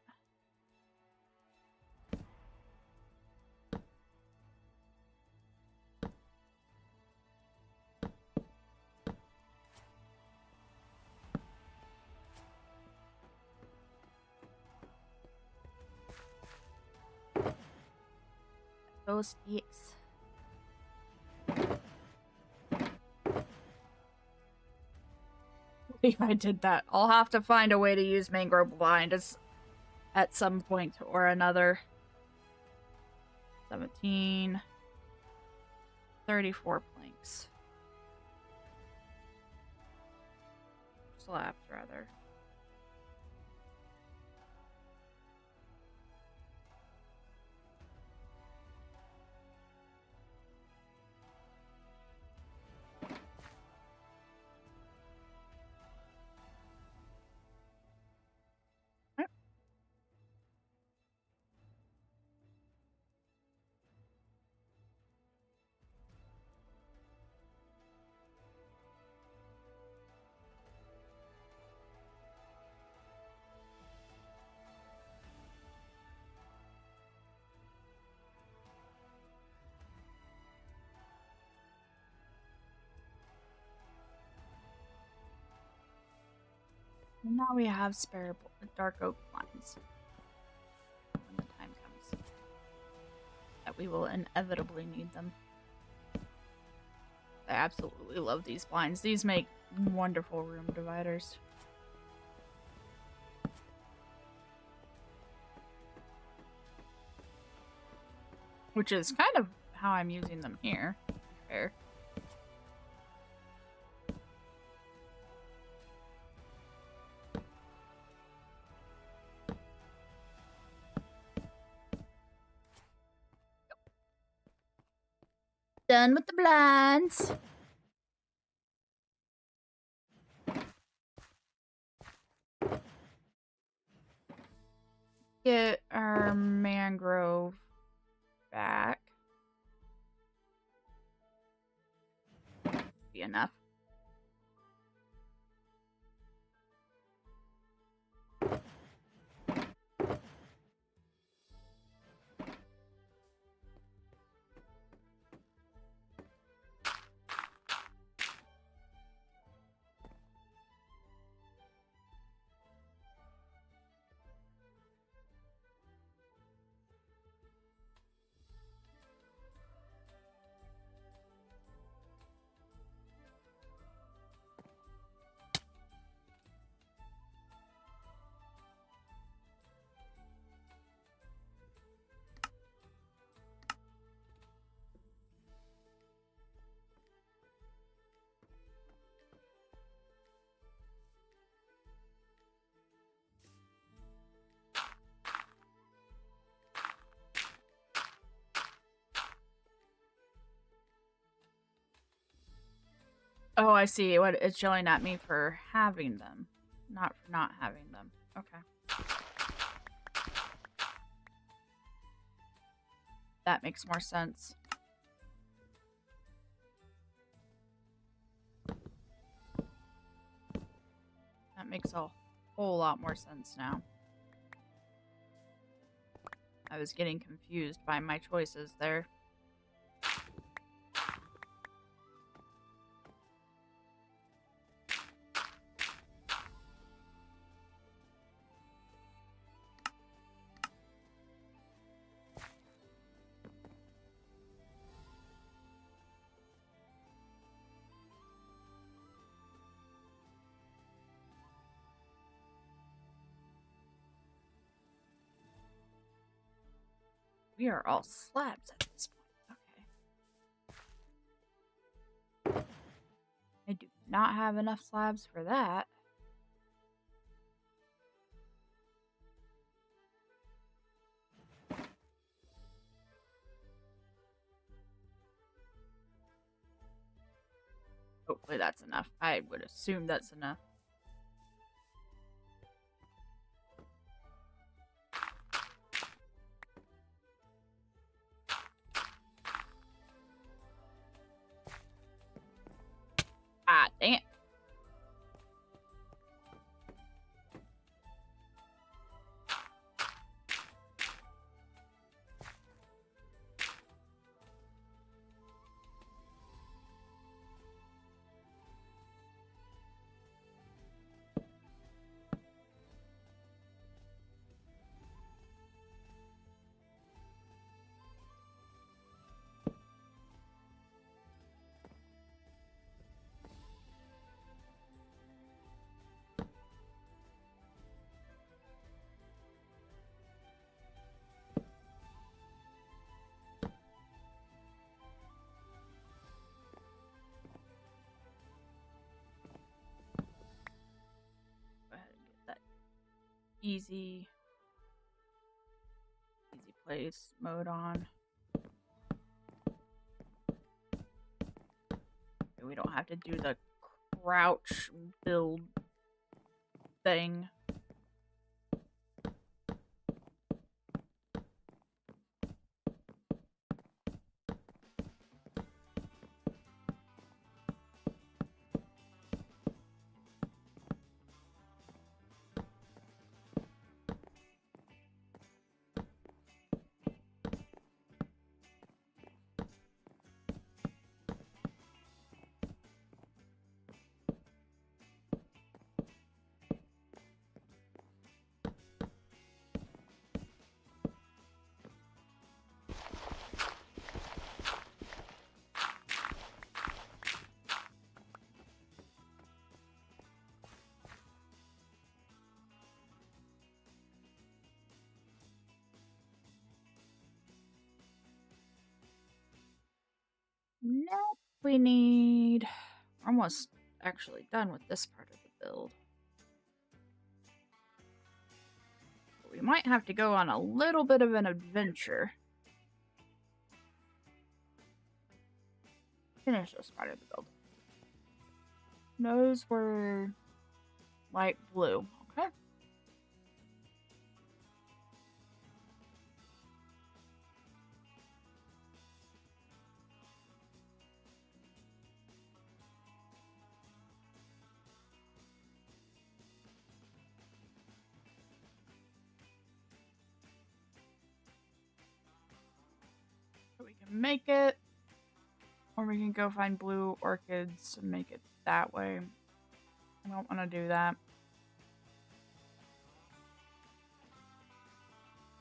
Those sticks. If I did that, I'll have to find a way to use mangrove blind at some point or another. 17, 34 planks. Slabs, rather. And now we have spare dark oak blinds. When the time comes that we will inevitably need them. I absolutely love these blinds. These make wonderful room dividers. Which is kind of how I'm using them here. Fair. Done with the blinds. Get our mangrove back. Be enough. Oh, I see. What it's yelling at me for having them, not for not having them. Okay. That makes more sense. That makes a whole lot more sense now. I was getting confused by my choices there. We are all slabs at this point. Okay. I do not have enough slabs for that. Hopefully that's enough. I would assume that's enough. Ah, dang it. Go ahead and get that easy place mode on. We don't have to do the crouch build thing. Nope, we need... We're almost actually done with this part of the build. We might have to go on a little bit of an adventure. Finish this part of the build. Those were light blue. Okay. So we can make it, or we can go find blue orchids and make it that way. I don't want to do that.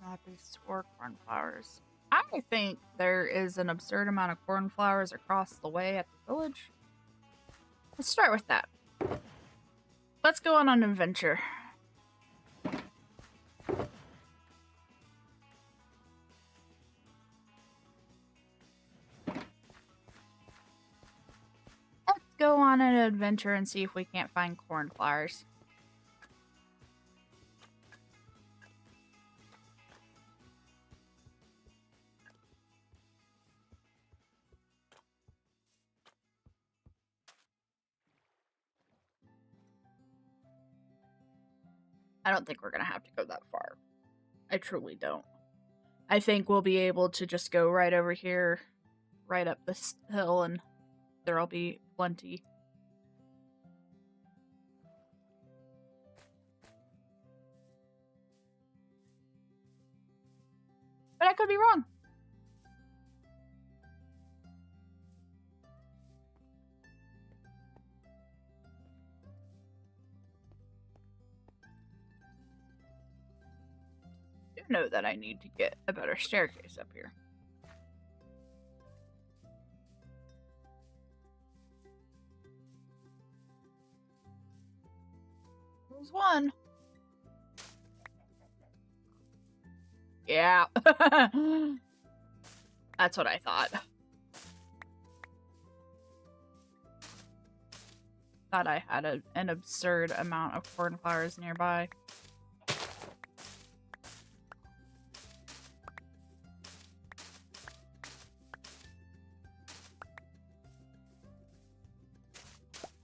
Lapis or cornflowers. I think there is an absurd amount of cornflowers across the way at the village. Let's start with that. Let's go on an adventure. Let's go on an adventure and see if we can't find cornflowers. I don't think we're going to have to go that far. I truly don't. I think we'll be able to just go right over here, right up this hill, and there'll be plenty. But I could be wrong. I do know that I need to get a better staircase up here. There's one. Yeah. That's what I thought. Thought I had an absurd amount of cornflowers nearby.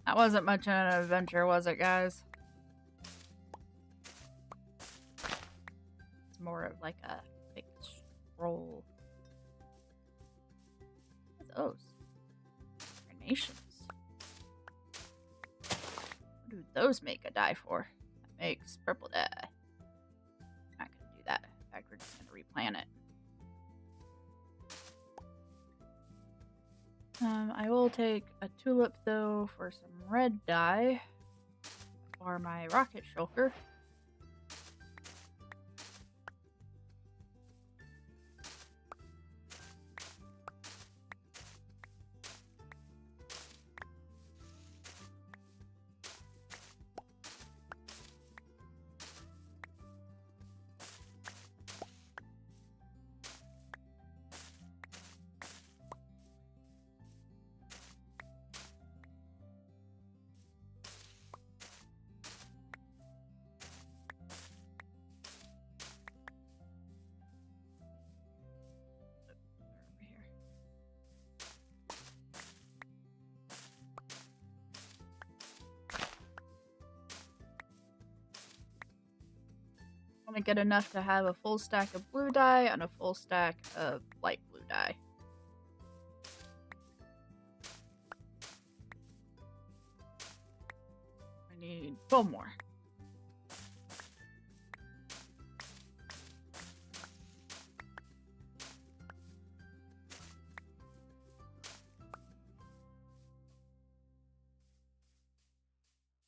That wasn't much of an adventure, was it, guys? It's more of like a big stroll. What are those? Carnations. What do those make a dye for? That makes purple dye. I'm not gonna do that. In fact, we're just gonna replant it. I will take a tulip though for some red dye for my rocket shulker. Want to get enough to have a full stack of blue dye and a full stack of light blue dye. I need 12 more.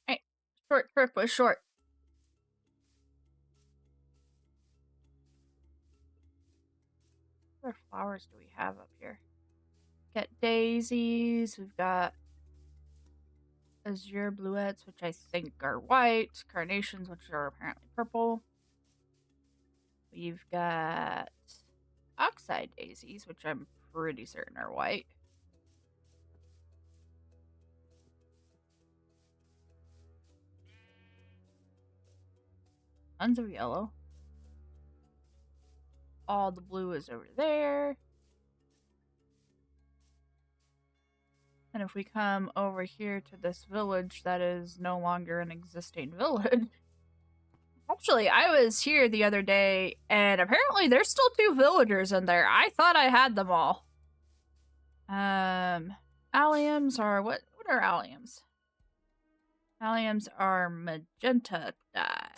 Hey, short trip was short. What other flowers do we have up here? Got daisies. We've got azure bluettes, which I think are white. Carnations, which are apparently purple. We've got oxide daisies, which I'm pretty certain are white. Tons of yellow. All the blue is over there. And if we come over here to this village that is no longer an existing village. Actually, I was here the other day, and apparently there's still 2 villagers in there. I thought I had them all. Alliums are... What are alliums? Alliums are magenta dye.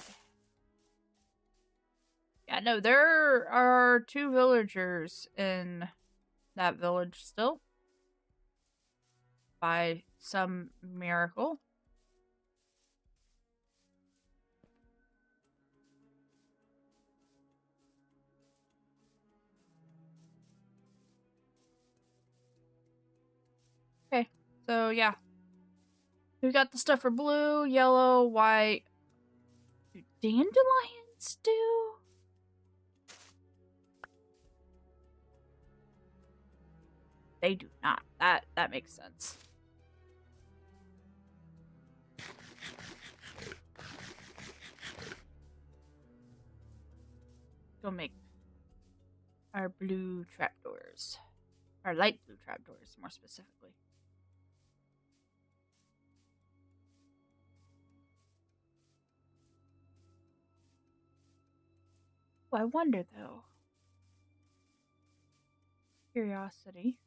Yeah, no, there are 2 villagers in that village still. By some miracle. Okay, so yeah. We got the stuff for blue, yellow, white. Do dandelions do? They do not. That makes sense. Go make our blue trapdoors. Our light blue trapdoors, more specifically. Oh, I wonder though. Curiosity.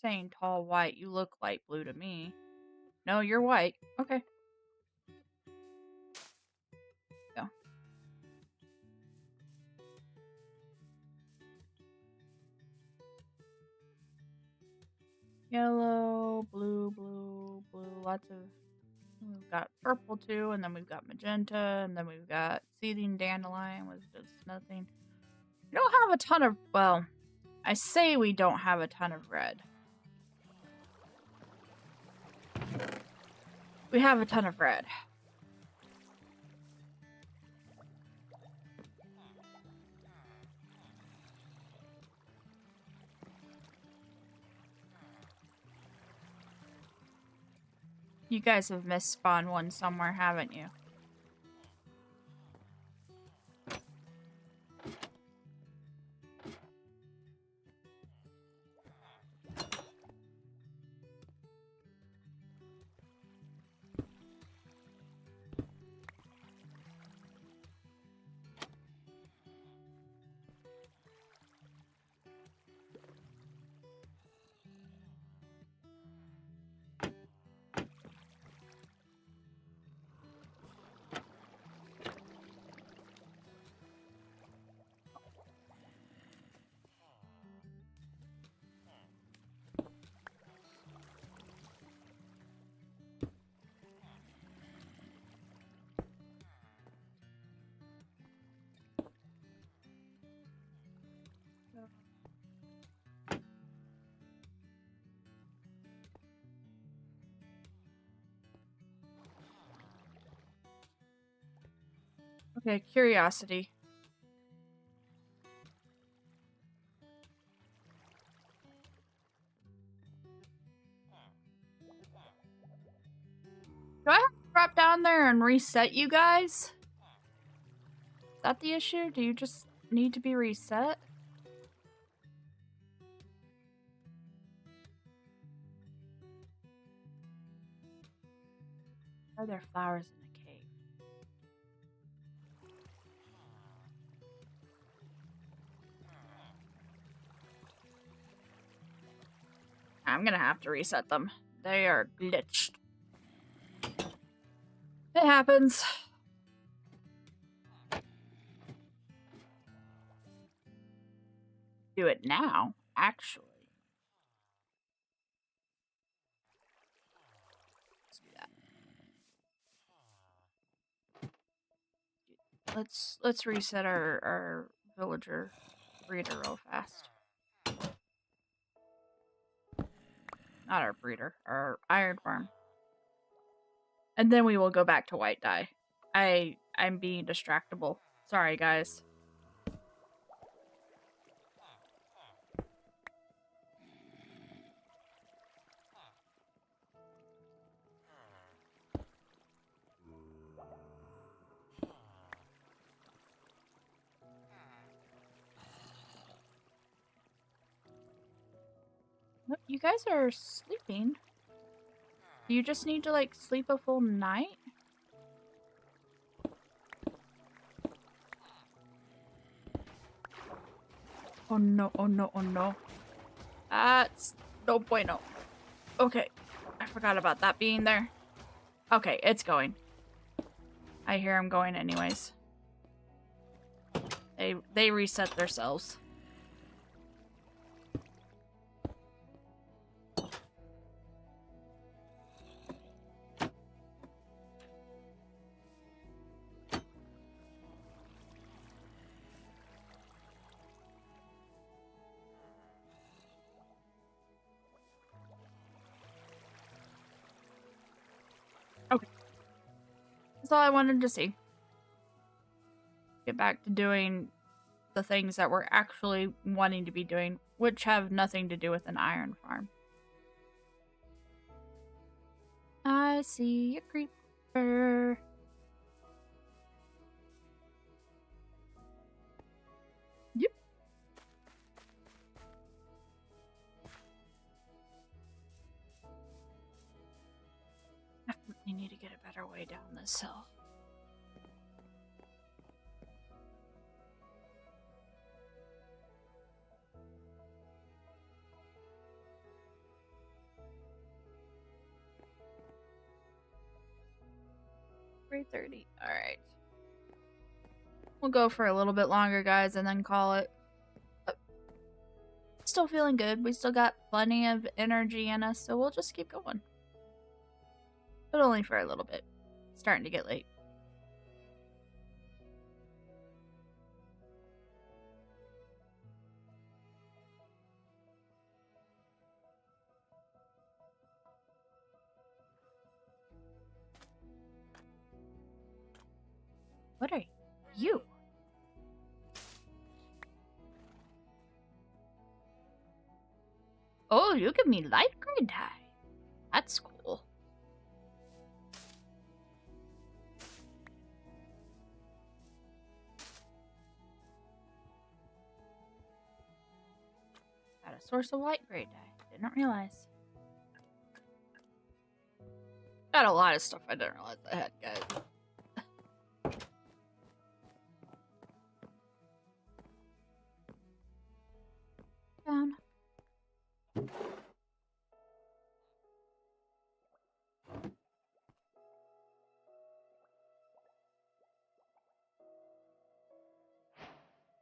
Saying tall white, you look light blue to me. No, you're white. Okay. Yellow, blue, blue, blue. Lots of. We've got purple too, and then we've got magenta, and then we've got seething dandelion with just nothing. We don't have a ton of. Well, I say we don't have a ton of red. We have a ton of red. You guys have misspawned one somewhere, haven't you? Okay, curiosity. Do I have to drop down there and reset you guys? Is that the issue? Do you just need to be reset? Are there flowers in the cave? I'm gonna have to reset them. They are glitched. It happens. Do it now, actually. Let's do that. Let's reset our villager breeder real fast. Not our breeder, our iron farm. And then we will go back to white dye. I'm being distractible. Sorry, guys. Look, you guys are sleeping. Do you just need to, like, sleep a full night? Oh no, oh no, oh no. That's no bueno. Okay, I forgot about that being there. Okay, it's going. I hear him going anyways. They reset themselves. Okay. That's all I wanted to see. Get back to doing the things that we're actually wanting to be doing, which have nothing to do with an iron farm. I see a creeper. Yep. Definitely need to get a better way down this hill. $3:30. Alright. We'll go for a little bit longer, guys, and then call it. still feeling good. We still got plenty of energy in us, so we'll just keep going. But only for a little bit. It's starting to get late. What are you? Oh, you give me light gray dye. That's cool. Got a source of light gray dye. Didn't realize. Got a lot of stuff I didn't realize I had, guys. Down.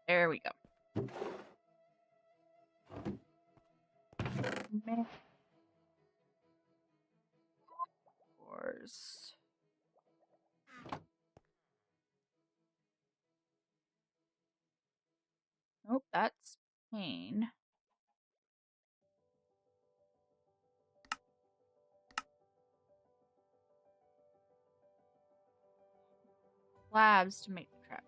There we go. Metaphors. Nope, that's pain. Slabs to make the trap.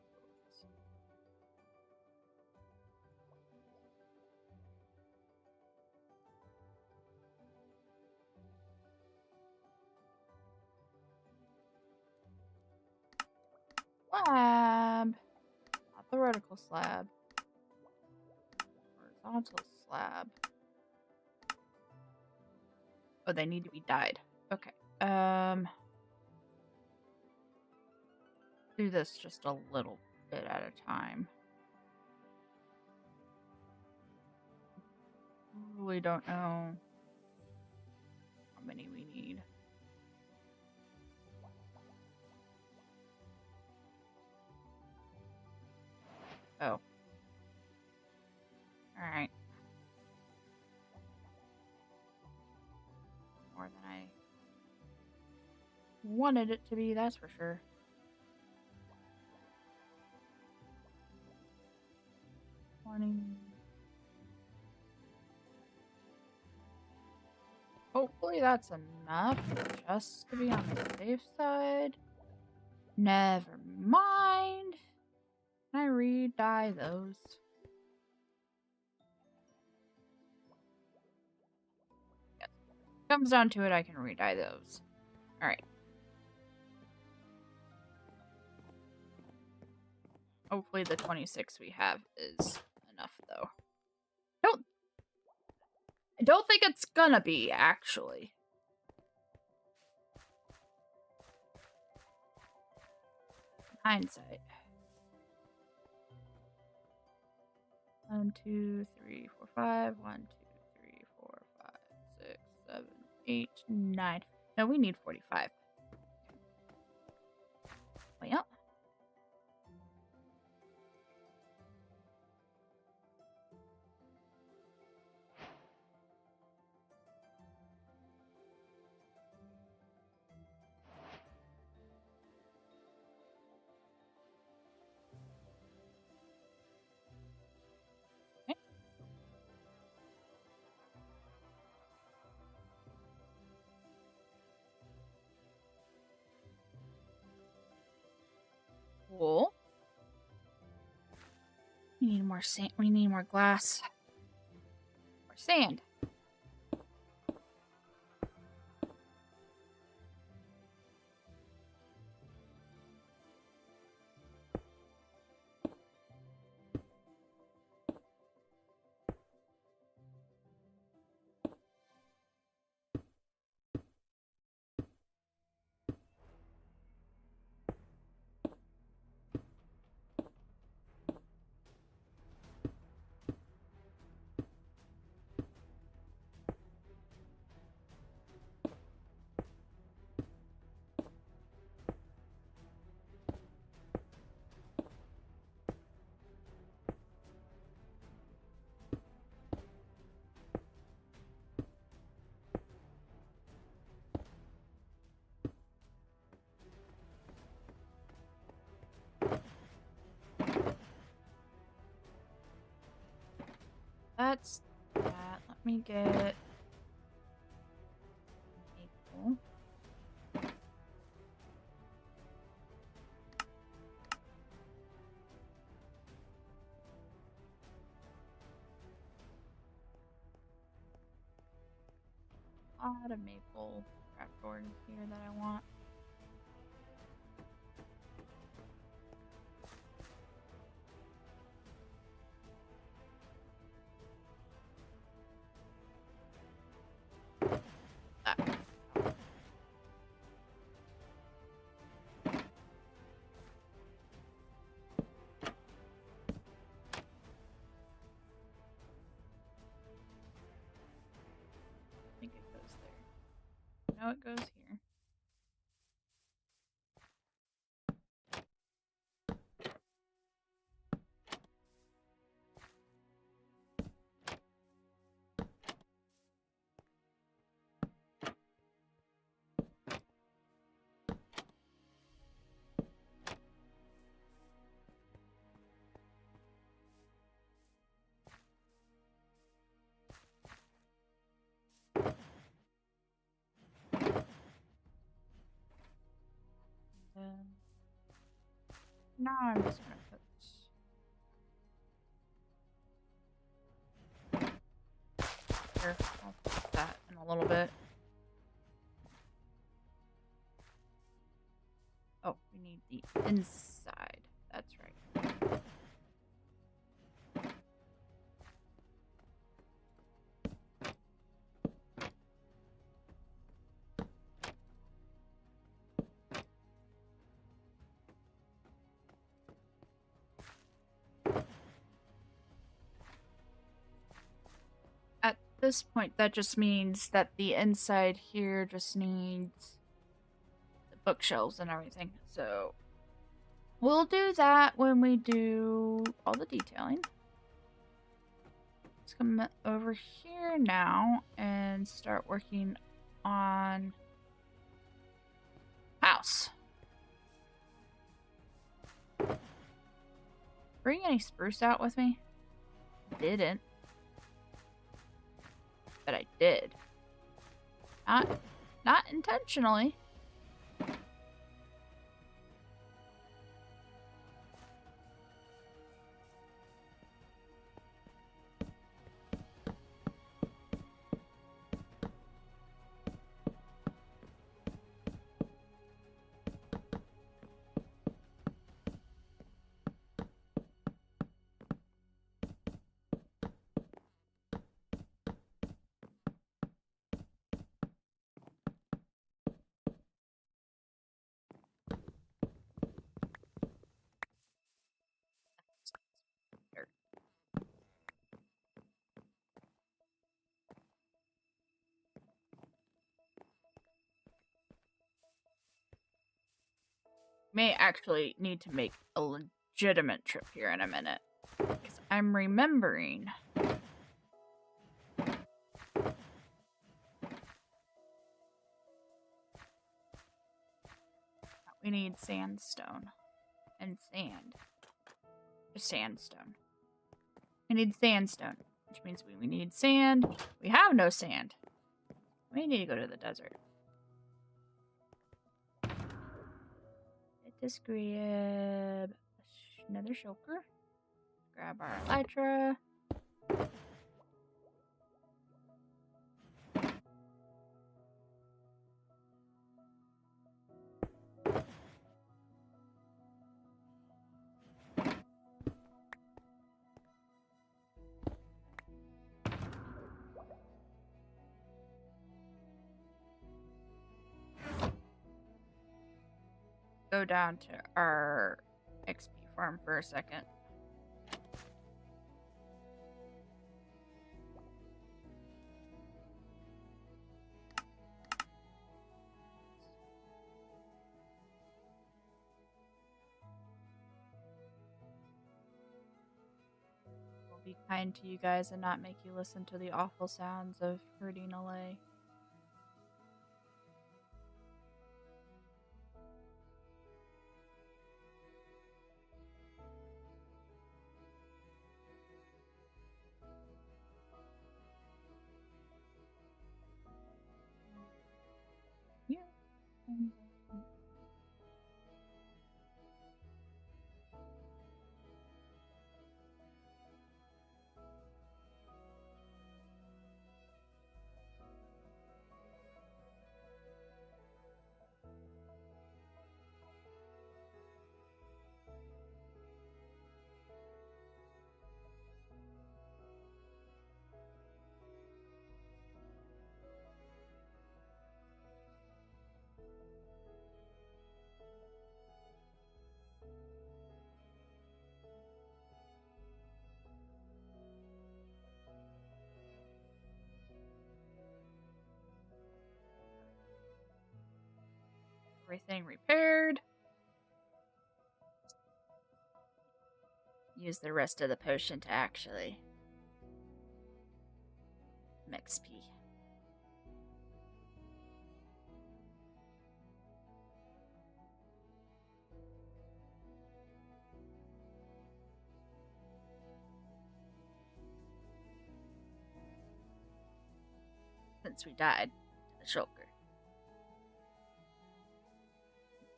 Slab. Not the vertical slab. Horizontal slab. Oh, they need to be dyed. Okay. Do this just a little bit at a time. Really don't know how many we need. Oh. Alright. More than I wanted it to be, that's for sure. Hopefully that's enough just to be on the safe side. Never mind. Can I re-dye those? Yes. Comes down to it, I can re-dye those. Alright. Hopefully the 26 we have is enough, though. I don't think it's gonna be, actually. Hindsight. 1, 2, 3, 4, 5. 1, 2, 3, 4, 5, 6, 7, 8, 9. No, we need 45. Well. Cool. We need more sand. We need more glass. More sand. me get maple. A lot of maple trapdoors here that I want. I think it goes there. No, it goes here. Now I'm just gonna put here. I'll put that in a little bit. Oh, we need the inside. That's right. At this point, that just means that the inside here just needs the bookshelves and everything. So we'll do that when we do all the detailing. Let's come over here now and start working on house. Bring any spruce out with me? Didn't. But I did. Not intentionally. May actually need to make a legitimate trip here in a minute. Because I'm remembering. We need sandstone and sand. Just sandstone. We need sandstone, which means we need sand. We have no sand. We need to go to the desert. Let us grab another shulker. Grab our elytra. Go down to our XP farm for a second. We'll be kind to you guys and not make you listen to the awful sounds of herding away. everything repaired. Use the rest of the potion to actually XP. Since we died to the shulker.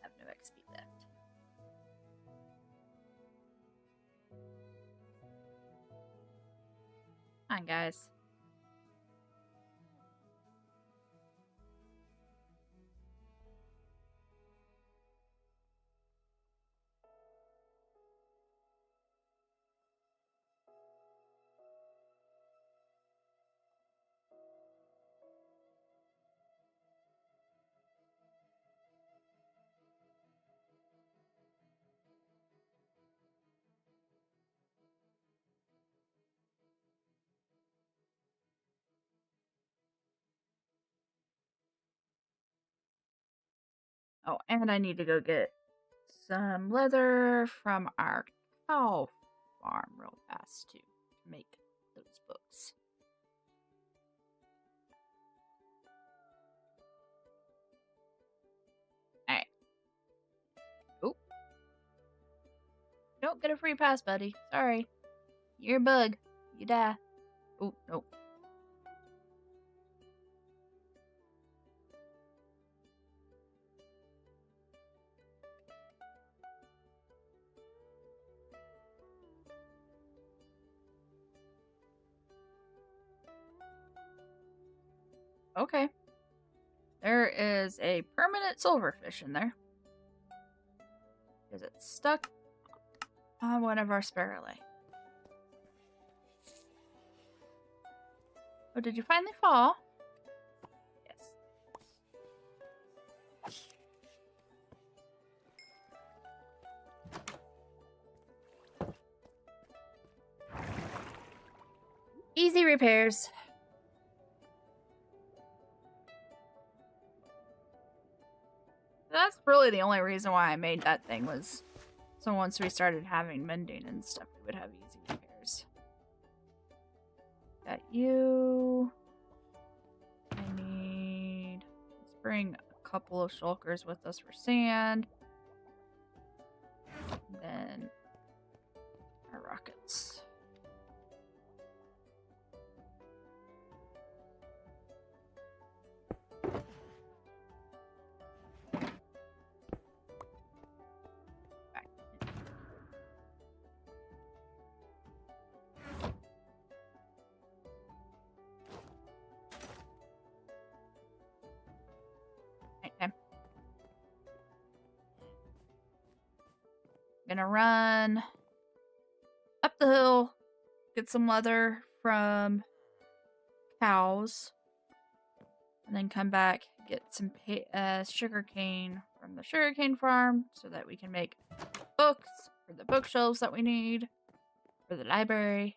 Have no XP left. Come on, guys. Oh, and I need to go get some leather from our cow farm real fast to make those books. Alright. Oh. Don't get a free pass, buddy. Sorry. You're a bug. You die. Oh, no. Okay. There is a permanent silverfish in there. Because it's stuck on one of our sparrowlay. Oh, did you finally fall? Yes. Easy repairs. That's really the only reason why I made that thing was so once we started having mending and stuff, we would have easy repairs. Got you. I need... Let's bring a couple of shulkers with us for sand. And then our rockets. Gonna run up the hill, get some leather from cows, and then come back, get some sugarcane from the sugarcane farm so that we can make books for the bookshelves that we need for the library.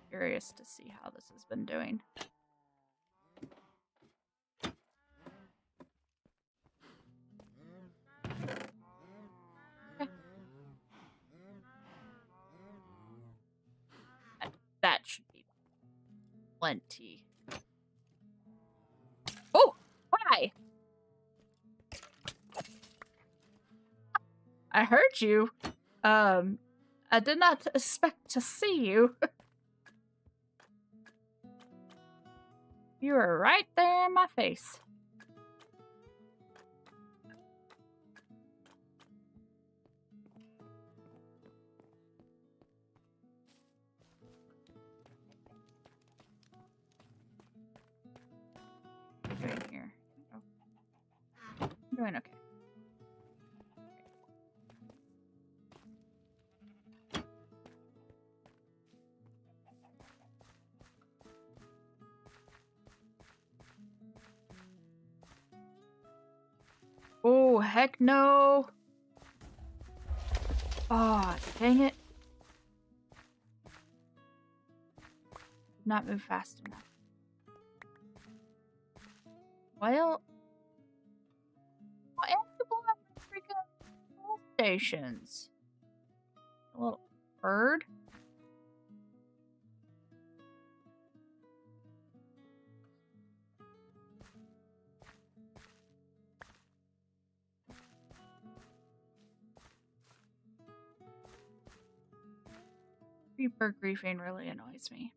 Curious to see how this has been doing. That should be plenty. Oh, hi! I heard you. I did not expect to see you. You were right there in my face. What are you doing here? Oh. I'm doing okay. Oh, heck no. Oh, dang it. not move fast enough. Well, why are people at freaking fuel stations? A little bird? Creeper griefing really annoys me.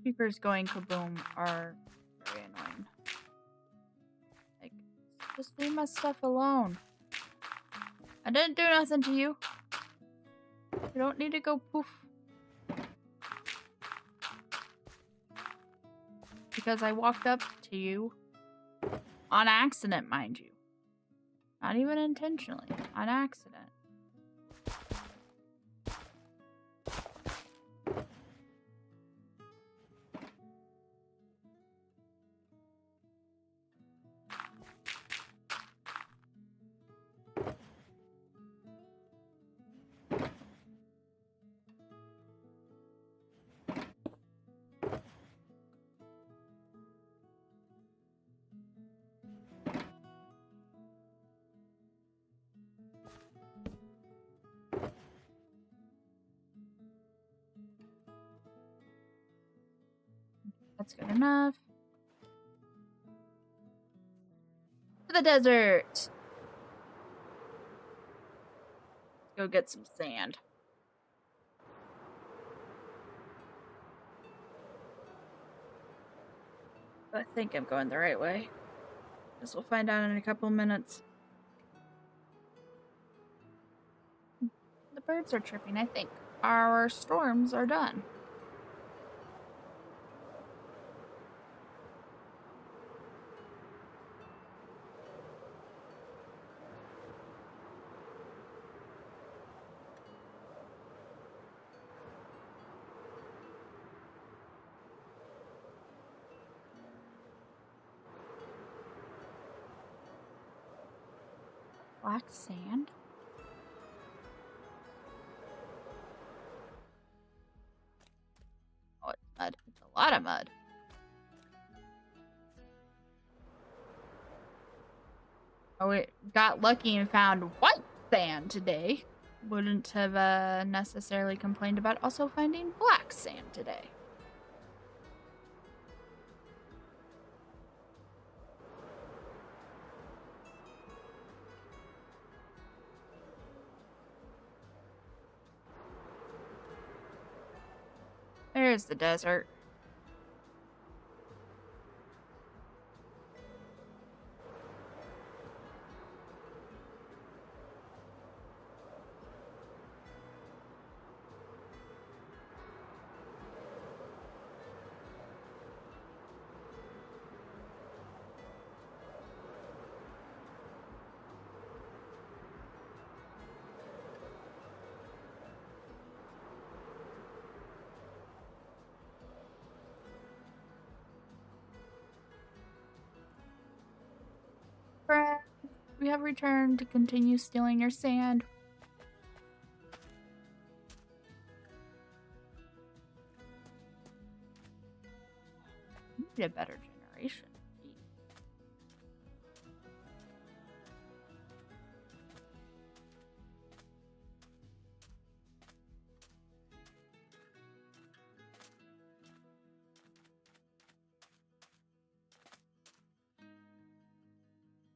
Creepers going kaboom are very annoying. Like, just leave my stuff alone. I didn't do nothing to you. You don't need to go poof. Because I walked up to you on accident, mind you. Not even intentionally, on accident. That's good enough. To the desert! Let's go get some sand. I think I'm going the right way. Guess we'll find out in a couple minutes. The birds are chirping, I think. Our storms are done. Black sand? Oh, it's mud. It's a lot of mud. Oh, we got lucky and found white sand today. Wouldn't have necessarily complained about also finding black sand today. There's the desert. Friend, we have returned to continue stealing your sand. We need a better generation.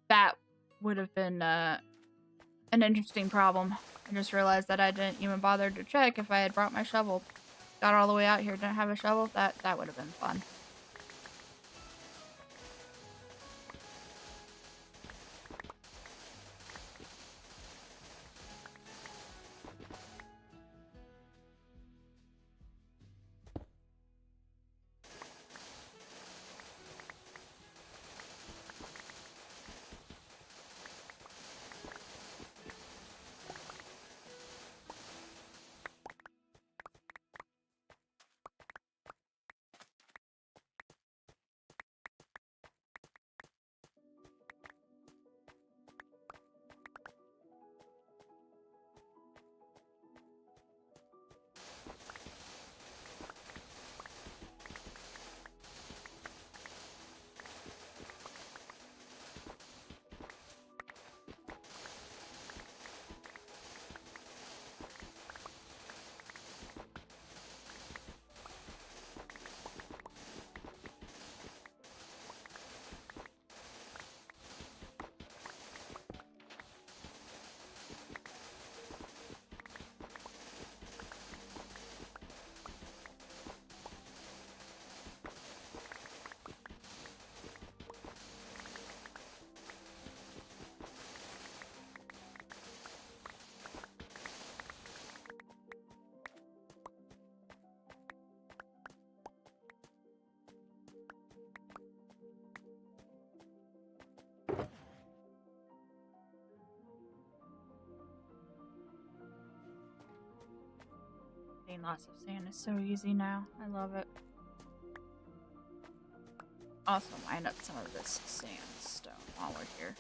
That would have been an interesting problem. I just realized that I didn't even bother to check if I had brought my shovel. Got all the way out here, didn't have a shovel. That would have been fun. Getting lots of sand is so easy now. I love it. Also mine up some of this sandstone while we're here.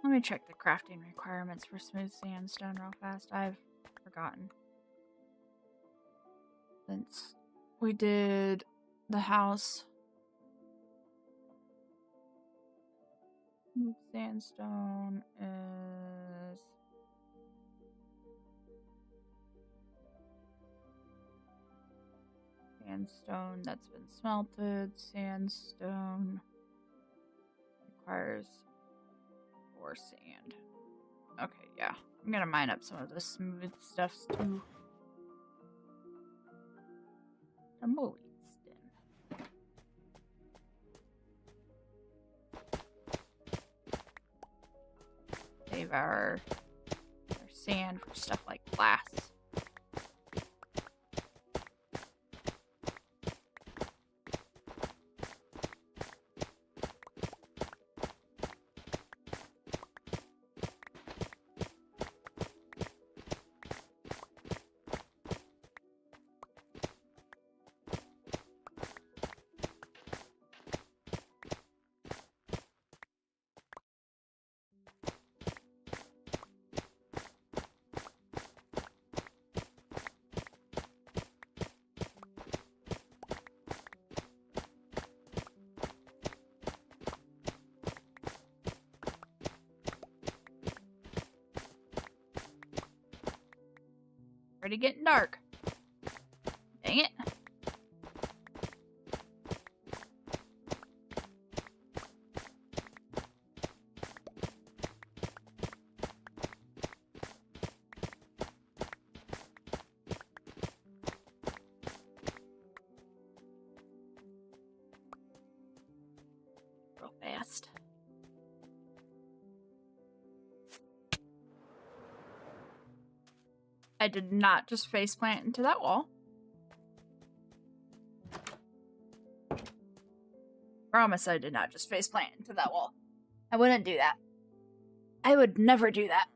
Let me check the crafting requirements for smooth sandstone real fast. I've forgotten. Since we did the house. Smooth sandstone is... Sandstone that's been smelted. Sandstone requires 4 sand. Okay, yeah. I'm gonna mine up some of the smooth stuffs too. Tumbleweed stem. Save our sand for stuff like glass. Already getting dark. Dang it. Real fast. I did not just faceplant into that wall. Promise I did not just faceplant into that wall. I wouldn't do that. I would never do that.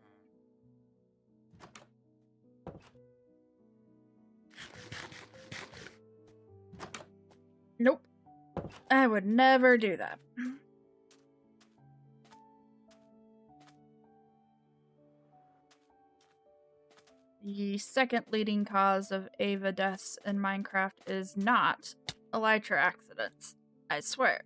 Nope. I would never do that. The second leading cause of Ava deaths in Minecraft is not elytra accidents. I swear.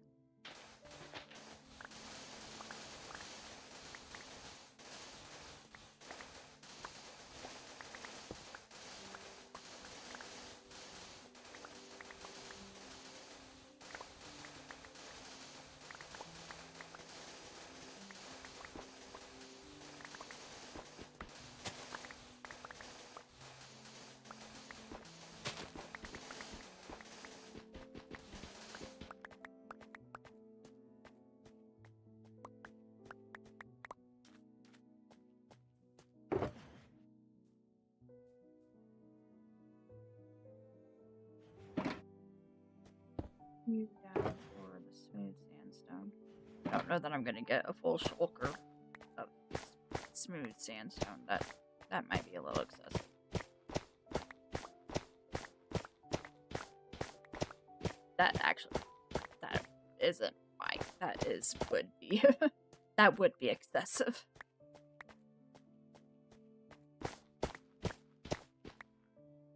You down for the smooth sandstone. I don't know that I'm gonna get a full shulker of smooth sandstone. That might be a little excessive. That isn't why. Would be that would be excessive.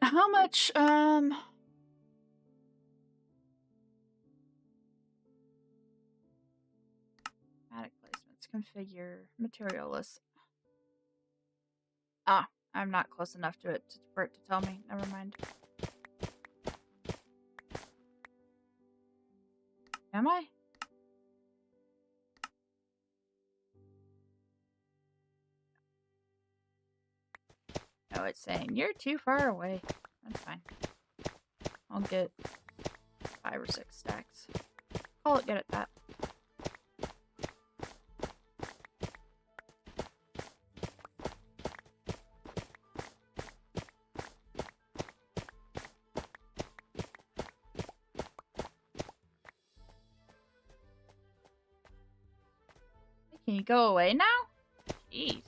How much configure material list. Ah, I'm not close enough to it for it to tell me. Never mind. Am I? No, it's saying you're too far away. That's fine. I'll get 5 or 6 stacks. Call it good at that. Can you go away now? Jeez.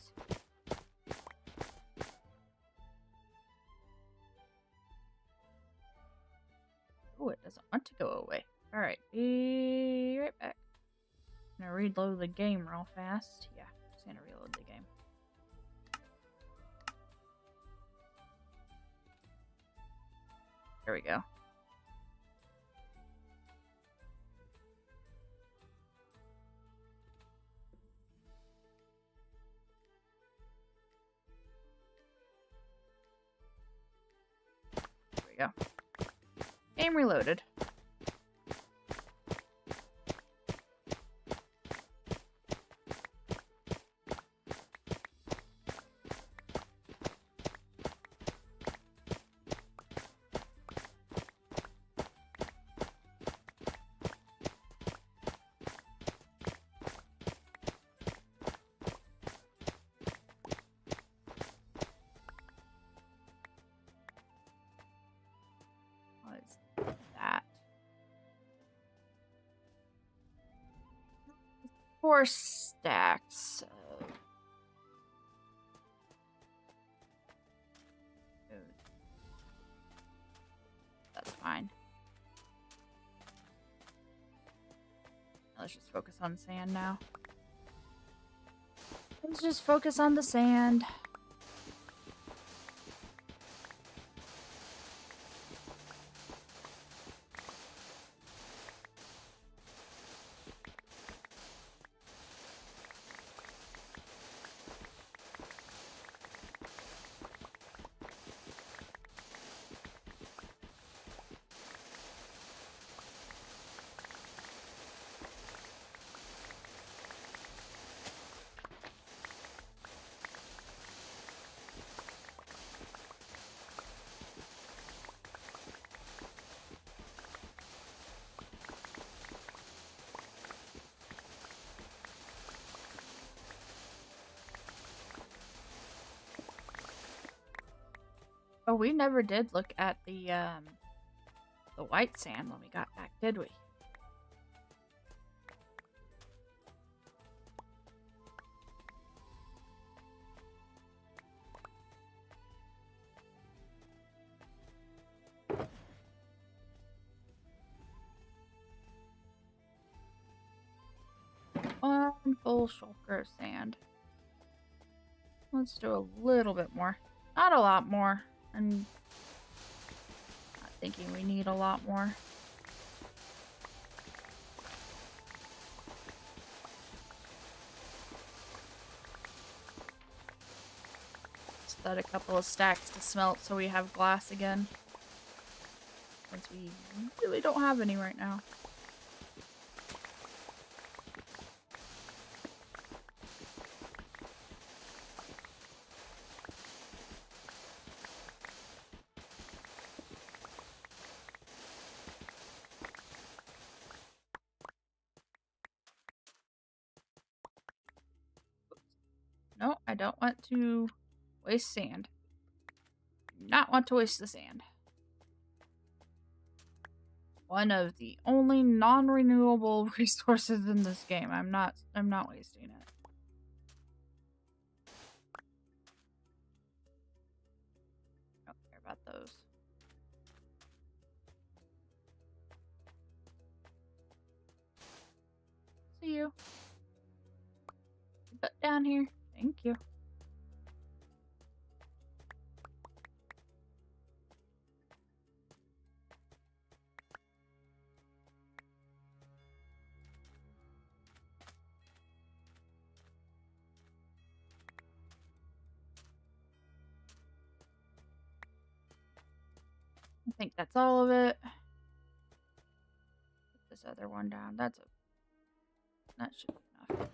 Oh, it doesn't want to go away. Alright, be right back. I'm gonna reload the game real fast. Yeah, just gonna reload the game. There we go. There we go. Game reloaded. What is that? 4 stacks. That's fine. Let's just focus on sand now. Let's just focus on the sand. Oh, we never did look at the white sand when we got back, did we? One full shulker of sand. Let's do a little bit more. Not a lot more. I'm not thinking we need a lot more. Set a couple of stacks to smelt so we have glass again. Since we really don't have any right now. No, I don't want to waste sand. Not want to waste the sand. One of the only non-renewable resources in this game. I'm not wasting it. I don't care about those. See you. Put down here. Thank you. I think that's all of it. Put this other one down. That should be enough.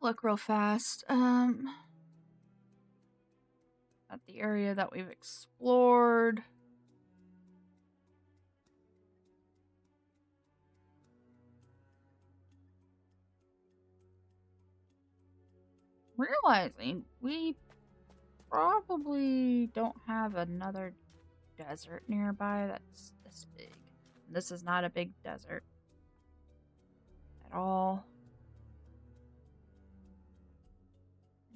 look real fast. At the area that we've explored. Realizing we probably don't have another desert nearby that's this big. This is not a big desert at all.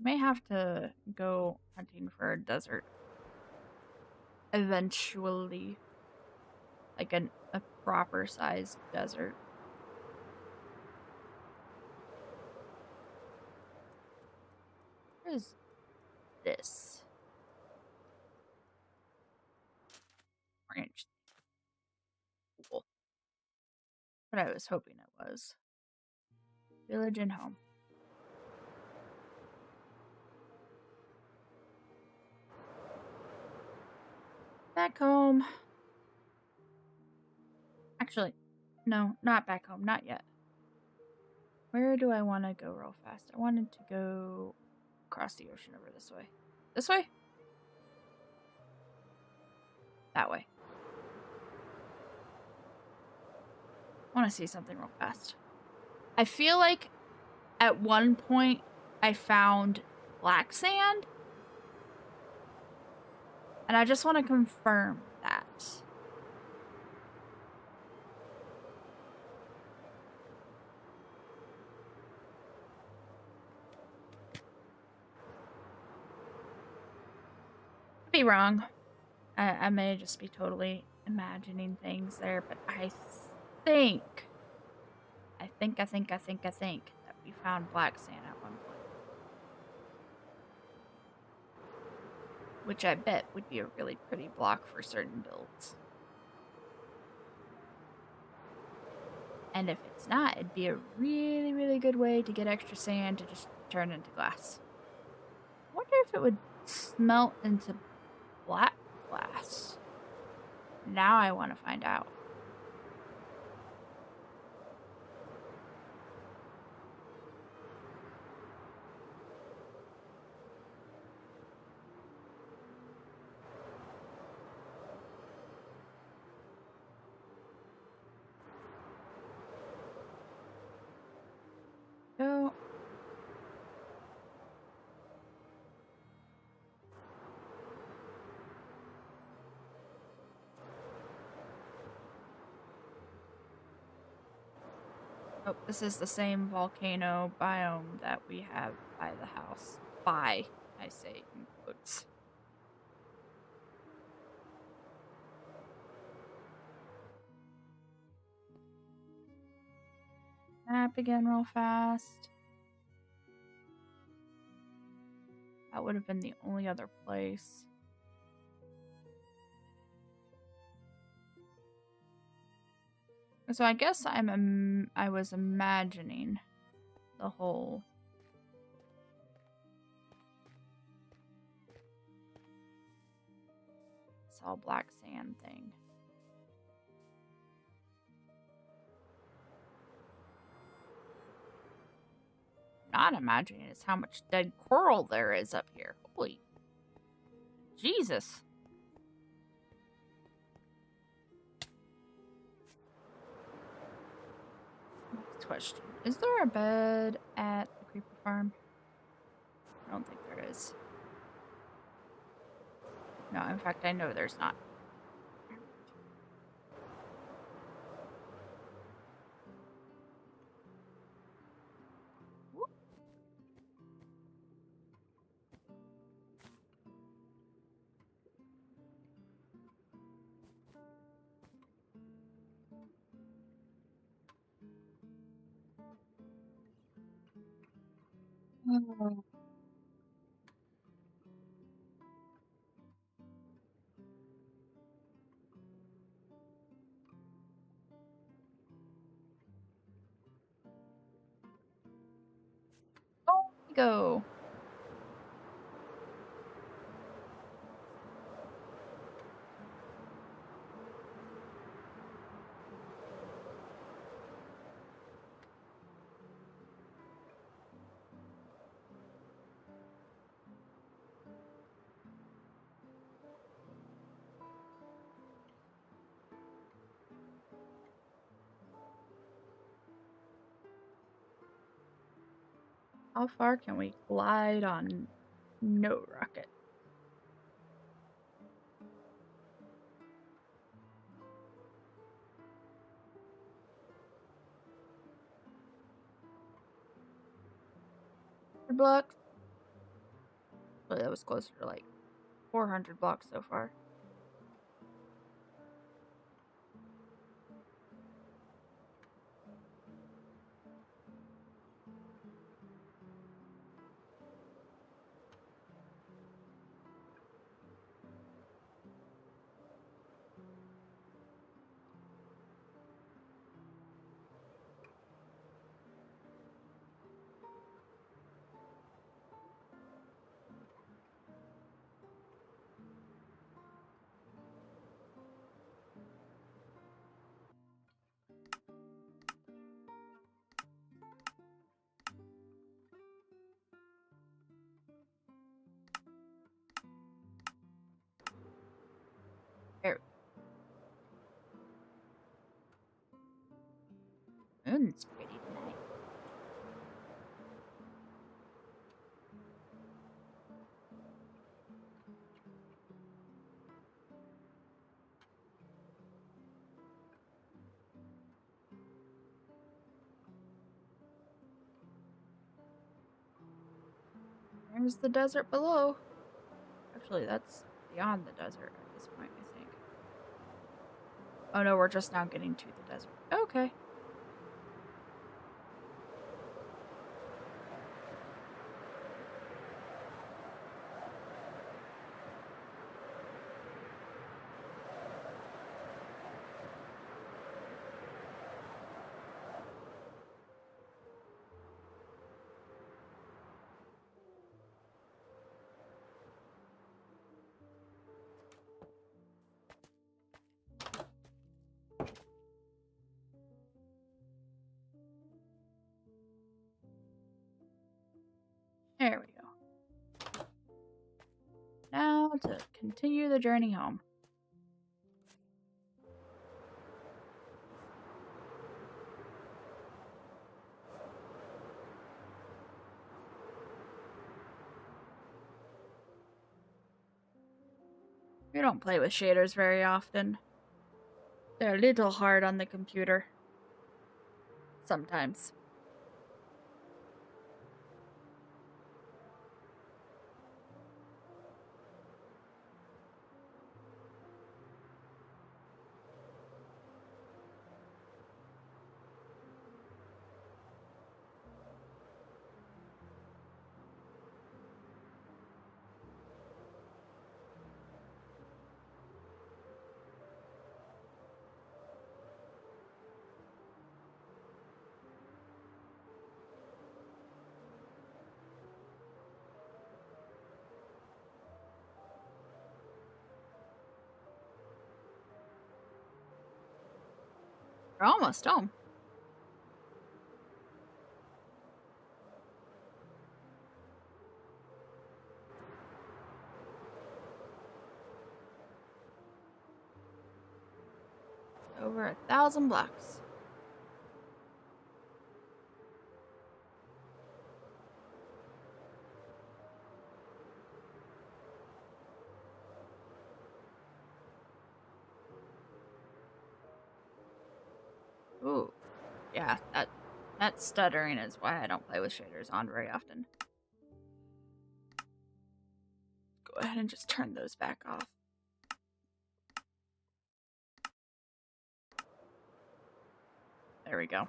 May have to go hunting for a desert eventually, like a proper sized desert. What is this? Orange. Cool. What I was hoping it was. Village and home. Back home. Actually, no, not back home. Not yet. Where do I want to go real fast? I wanted to go across the ocean over this way. This way? That way. I want to see something real fast. I feel like at one point I found black sand. And I just want to confirm that. Could be wrong. I may just be totally imagining things there, but I think that we found black sand at one point. Which I bet would be a really pretty block for certain builds. And if it's not, it'd be a really, really good way to get extra sand to just turn into glass. I wonder if it would smelt into black glass. Now I want to find out. So, oh, this is the same volcano biome that we have by the house. By, I say in quotes. Map again real fast. That would have been the only other place. So I guess I was imagining the whole it's all black sand thing. Not imagining is how much dead coral there is up here. Holy Jesus. Next question. Is there a bed at the creeper farm? I don't think there is. No, in fact, I know there's not. Oh. Oh, we go. How far can we glide on no rocket? Blocks? Well, that was closer to like 400 blocks so far. There. Moon's pretty tonight. There's the desert below. Actually, that's beyond the desert at this point, I think. Oh no, we're just now getting to the desert. Okay. There we go. Now to continue the journey home. We don't play with shaders very often. They're a little hard on the computer. Sometimes. We're almost home. Over 1,000 blocks. Ooh. Yeah, that stuttering is why I don't play with shaders on very often. Go ahead and just turn those back off. There we go.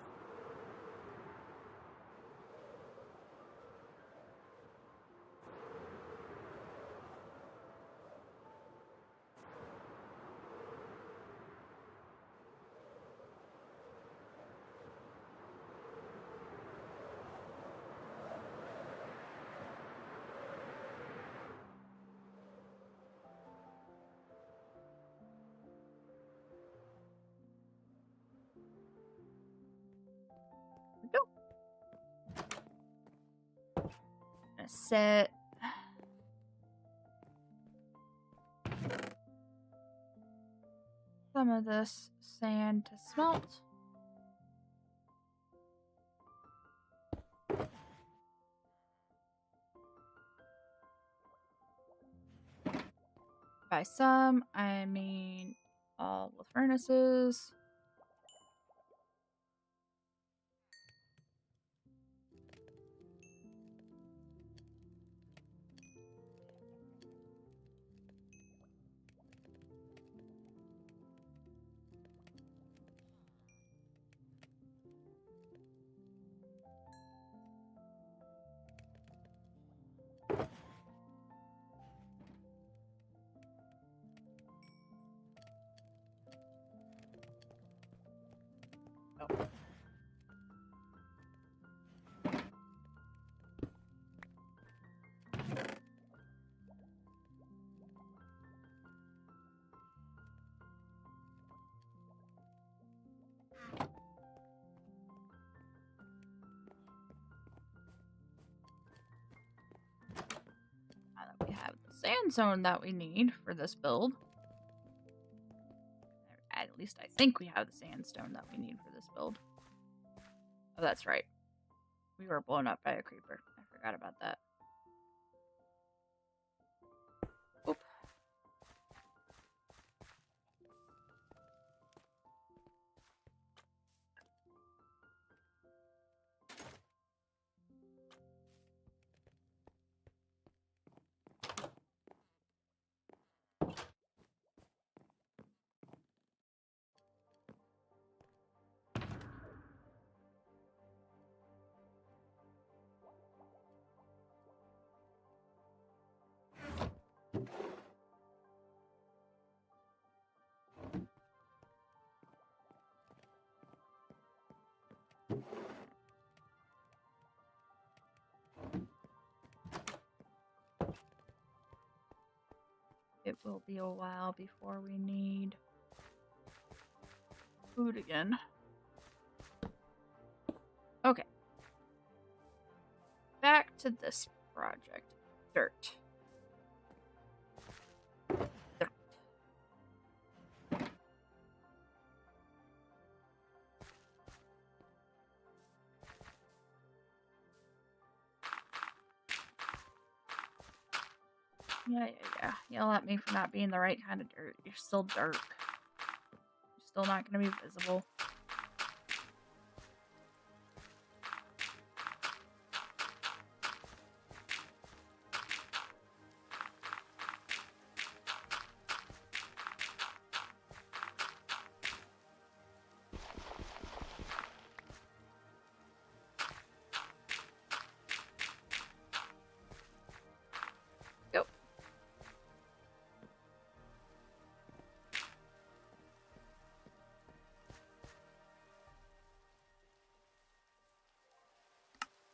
Go. Gonna set some of this sand to smelt. By some, I mean all the furnaces. Now that we have the sandstone that we need for this build. At least I think we have the sandstone that we need for this build. Oh, that's right. We were blown up by a creeper. I forgot about that. Oop. It will be a while before we need food again. Okay. Back to this project. Dirt. Dirt. Yeah. Yell at me for not being the right kind of dirt. You're still dirt. You're still not going to be visible. Go.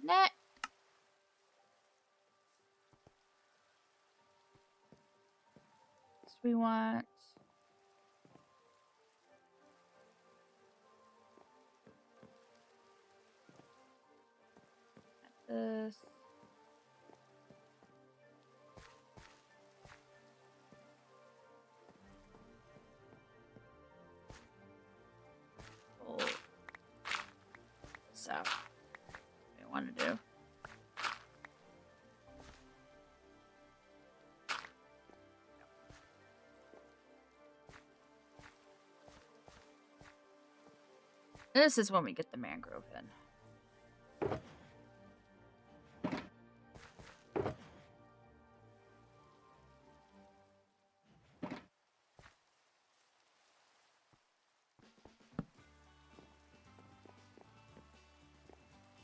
Next. We want this. Pull this out. What I want to do. This is when we get the mangrove in.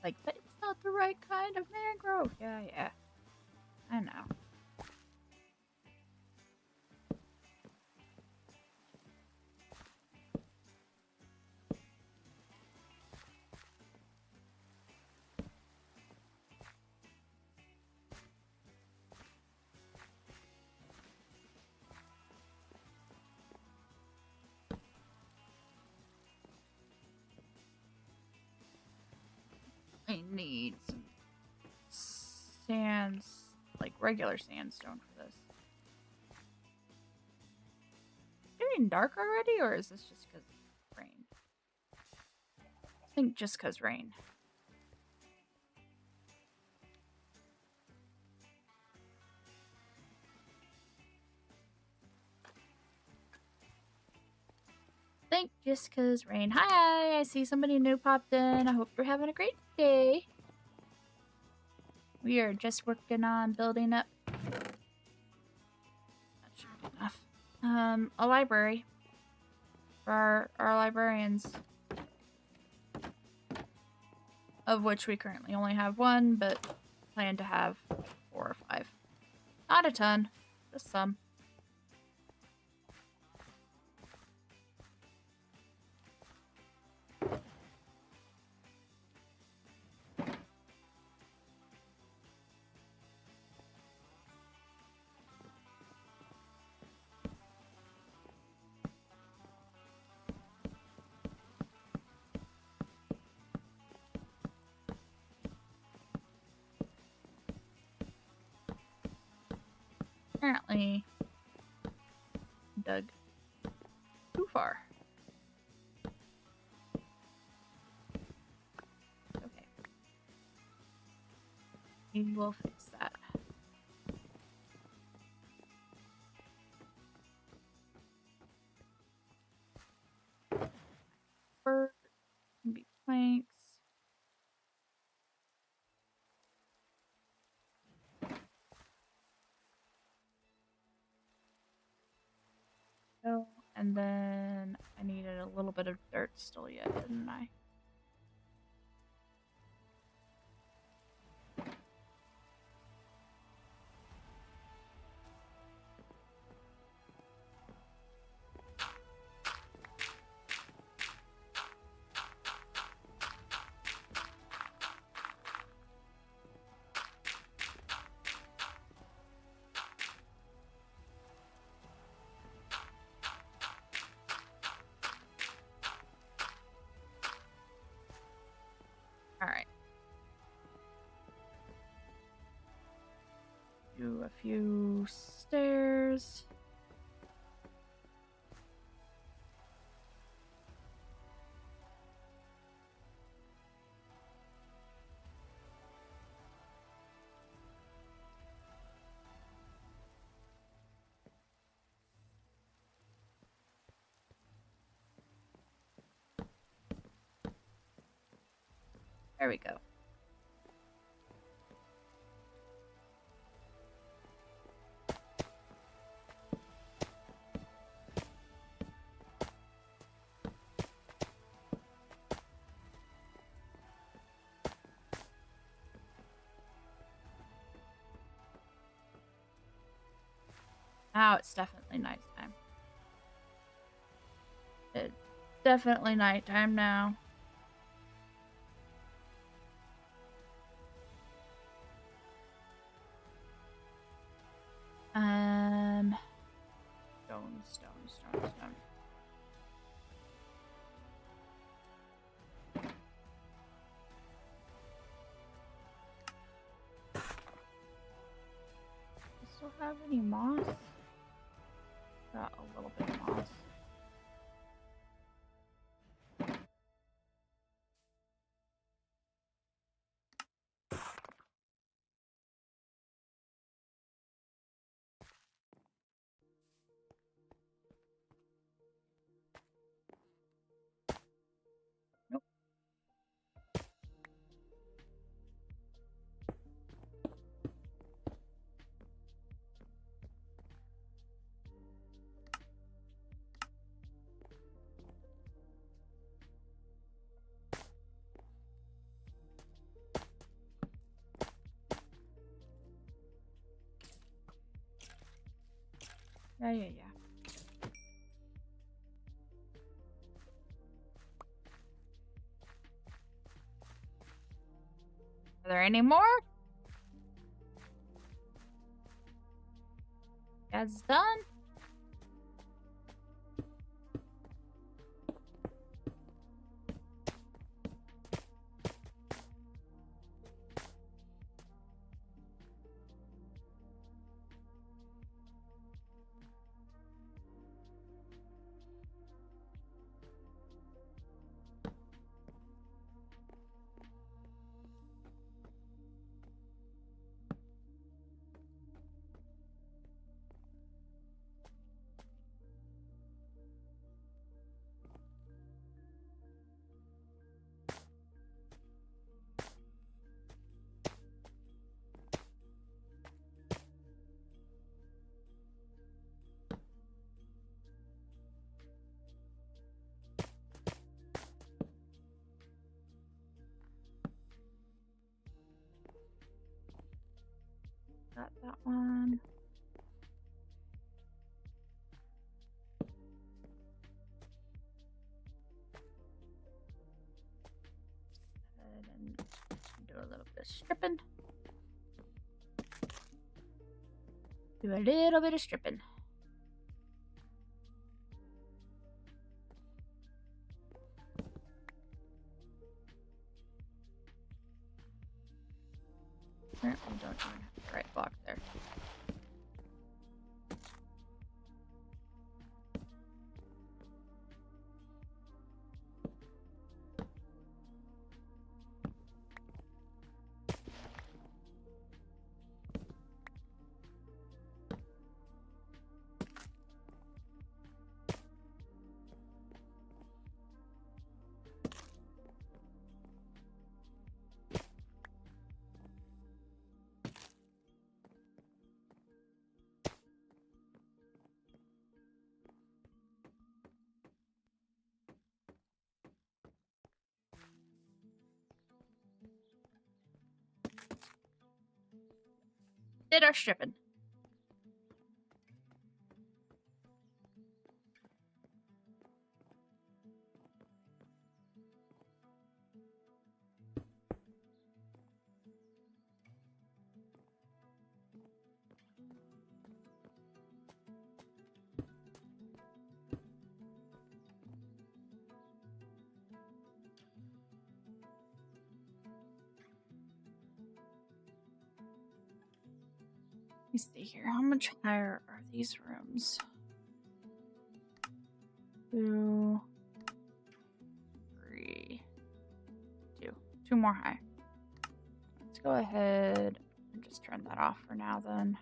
Like, but it's not the right kind of mangrove. Yeah. I know. I need some sands, like regular sandstone for this. Is it getting dark already, or is this just because rain? I think just because rain. think just because rain. Hi, I see somebody new popped in. I hope you're having a great day. We are just working on building up. That should be enough. A library for our librarians, of which we currently only have one, but plan to have 4 or 5. Not a ton, just some. Apparently dug too far. Okay. We will fix that. Bird can be planks. Oh, and then I needed a little bit of dirt still yet, didn't I? Alright. Do a few stairs. There we go. Now it's definitely nighttime. It's definitely nighttime now. Stone. Still have any moss? Got a little bit of moss. Nope. Yeah. Are there any more? That's done. Got that one. And do a little bit of stripping. Do a little bit of stripping. Apparently don't even have the right block there. Did our stripping. Let me see here. How much higher are these rooms? 2, 3, 2. 2 more high. Let's go ahead and just turn that off for now then.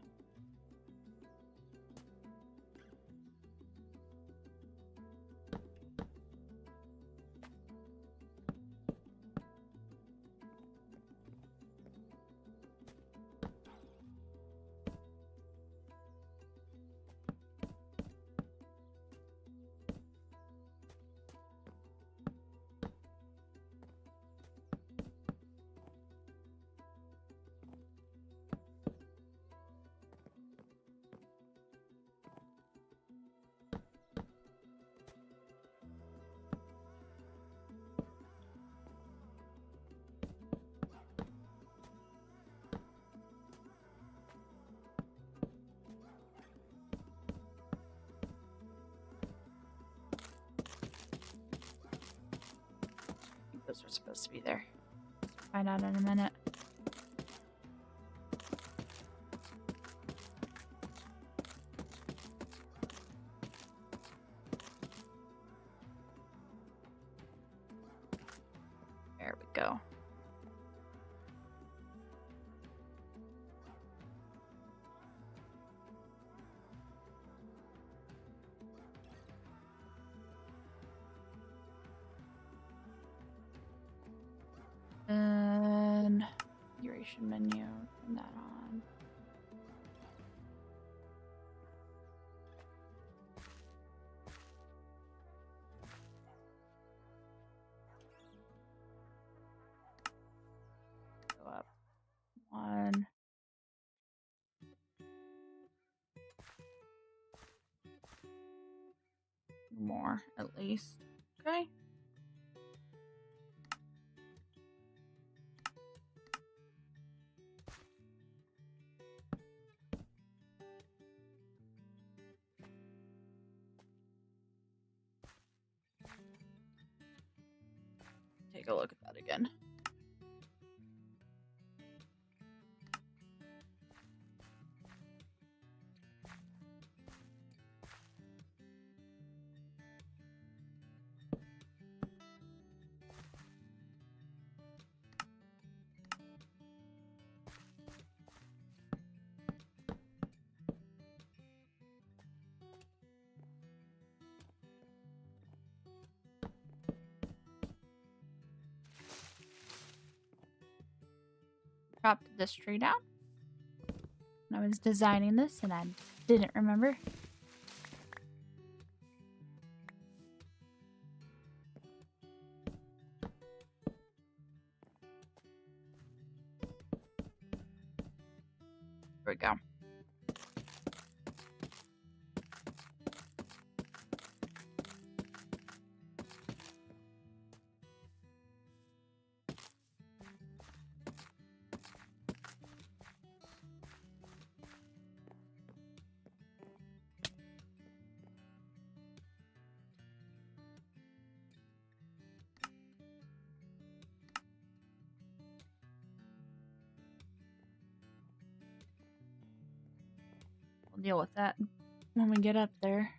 Those were supposed to be there. Find out in a minute. There we go. And duration menu, turn that on. Go up 1. More at least. Okay. Take a look at that again. Dropped this tree down. I was designing this and I didn't remember. we go. We'll deal with that when we get up there.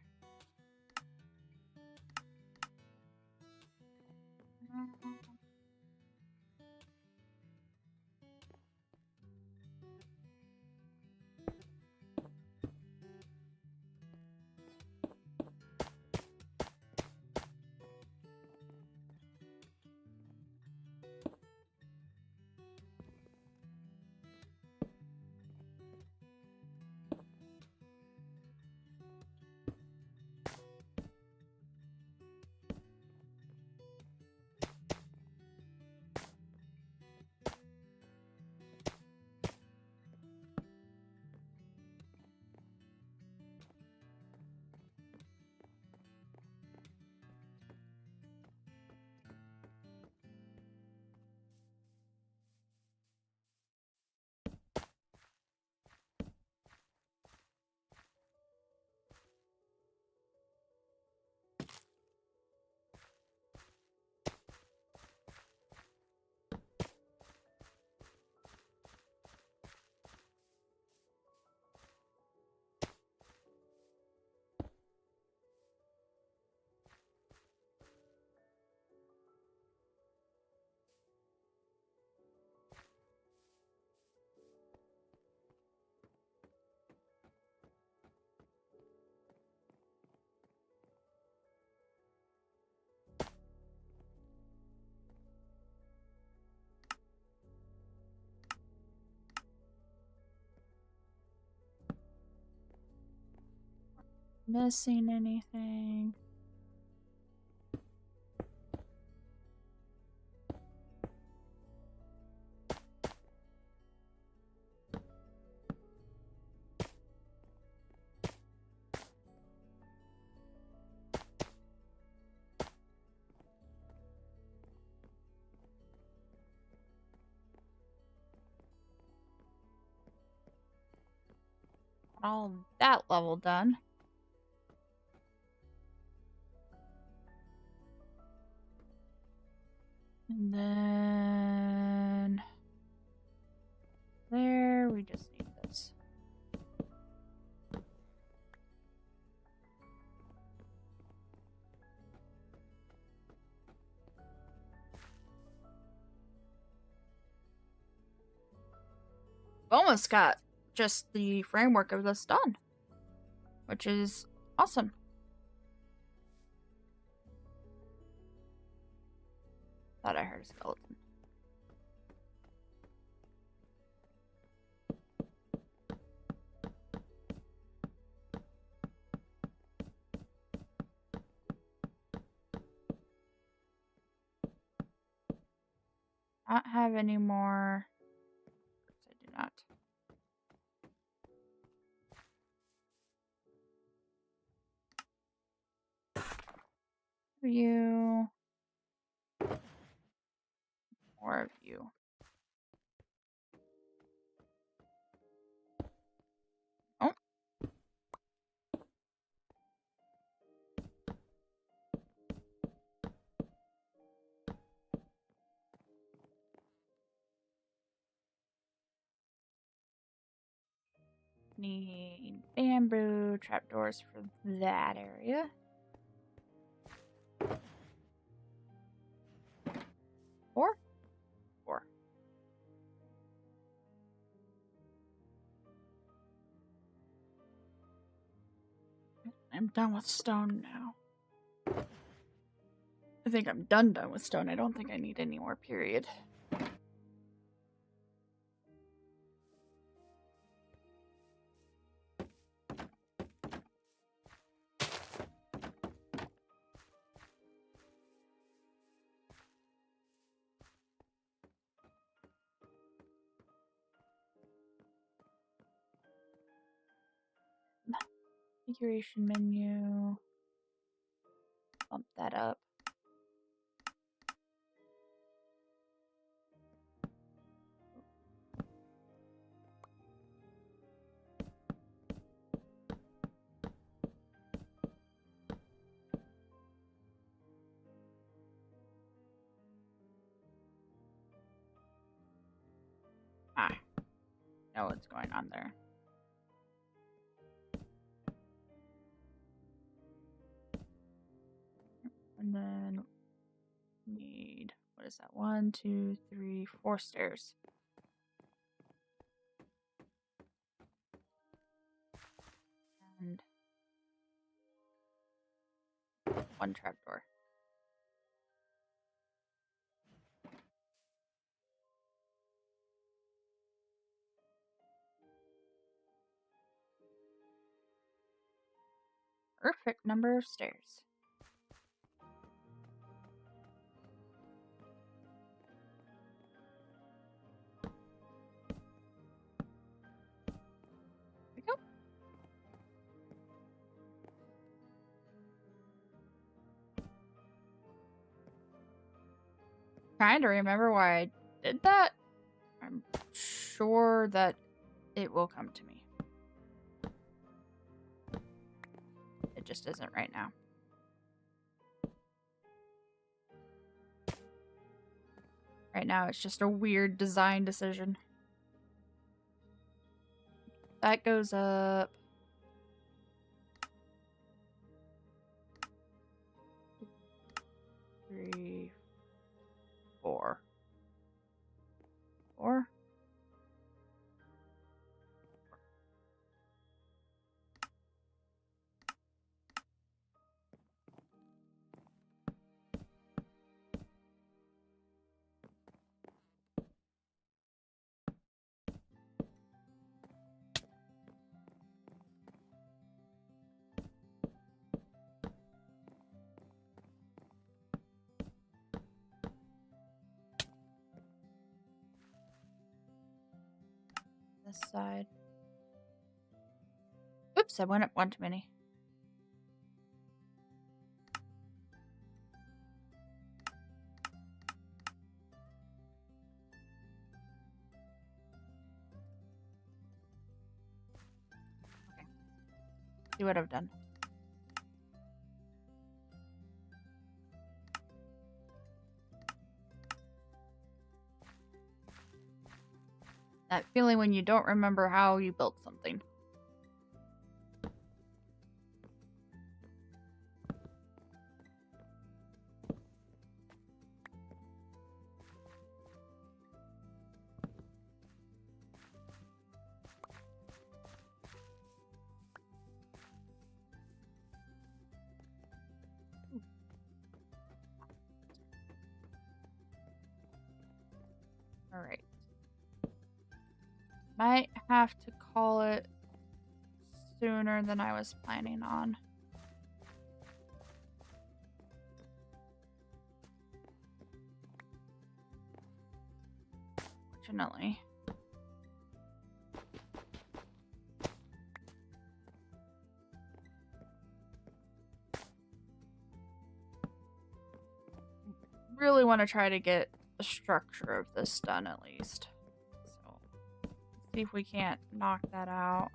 Missing anything? All that level done. And then there, we just need this. Almost got just the framework of this done, which is awesome. Thought I heard a skeleton. Not have any more. I do not. You. More of you. Oh. Need bamboo trapdoors for that area. Four? Four. I'm done with stone now. I think I'm done with stone. I don't think I need any more, period. Configuration menu. Bump that up. Ah, know what's going on there. And then need, what is that? 1, 2, 3, 4 stairs. And 1 trapdoor. Perfect number of stairs. There we go. Trying to remember why I did that. I'm sure that it will come to me. It just isn't right now. Right now, it's just a weird design decision. That goes up. Three, 4. 4. This side. Oops, I went up one too many. Okay. See what I've done. That feeling when you don't remember how you built something. Alright. Might have to call it sooner than I was planning on. Fortunately. Really want to try to get the structure of this done at least. So, see if we can't knock that out.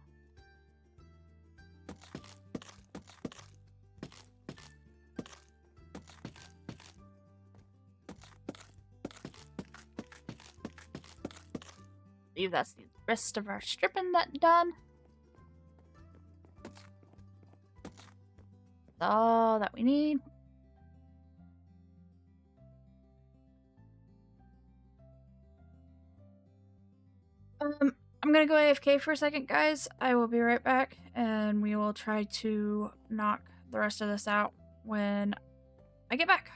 I believe that's the rest of our stripping that done. That's all that we need. I'm gonna go AFK for a second, guys. I will be right back, and we will try to knock the rest of this out when I get back.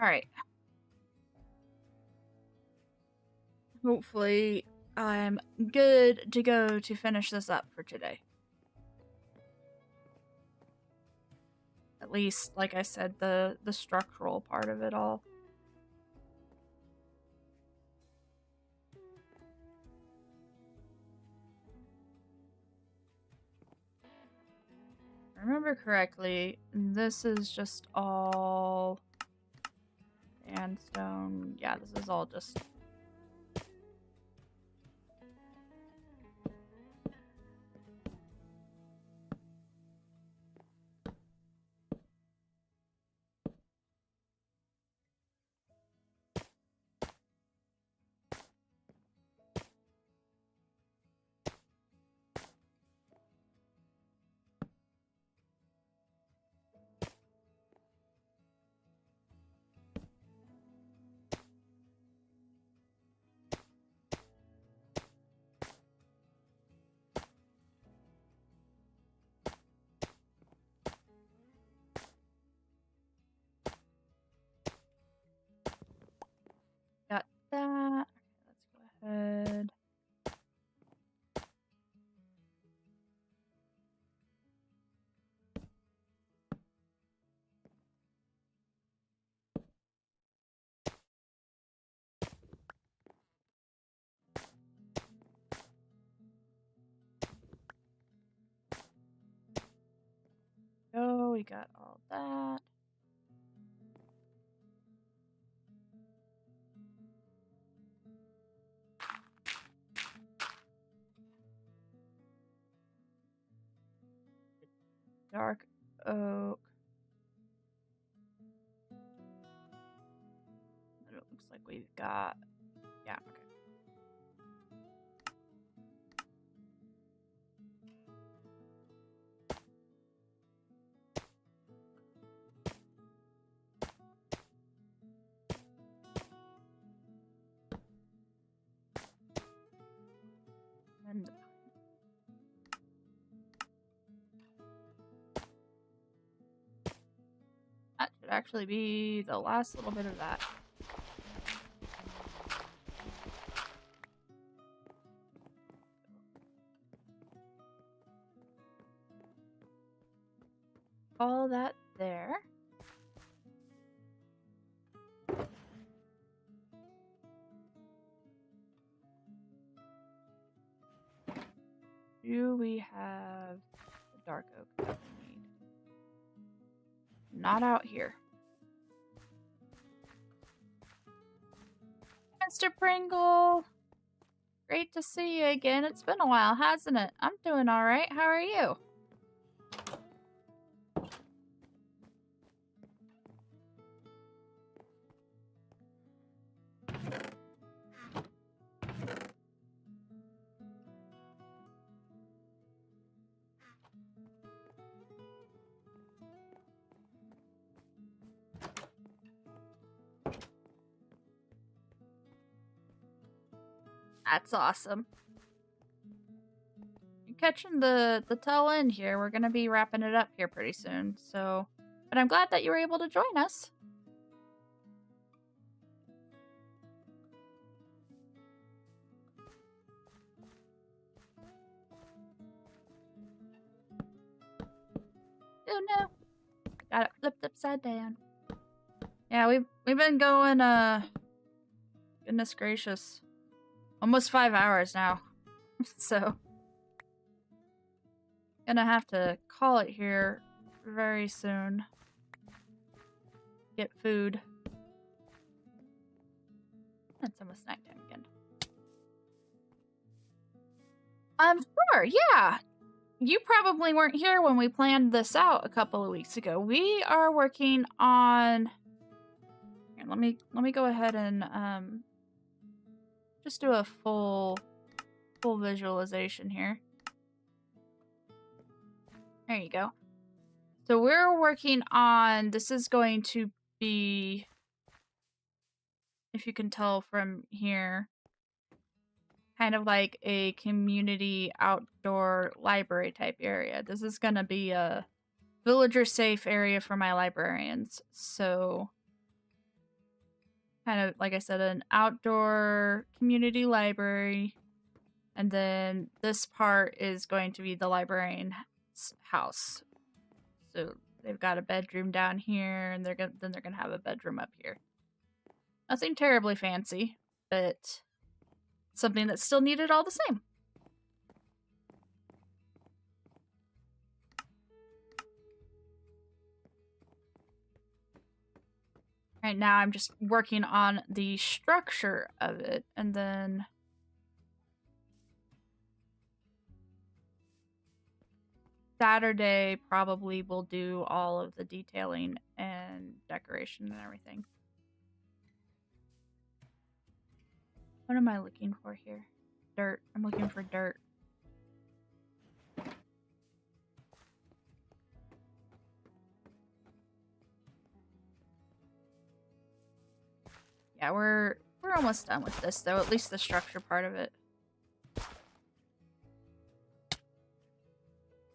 Alright. Hopefully, I'm good to go to finish this up for today. At least, like I said, the structural part of it all. If I remember correctly, this is just all sandstone. Yeah, this is all just... Got that. Okay, let's go ahead. Oh, we got all that. Dark oak. It looks like we've got... Yeah, okay. And that should actually be the last little bit of that. All that there. Do we have the dark oak that we need? Not out here. Mr. Pringle! Great to see you again. It's been a while, hasn't it? I'm doing alright. How are you? That's awesome. You're catching the tail end here. We're gonna be wrapping it up here pretty soon, so... But I'm glad that you were able to join us. Oh no. Got it flipped upside down. Yeah, we've been going, goodness gracious. Almost 5 hours now. So, gonna have to call it here very soon. Get food. It's almost nighttime again. Sure, yeah. You probably weren't here when we planned this out a couple of weeks ago. We are working on... Here, let me go ahead and just do a full visualization here. There you go. So we're working on... This is going to be... If you can tell from here... kind of like a community outdoor library type area. This is going to be a villager safe area for my librarians. So kind of, like I said, an outdoor community library. And then this part is going to be the librarian's house. So they've got a bedroom down here, and they're gonna have a bedroom up here. Nothing terribly fancy, but something that's still needed all the same. Right now, I'm just working on the structure of it, and then Saturday probably will do all of the detailing and decoration and everything. What am I looking for here? Dirt. I'm looking for dirt. Yeah, we're almost done with this, though. At least the structure part of it.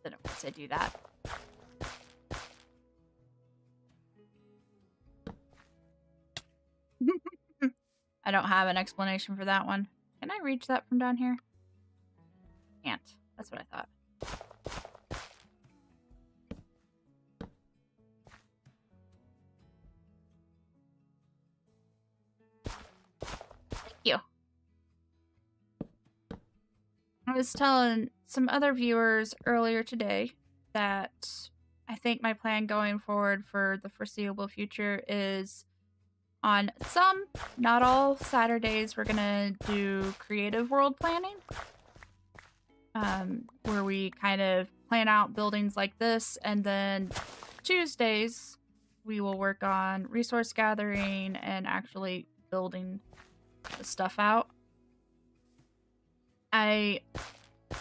Then of course I do that. I don't have an explanation for that one. Can I reach that from down here? Can't. That's what I thought. Thank you. I was telling some other viewers earlier today that I think my plan going forward for the foreseeable future is on some, not all, Saturdays we're gonna do creative world planning. Where we kind of plan out buildings like this, and then Tuesdays we will work on resource gathering and actually building the stuff out. I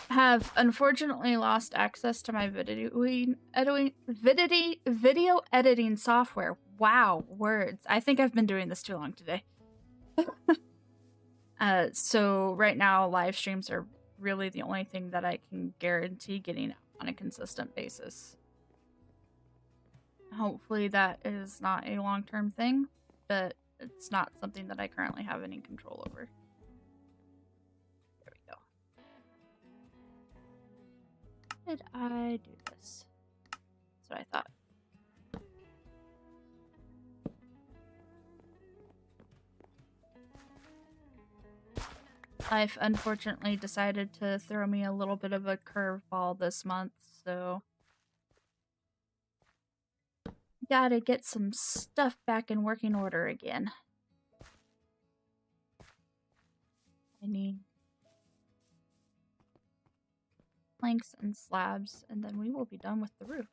have unfortunately lost access to my video editing software. Wow, words. I think I've been doing this too long today. So right now live streams are really the only thing that I can guarantee getting on a consistent basis. Hopefully that is not a long-term thing, but it's not something that I currently have any control over. There we go. Did I do this? That's what I thought. Life unfortunately decided to throw me a little bit of a curveball this month, so gotta get some stuff back in working order again. I need planks and slabs, and then we will be done with the roof.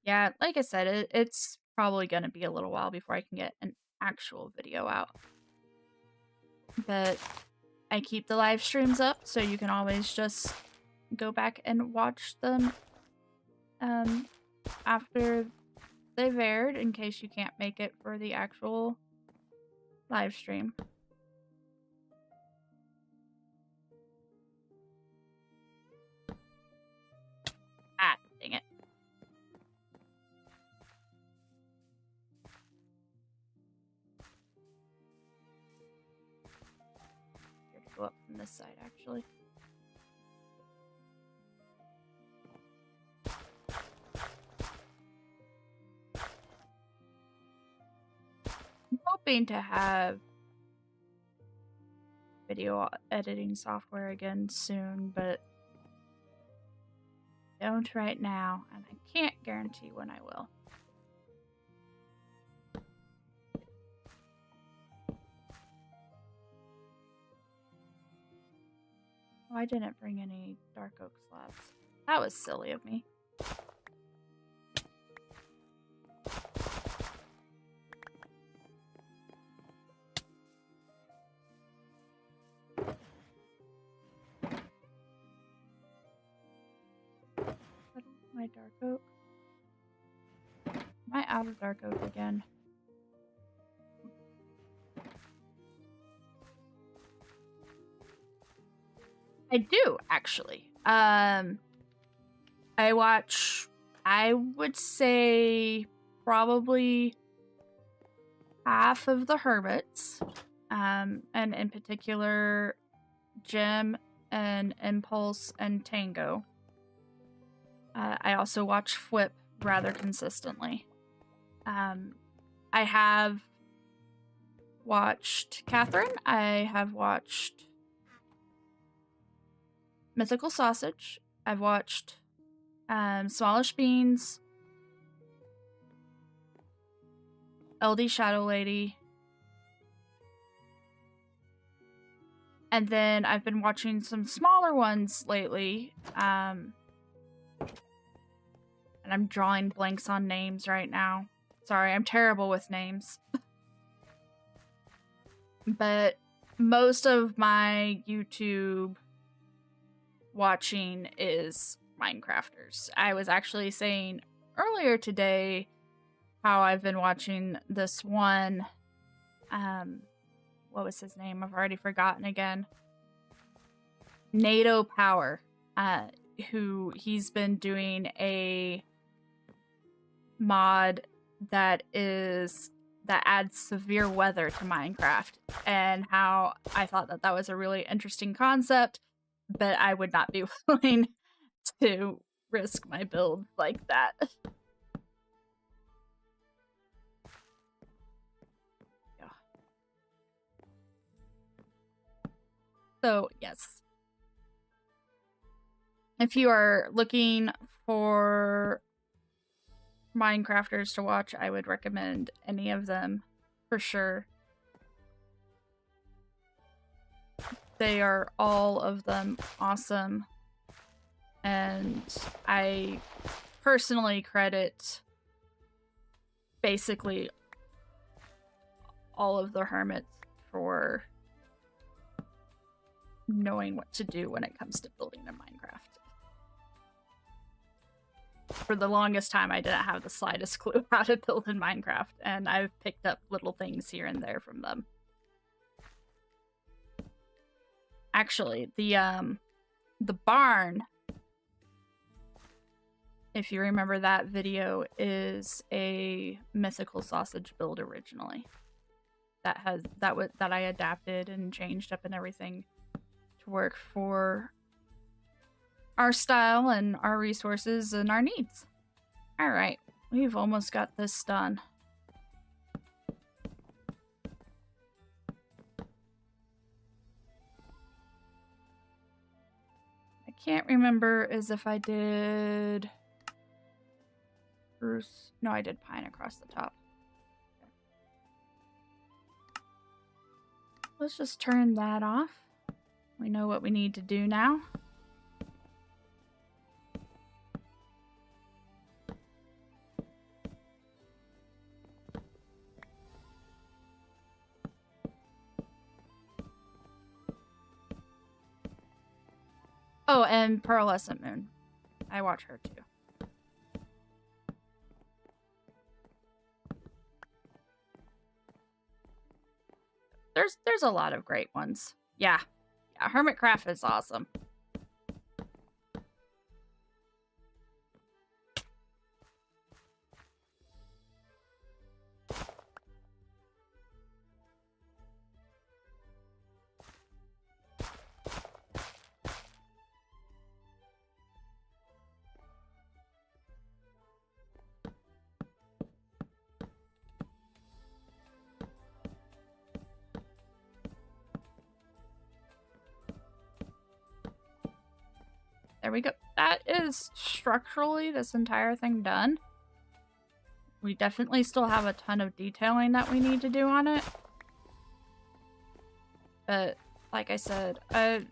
Yeah, like I said, it's probably going to be a little while before I can get an actual video out. But I keep the live streams up, so you can always just go back and watch them after they've aired, in case you can't make it for the actual live stream. Ah, dang it. Here to go up from this side, actually. I'm hoping to have video editing software again soon, but don't right now, and I can't guarantee when I will. Oh, I didn't bring any dark oak slabs. That was silly of me. My dark oak. Am I out of dark oak again? I do, actually. I watch, I would say, probably half of the Hermits, and in particular, Jim and Impulse and Tango. I also watch Flip rather consistently. I have watched Catherine. I have watched Mythical Sausage. I've watched Smallish Beans, LD Shadow Lady, and then I've been watching some smaller ones lately. And I'm drawing blanks on names right now. Sorry, I'm terrible with names. But most of my YouTube watching is Minecrafters. I was actually saying earlier today how I've been watching this one, what was his name? I've already forgotten again. NATO Power, who he's been doing a mod that adds severe weather to Minecraft, and how I thought that was a really interesting concept, but I would not be willing to risk my build like that. Yeah. So, yes. If you are looking for Minecrafters to watch, I would recommend any of them for sure. They are all of them awesome, and I personally credit basically all of the Hermits for knowing what to do when it comes to building in Minecraft. For the longest time, I didn't have the slightest clue how to build in Minecraft, and I've picked up little things here and there from them. Actually, the barn, if you remember that video, is a Mythical Sausage build originally. That I adapted and changed up and everything to work for our style and our resources and our needs. Alright, we've almost got this done. I can't remember as if I did Bruce. No, I did pine across the top. Let's just turn that off. We know what we need to do now. Oh, and Pearlescent Moon. I watch her too. There's a lot of great ones. Yeah. Hermitcraft is awesome. There we go. That is structurally this entire thing done. We definitely still have a ton of detailing that we need to do on it. But like I said,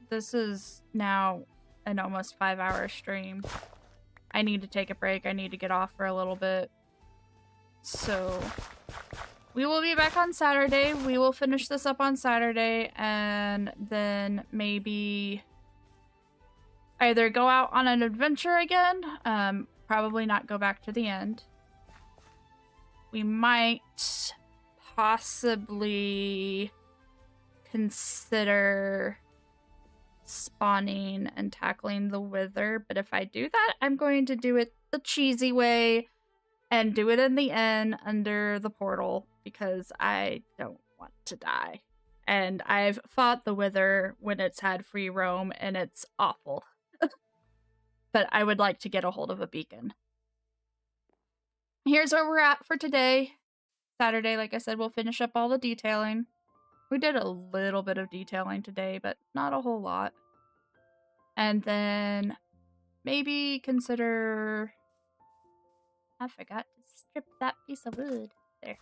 this is now an almost 5-hour stream. I need to take a break. I need to get off for a little bit. So we will be back on Saturday. We will finish this up on Saturday, and then maybe either go out on an adventure again, probably not go back to the end. We might possibly consider spawning and tackling the Wither, but if I do that, I'm going to do it the cheesy way and do it in the inn under the portal because I don't want to die. And I've fought the Wither when it's had free roam, and it's awful. But I would like to get a hold of a beacon. Here's where we're at for today. Saturday, like I said, we'll finish up all the detailing. We did a little bit of detailing today, but not a whole lot. And then maybe consider... I forgot to strip that piece of wood. There.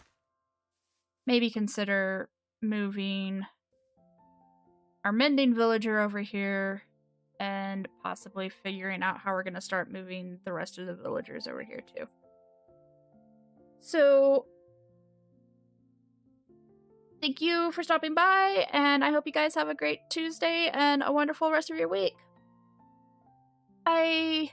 Maybe consider moving our mending villager over here and possibly figuring out how we're going to start moving the rest of the villagers over here too. So, thank you for stopping by, and I hope you guys have a great Tuesday and a wonderful rest of your week. Bye!